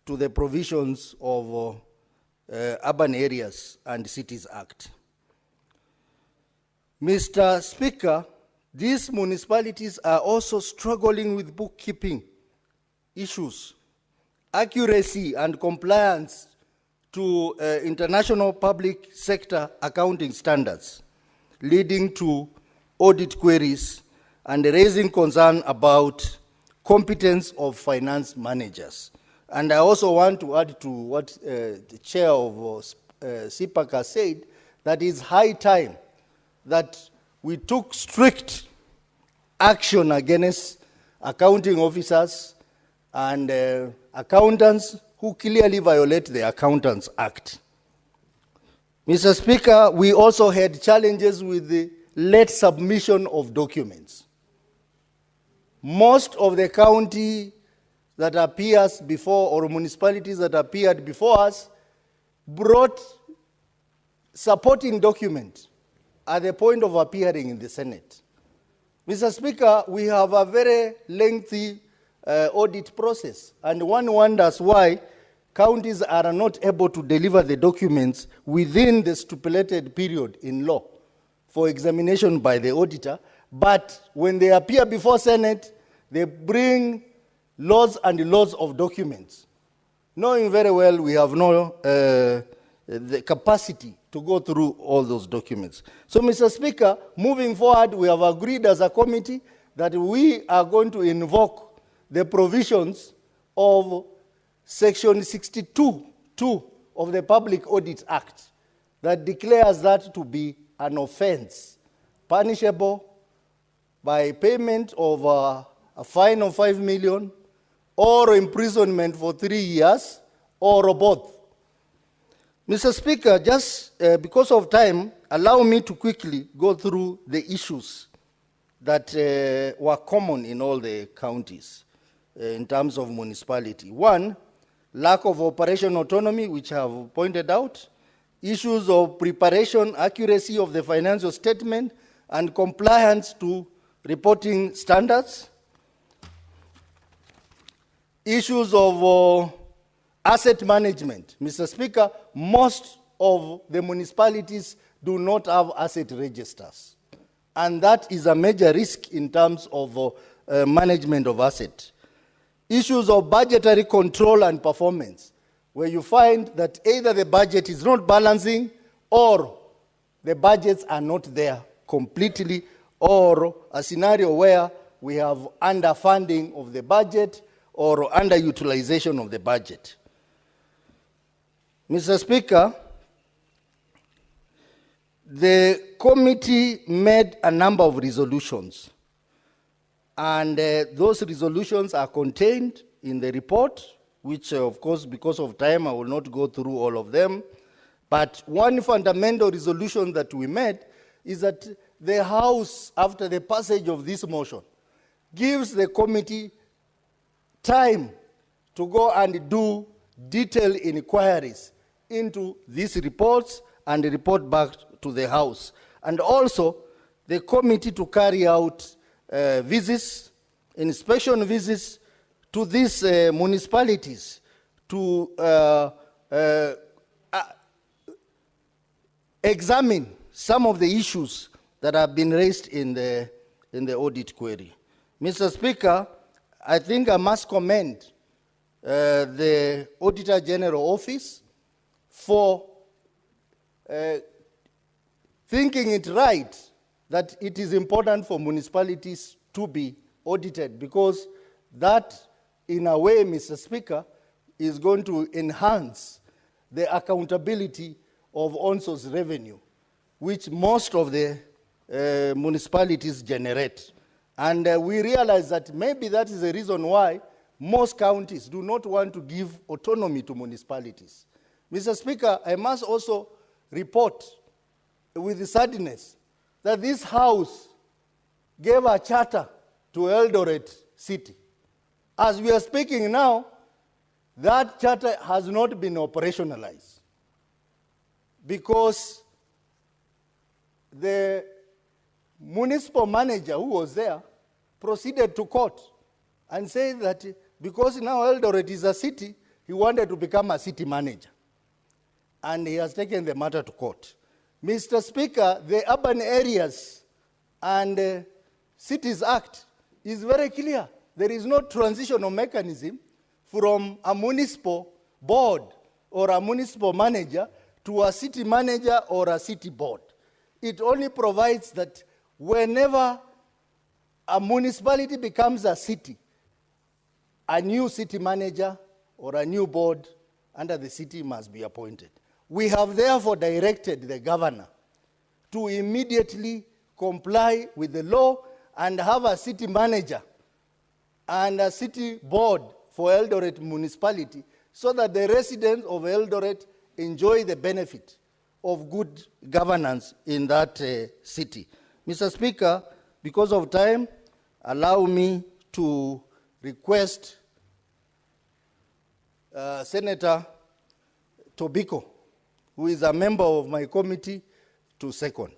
to the provisions of Urban Areas and Cities Act. Mr. Speaker, these municipalities are also struggling with bookkeeping issues, accuracy and compliance to international public sector accounting standards, leading to audit queries and raising concern about competence of finance managers. And I also want to add to what the chair of CPAC has said, that it's high time that we took strict action against accounting officers and accountants who clearly violate the Accountants Act. Mr. Speaker, we also had challenges with the late submission of documents. Most of the county that appears before, or municipalities that appeared before us, brought supporting documents at the point of appearing in the Senate. Mr. Speaker, we have a very lengthy audit process, and one wonders why counties are not able to deliver the documents within the stipulated period in law for examination by the auditor, but when they appear before Senate, they bring loads and loads of documents, knowing very well we have no the capacity to go through all those documents. So, Mr. Speaker, moving forward, we have agreed as a committee that we are going to invoke the provisions of Section 62(2) of the Public Audit Act that declares that to be an offense, punishable by payment of a fine of 5 million or imprisonment for 3 years or both. Mr. Speaker, just because of time, allow me to quickly go through the issues that were common in all the counties in terms of municipality. One, lack of operation autonomy, which I have pointed out, issues of preparation, accuracy of the financial statement, and compliance to reporting standards, issues of asset management. Mr. Speaker, most of the municipalities do not have asset registers, and that is a major risk in terms of management of assets. Issues of budgetary control and performance, where you find that either the budget is not balancing or the budgets are not there completely, or a scenario where we have underfunding of the budget or underutilization of the budget. Mr. Speaker, the committee made a number of resolutions, and those resolutions are contained in the report, which of course, because of time, I will not go through all of them. But one fundamental resolution that we made is that the House, after the passage of this motion, gives the committee time to go and do detailed inquiries into these reports and report back to the House. And also, the committee to carry out visits, inspection visits to these municipalities to examine some of the issues that have been raised in the audit query. Mr. Speaker, I think I must commend the Auditor General Office for thinking it right that it is important for municipalities to be audited, because that, in a way, Mr. Speaker, is going to enhance the accountability of ONSO's revenue, which most of the municipalities generate. And we realize that maybe that is the reason why most counties do not want to give autonomy to municipalities. Mr. Speaker, I must also report with sadness that this House gave a charter to Eldoret City. As we are speaking now, that charter has not been operationalized because the municipal manager who was there proceeded to court and said that because now Eldoret is a city, he wanted to become a city manager, and he has taken the matter to court. Mr. Speaker, the Urban Areas and Cities Act is very clear. There is no transitional mechanism from a municipal board or a municipal manager to a city manager or a city board. It only provides that whenever a municipality becomes a city, a new city manager or a new board under the city must be appointed. We have therefore directed the governor to immediately comply with the law and have a city manager and a city board for Eldoret municipality so that the residents of Eldoret enjoy the benefit of good governance in that city. Mr. Speaker, because of time, allow me to request Senator Tobiko, who is a member of my committee, to second.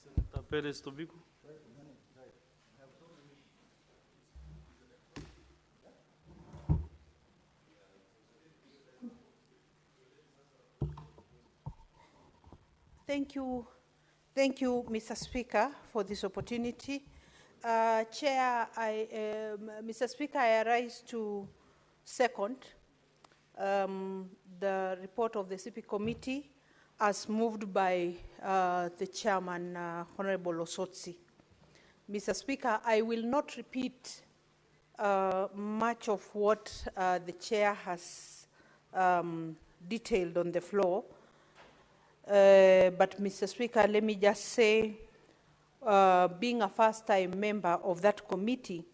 Senator Perez Tobiko. Thank you, Mr. Speaker, for this opportunity. Chair, Mr. Speaker, I rise to second the report of the CP Committee as moved by the Chairman, Honorable Osotsi. Mr. Speaker, I will not repeat much of what the Chair has detailed on the floor. But Mr. Speaker, let me just say, being a first-time member of that committee,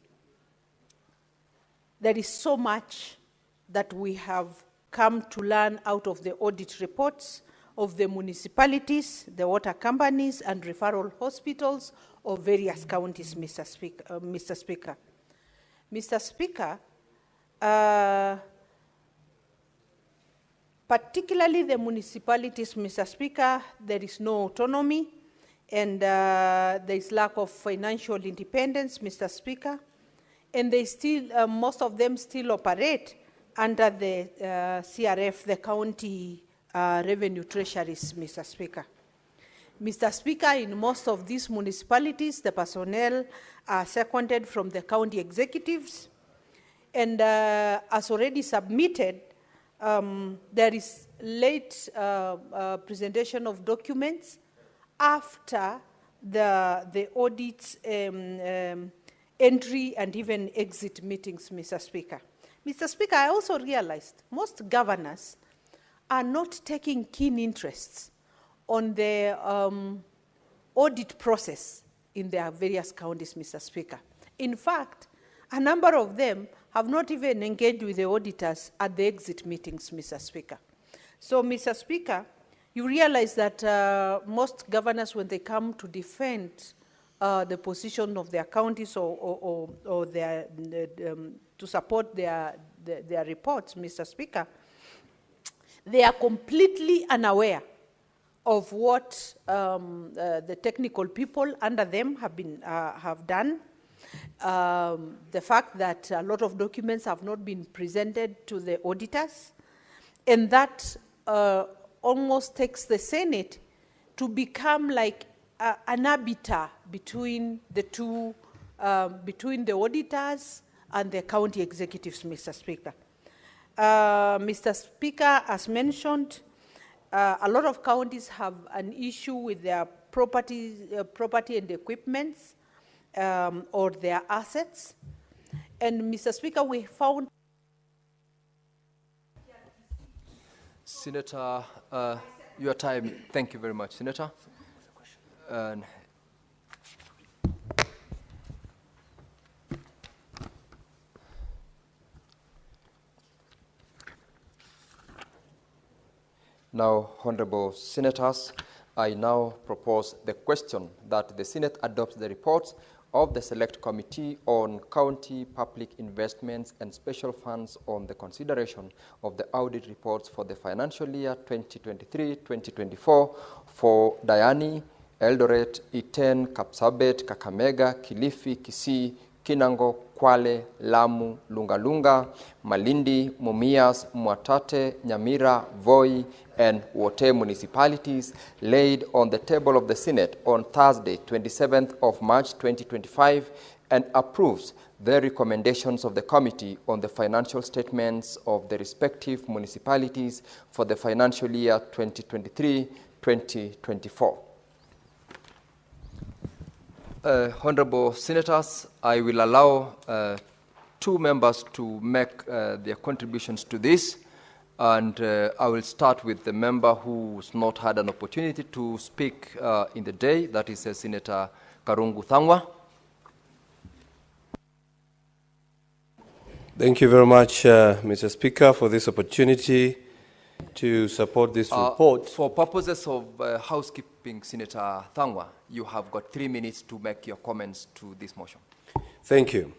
there is so much that we have come to learn out of the audit reports of the municipalities, the water companies, and referral hospitals of various counties, Mr. Speaker. Mr. Speaker, particularly the municipalities, Mr. Speaker, there is no autonomy and there is lack of financial independence, Mr. Speaker, and they still, most of them still operate under the CRF, the county revenue treasuries, Mr. Speaker. Mr. Speaker, in most of these municipalities, the personnel are seconded from the county executives, and as already submitted, there is late presentation of documents after the audits entry and even exit meetings, Mr. Speaker. Mr. Speaker, I also realized most governors are not taking keen interests on the audit process in their various counties, Mr. Speaker. In fact, a number of them have not even engaged with the auditors at the exit meetings, Mr. Speaker. So, Mr. Speaker, you realize that most governors, when they come to defend the position of their counties or their, to support their reports, Mr. Speaker, they are completely unaware of what the technical people under them have done. The fact that a lot of documents have not been presented to the auditors, and that almost takes the Senate to become like an arbiter between the two, between the auditors and the county executives, Mr. Speaker. Mr. Speaker, as mentioned, a lot of counties have an issue with their property and equipments or their assets. And Mr. Speaker, we found... Senator, your time. Thank you very much, Senator. Now, honorable senators, I now propose the question that the Senate adopts the reports of the Select Committee on County Public Investments and Special Funds on the consideration of the audit reports for the financial year 2023-2024 for Diani, Eldoret, Iten, Kapsabet, Kakamega, Kilifi, Kisii, Kinango, Kwale, Lamu, Lungalunga, Malindi, Mumias, Mwatate, Nyamira, Voi, and Wote municipalities laid on the table of the Senate on Thursday, 27th of March 2025, and approves the recommendations of the committee on the financial statements of the respective municipalities for the financial year 2023-2024. Honorable Senators, I will allow two members to make their contributions to this, and I will start with the member who's not had an opportunity to speak in the day, that is Senator Karungu Thangwa. Thank you very much, Mr. Speaker, for this opportunity to support this report. For purposes of housekeeping, Senator Thangwa, you have got 3 minutes to make your comments to this motion. Thank you.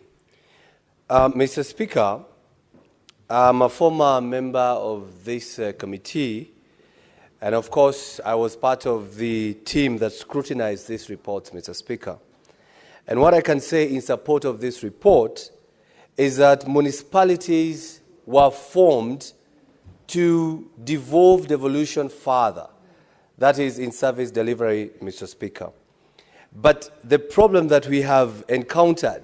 Mr. Speaker, I'm a former member of this committee, and of course, I was part of the team that scrutinized this report, Mr. Speaker. And what I can say in support of this report is that municipalities were formed to devolve devolution further, that is in service delivery, Mr. Speaker. But the problem that we have encountered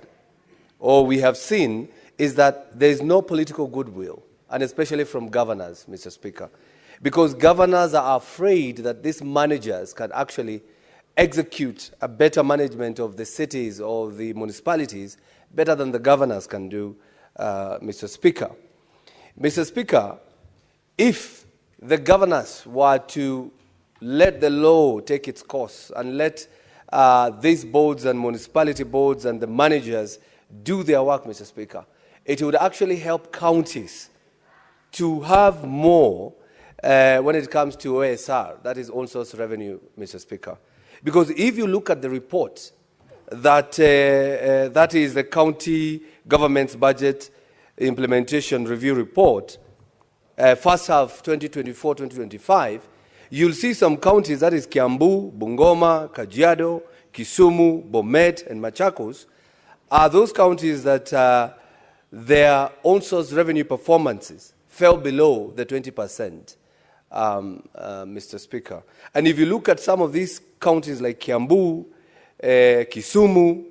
or we have seen is that there is no political goodwill, and especially from governors, Mr. Speaker, because governors are afraid that these managers can actually execute a better management of the cities or the municipalities better than the governors can do, Mr. Speaker. Mr. Speaker, if the governors were to let the law take its course and let these boards and municipality boards and the managers do their work, Mr. Speaker, it would actually help counties to have more when it comes to OSR, that is on-source revenue, Mr. Speaker. Because if you look at the report, that is the county government's budget implementation review report, first half 2024-2025, you'll see some counties, that is Kiambu, Bungoma, Kajiado, Kisumu, Bomet, and Machakos, are those counties that their on-source revenue performances fell below the 20%, Mr. Speaker. And if you look at some of these counties like Kiambu, Kisumu,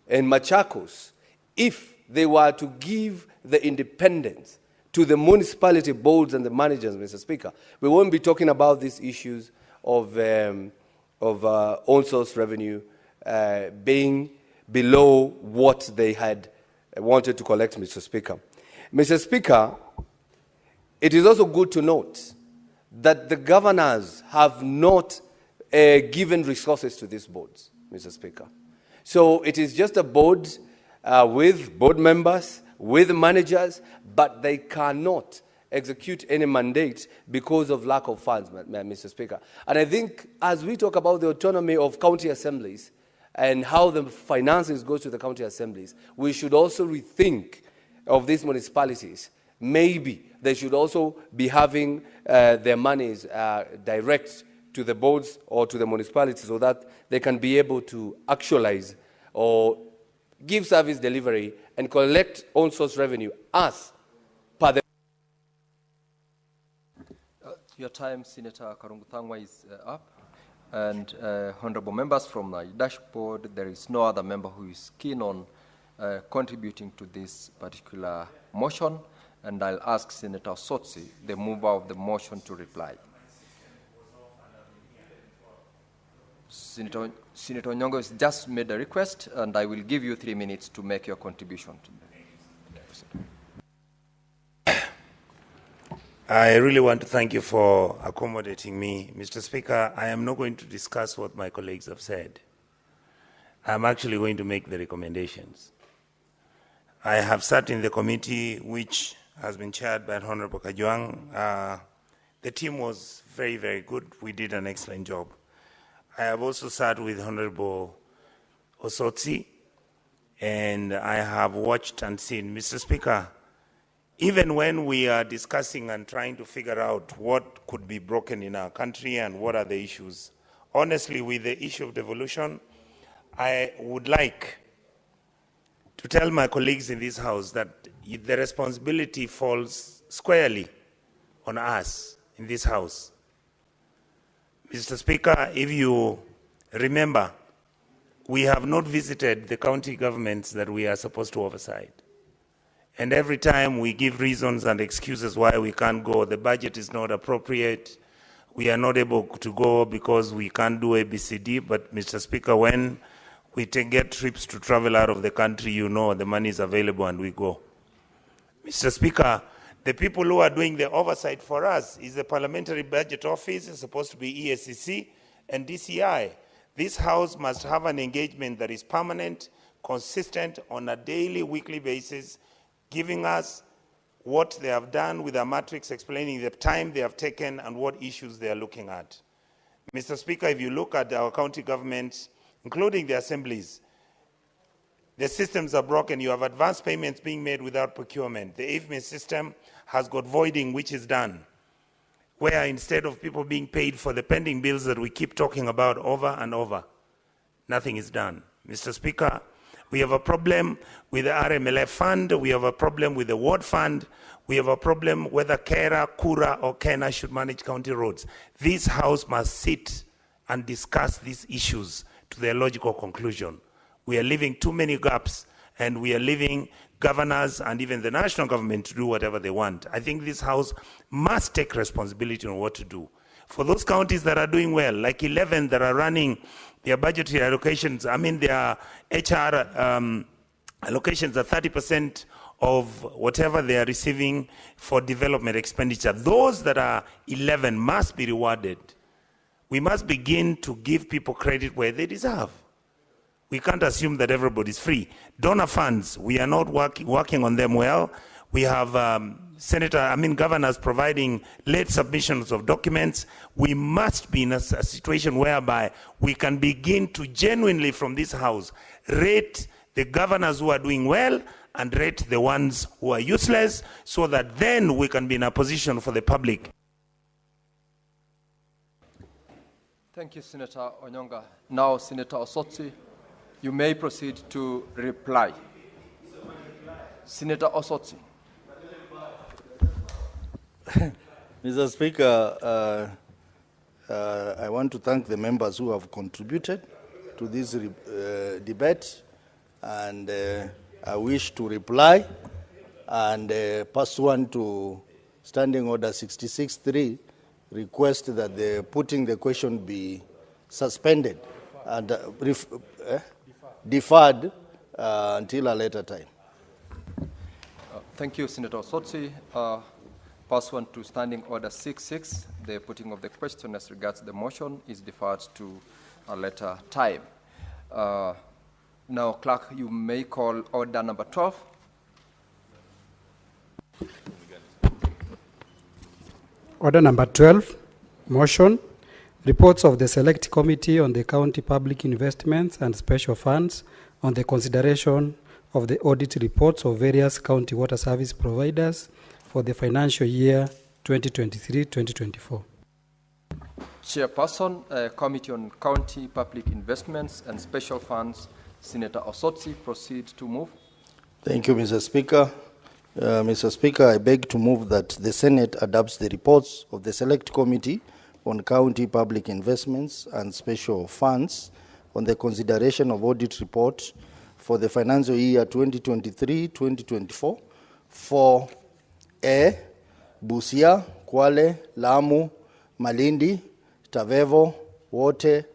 and Machakos, if they were to give the independence to the municipality boards and the managers, Mr. Speaker, we won't be talking about these issues of on-source revenue being below what they had wanted to collect, Mr. Speaker. Mr. Speaker, it is also good to note that the governors have not given resources to these boards, Mr. Speaker. So it is just a board with board members, with managers, but they cannot execute any mandate because of lack of funds, Mr. Speaker. And I think as we talk about the autonomy of county assemblies and how the finances go to the county assemblies, we should also rethink of these municipalities. Maybe they should also be having their monies direct to the boards or to the municipalities so that they can be able to actualize or give service delivery and collect on-source revenue as per the... Your time, Senator Karungu Thangwa, is up. And honorable members from the dashboard, there is no other member who is keen on contributing to this particular motion. And I'll ask Senator Sotsi, the mover of the motion, to reply. Senator Nyongo has just made a request, and I will give you 3 minutes to make your contribution. I really want to thank you for accommodating me. Mr. Speaker, I am not going to discuss what my colleagues have said. I'm actually going to make the recommendations. I have sat in the committee which has been chaired by Honorable Kajwang. The team was very, very good. We did an excellent job. I have also sat with Honorable Osotsi, and I have watched and seen. Mr. Speaker, even when we are discussing and trying to figure out what could be broken in our country and what are the issues, honestly, with the issue of devolution, I would like to tell my colleagues in this House that the responsibility falls squarely on us in this House. Mr. Speaker, if you remember, we have not visited the county governments that we are supposed to oversight. And every time we give reasons and excuses why we can't go. The budget is not appropriate. We are not able to go because we can't do ABCD. But Mr. Speaker, when we get trips to travel out of the country, you know the money is available and we go. Mr. Speaker, the people who are doing the oversight for us is the Parliamentary Budget Office, it's supposed to be EACC and DCI. This House must have an engagement that is permanent, consistent on a daily, weekly basis, giving us what they have done with a matrix explaining the time they have taken and what issues they are looking at. Mr. Speaker, if you look at our county governments, including the assemblies, the systems are broken. You have advance payments being made without procurement. The IFME system has got voiding, which is done, where instead of people being paid for the pending bills that we keep talking about over and over, nothing is done. Mr. Speaker, we have a problem with the RMLF fund. We have a problem with the ward fund. We have a problem whether Kera, Kura, or Kena should manage county roads. This House must sit and discuss these issues to their logical conclusion. We are leaving too many gaps, and we are leaving governors and even the national government to do whatever they want. I think this House must take responsibility on what to do. For those counties that are doing well, like 11 that are running their budgetary allocations, I mean their HR allocations are 30% of whatever they are receiving for development expenditure. Those that are 11 must be rewarded. We must begin to give people credit where they deserve. We can't assume that everybody's free. Donor funds, we are not working on them well. We have governors providing late submissions of documents. We must be in a situation whereby we can begin to genuinely, from this House, rate the governors who are doing well and rate the ones who are useless, so that then we can be in a position for the public. Thank you, Senator Onyonga. Now, Senator Osotsi, you may proceed to reply. Senator Osotsi. Mr. Speaker, I want to thank the members who have contributed to this debate, and I wish to reply and pursuant to Standing Order 66.3, request that the putting the question be suspended and deferred until a later time. Thank you, Senator Osotsi. Pursuant to Standing Order 6.6, the putting of the question as regards the motion is deferred to a later time. Now, Clerk, you may call order number 12. Order number 12, motion, reports of the Select Committee on the County Public Investments and Special Funds on the consideration of the audit reports of various county water service providers for the financial year 2023-2024. Chairperson, Committee on County Public Investments and Special Funds, Senator Osotsi, proceed to move. Thank you, Mr. Speaker. Mr. Speaker, I beg to move that the Senate adopts the reports of the Select Committee on County Public Investments and Special Funds on the consideration of audit report for the financial year 2023-2024 for Busia, Kwale, Lamu, Malindi, Tavevo, Water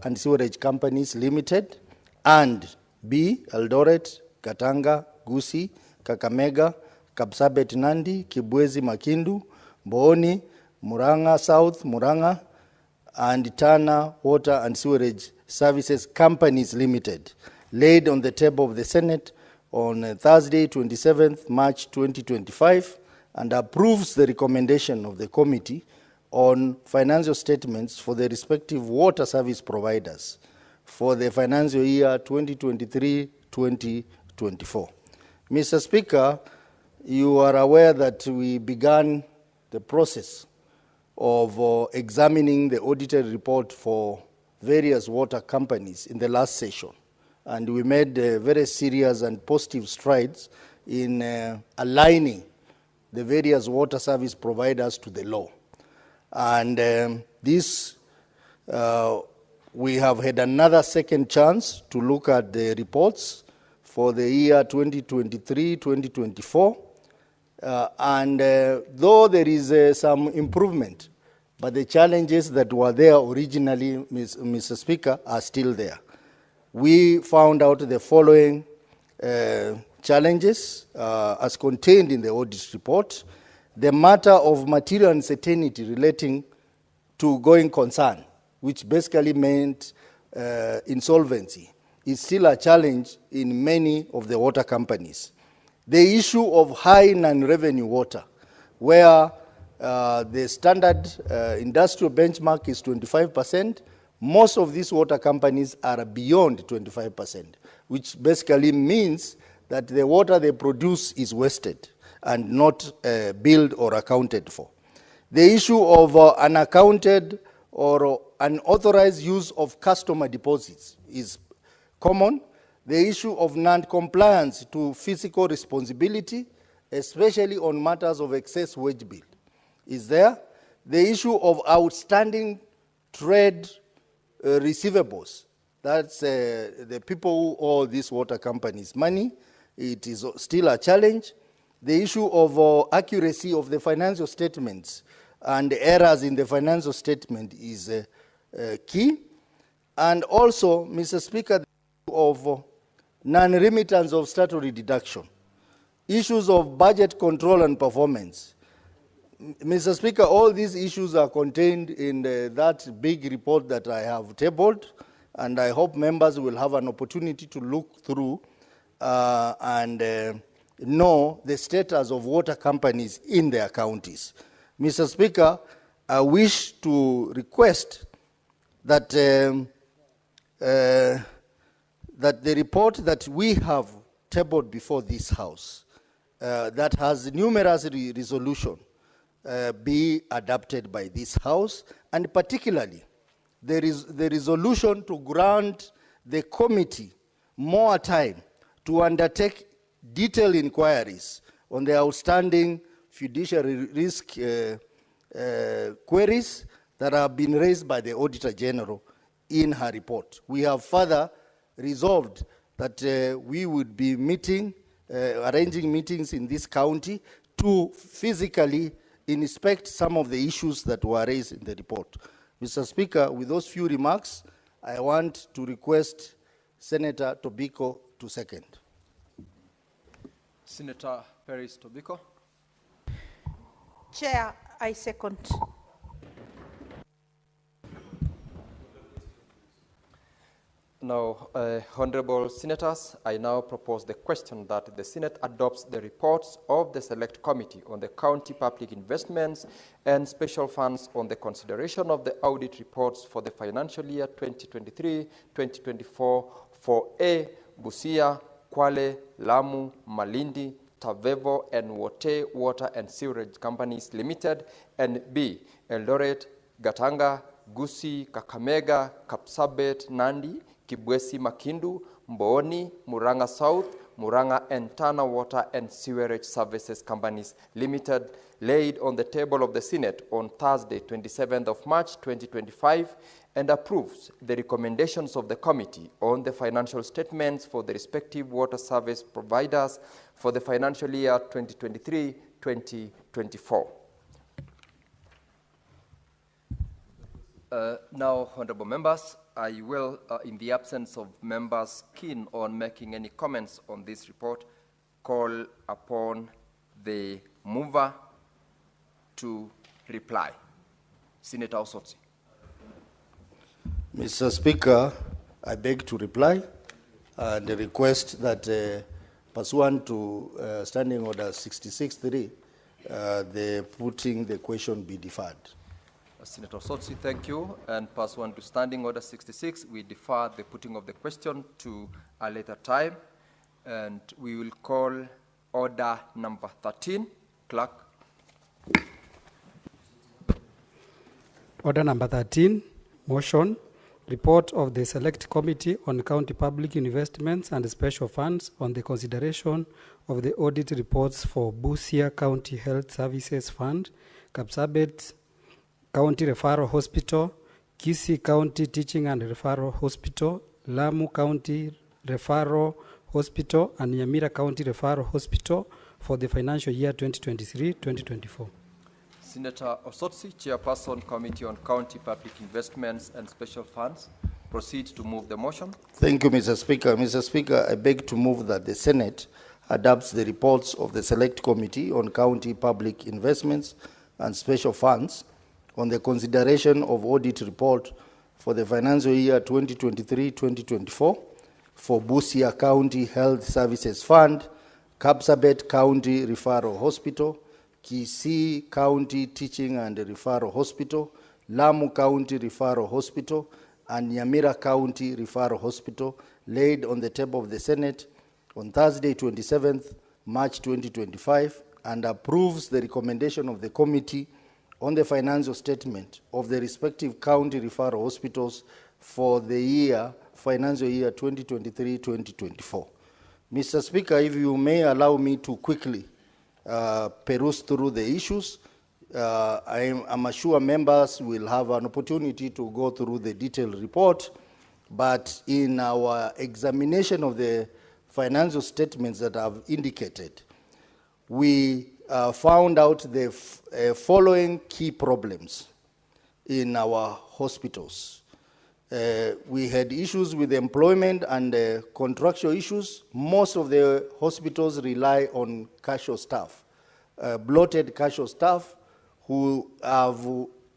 and Sewerage Companies Limited, and B, Eldoret, Katanga, Gusii, Kakamega, Kapsabet Nandi, Kibwezi Makindu, Booni, Murang'a South, Murang'a, and Tana Water and Sewerage Services Companies Limited, laid on the table of the Senate on Thursday, 27th March 2025, and approves the recommendation of the Committee on financial statements for the respective water service providers for the financial year 2023-2024. Mr. Speaker, you are aware that we began the process of examining the audited report for various water companies in the last session, and we made very serious and positive strides in aligning the various water service providers to the law. And this, we have had another second chance to look at the reports for the year 2023-2024. Though there is some improvement, but the challenges that were there originally, Mr. Speaker, are still there. We found out the following challenges as contained in the audit report. The matter of material uncertainty relating to going concern, which basically meant insolvency, is still a challenge in many of the water companies. The issue of high non-revenue water, where the standard industrial benchmark is 25%, most of these water companies are beyond 25%, which basically means that the water they produce is wasted and not billed or accounted for. The issue of unaccounted or unauthorized use of customer deposits is common. The issue of non-compliance to fiscal responsibility, especially on matters of excess wage bill, is there. The issue of outstanding trade receivables, that's the people who owe these water companies money, it is still a challenge. The issue of accuracy of the financial statements and errors in the financial statement is key. And also, Mr. Speaker, the issue of non-remittance of statutory deduction, issues of budget control and performance. Mr. Speaker, all these issues are contained in that big report that I have tabled, and I hope members will have an opportunity to look through and know the status of water companies in their counties. Mr. Speaker, I wish to request that that the report that we have tabled before this House, that has numerous resolutions, be adopted by this House, and particularly there is the resolution to grant the committee more time to undertake detailed inquiries on the outstanding fiduciary risk queries that have been raised by the Auditor General in her report. We have further resolved that we would be meeting, arranging meetings in this county to physically inspect some of the issues that were raised in the report. Mr. Speaker, with those few remarks, I want to request Senator Tobiko to second. Senator Paris Tobiko. Chair, I second. Now, honorable senators, I now propose the question that the Senate adopts the reports of the Select Committee on the County Public Investments and Special Funds on the consideration of the audit reports for the financial year 2023-2024 for A, Busia, Kwale, Lamu, Malindi, Tavevo, and Wote Water and Sewerage Companies Limited, and B, Eldoret, Gatanga, Gusii, Kakamega, Kapsabet, Nandi, Kibwezi, Makindu, Mbooni, Murang'a South, Murang'a and Tana Water and Sewerage Services Companies Limited, laid on the table of the Senate on Thursday, 27th of March, 2025, and approves the recommendations of the committee on the financial statements for the respective water service providers for the financial year 2023-2024. Now, honorable members, I will, in the absence of members keen on making any comments on this report, call upon the mover to reply. Senator Osotsi. Mr. Speaker, I beg to reply and request that pursuant to Standing Order 66.3, the putting the question be deferred. Senator Osotsi, thank you. And pursuant to Standing Order 66, we defer the putting of the question to a later time. And we will call order number 13. Clerk. Order number 13, motion, report of the Select Committee on County Public Investments and Special Funds on the consideration of the audit reports for Busia County Health Services Fund, Kapsabet County Referral Hospital, Kisii County Teaching and Referral Hospital, Lamu County Referral Hospital, and Nyamira County Referral Hospital for the financial year 2023-2024. Senator Osotsi, Chairperson, Committee on County Public Investments and Special Funds, proceed to move the motion. Thank you, Mr. Speaker. Mr. Speaker, I beg to move that the Senate adopts the reports of the Select Committee on County Public Investments and Special Funds on the consideration of audit report for the financial year 2023-2024 for Busia County Health Services Fund, Kapsabet County Referral Hospital, Kisii County Teaching and Referral Hospital, Lamu County Referral Hospital, and Nyamira County Referral Hospital, laid on the table of the Senate on Thursday, 27th March 2025, and approves the recommendation of the committee on the financial statement of the respective county referral hospitals for the financial year 2023-2024. Mr. Speaker, if you may allow me to quickly peruse through the issues. I'm sure members will have an opportunity to go through the detailed report, but in our examination of the financial statements that I've indicated, we found out the following key problems in our hospitals. We had issues with employment and contractual issues. Most of the hospitals rely on casual staff, bloated casual staff who have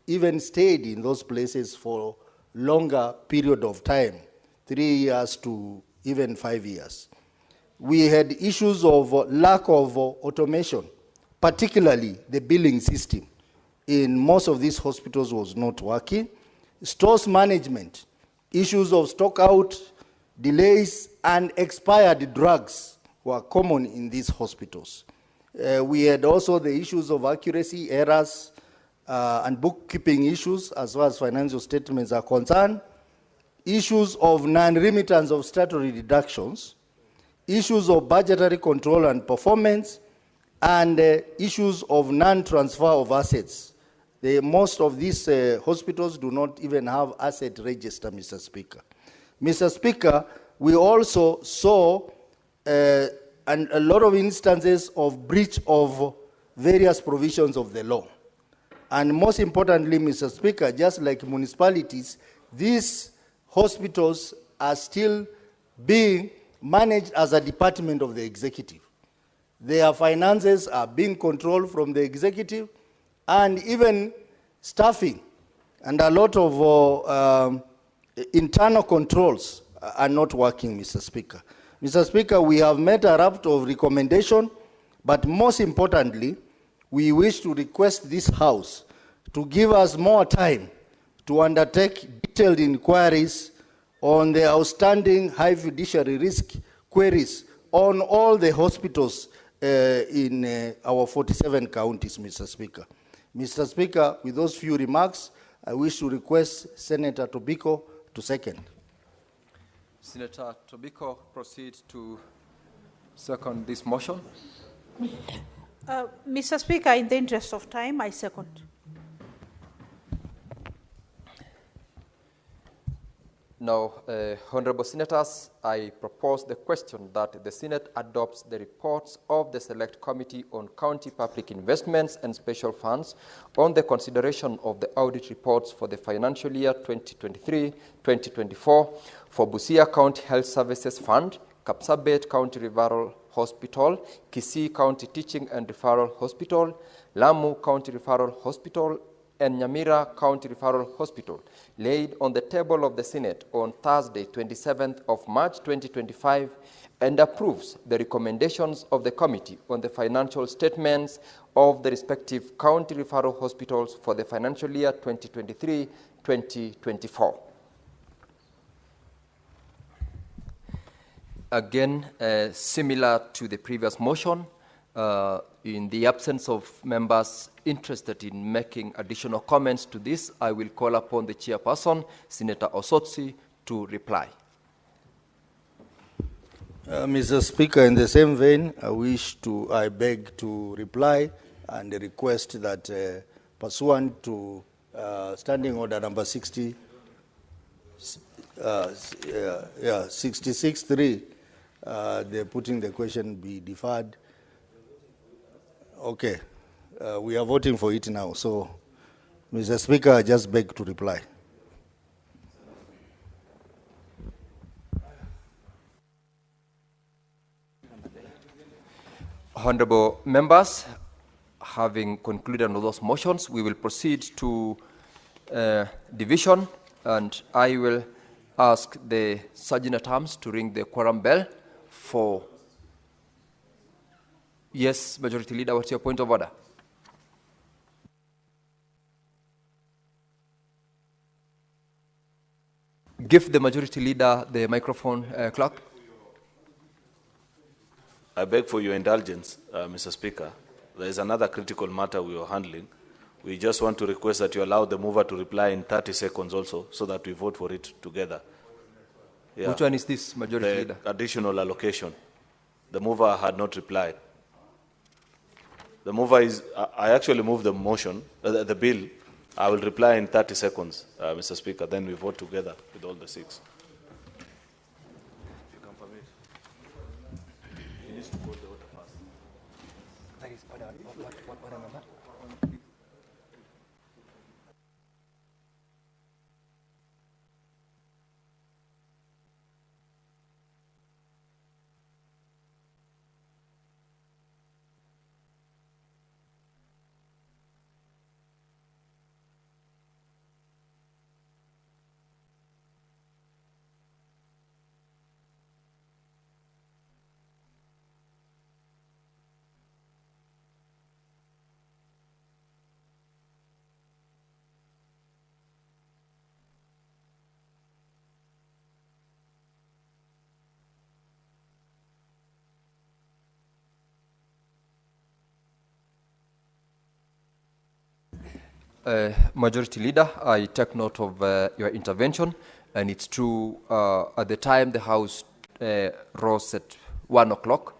even stayed in those places for longer period of time, 3 years to even 5 years. We had issues of lack of automation, particularly the billing system in most of these hospitals was not working. Stores management, issues of stock out, delays, and expired drugs were common in these hospitals. We had also the issues of accuracy, errors, and bookkeeping issues as far as financial statements are concerned, issues of non-remittance of statutory deductions, issues of budgetary control and performance, and issues of non-transfer of assets. Most of these hospitals do not even have asset register, Mr. Speaker. Mr. Speaker, we also saw a lot of instances of breach of various provisions of the law. And most importantly, Mr. Speaker, just like municipalities, these hospitals are still being managed as a department of the executive. Their finances are being controlled from the executive, and even staffing and a lot of internal controls are not working, Mr. Speaker. Mr. Speaker, we have made a raft of recommendation, but most importantly, we wish to request this House to give us more time to undertake detailed inquiries on the outstanding high fiduciary risk queries on all the hospitals in our 47 counties, Mr. Speaker. Mr. Speaker, with those few remarks, I wish to request Senator Tobiko to second. Senator Tobiko, proceed to second this motion. Mr. Speaker, in the interest of time, I second. Now, Honorable Senators, I propose the question that the Senate adopts the reports of the Select Committee on County Public Investments and Special Funds on the consideration of the audit reports for the financial year 2023-2024 for Busia County Health Services Fund, Kapsabet County Referral Hospital, Kisii County Teaching and Referral Hospital, Lamu County Referral Hospital, and Nyamira County Referral Hospital, laid on the table of the Senate on Thursday, 27th of March 2025, and approves the recommendations of the Committee on the financial statements of the respective county referral hospitals for the financial year 2023-2024. Again, similar to the previous motion, in the absence of members interested in making additional comments to this, I will call upon the chairperson, Senator Osotsi, to reply. Mr. Speaker, in the same vein, I beg to reply and request that pursuant to Standing Order number 66.3, the putting the question be deferred. Okay, we are voting for it now. So, Mr. Speaker, I just beg to reply. Honorable members, having concluded on those motions, we will proceed to division, and I will ask the Sergeant-at-Arms to ring the quorum bell for... Yes, Majority Leader, what's your point of order? Give the Majority Leader the microphone, clerk. I beg for your indulgence, Mr. Speaker. There is another critical matter we are handling. We just want to request that you allow the mover to reply in 30 seconds also, so that we vote for it together. Yeah. Which one is this, Majority Leader? Additional allocation. The mover had not replied. The mover is, I actually moved the motion, the bill. I will reply in 30 seconds, Mr. Speaker. Then we vote together with all the six. If you can permit. He needs to call the order first. That is order. What number? Majority Leader, I take note of your intervention, and it's true, at the time the House rose at 1 o'clock,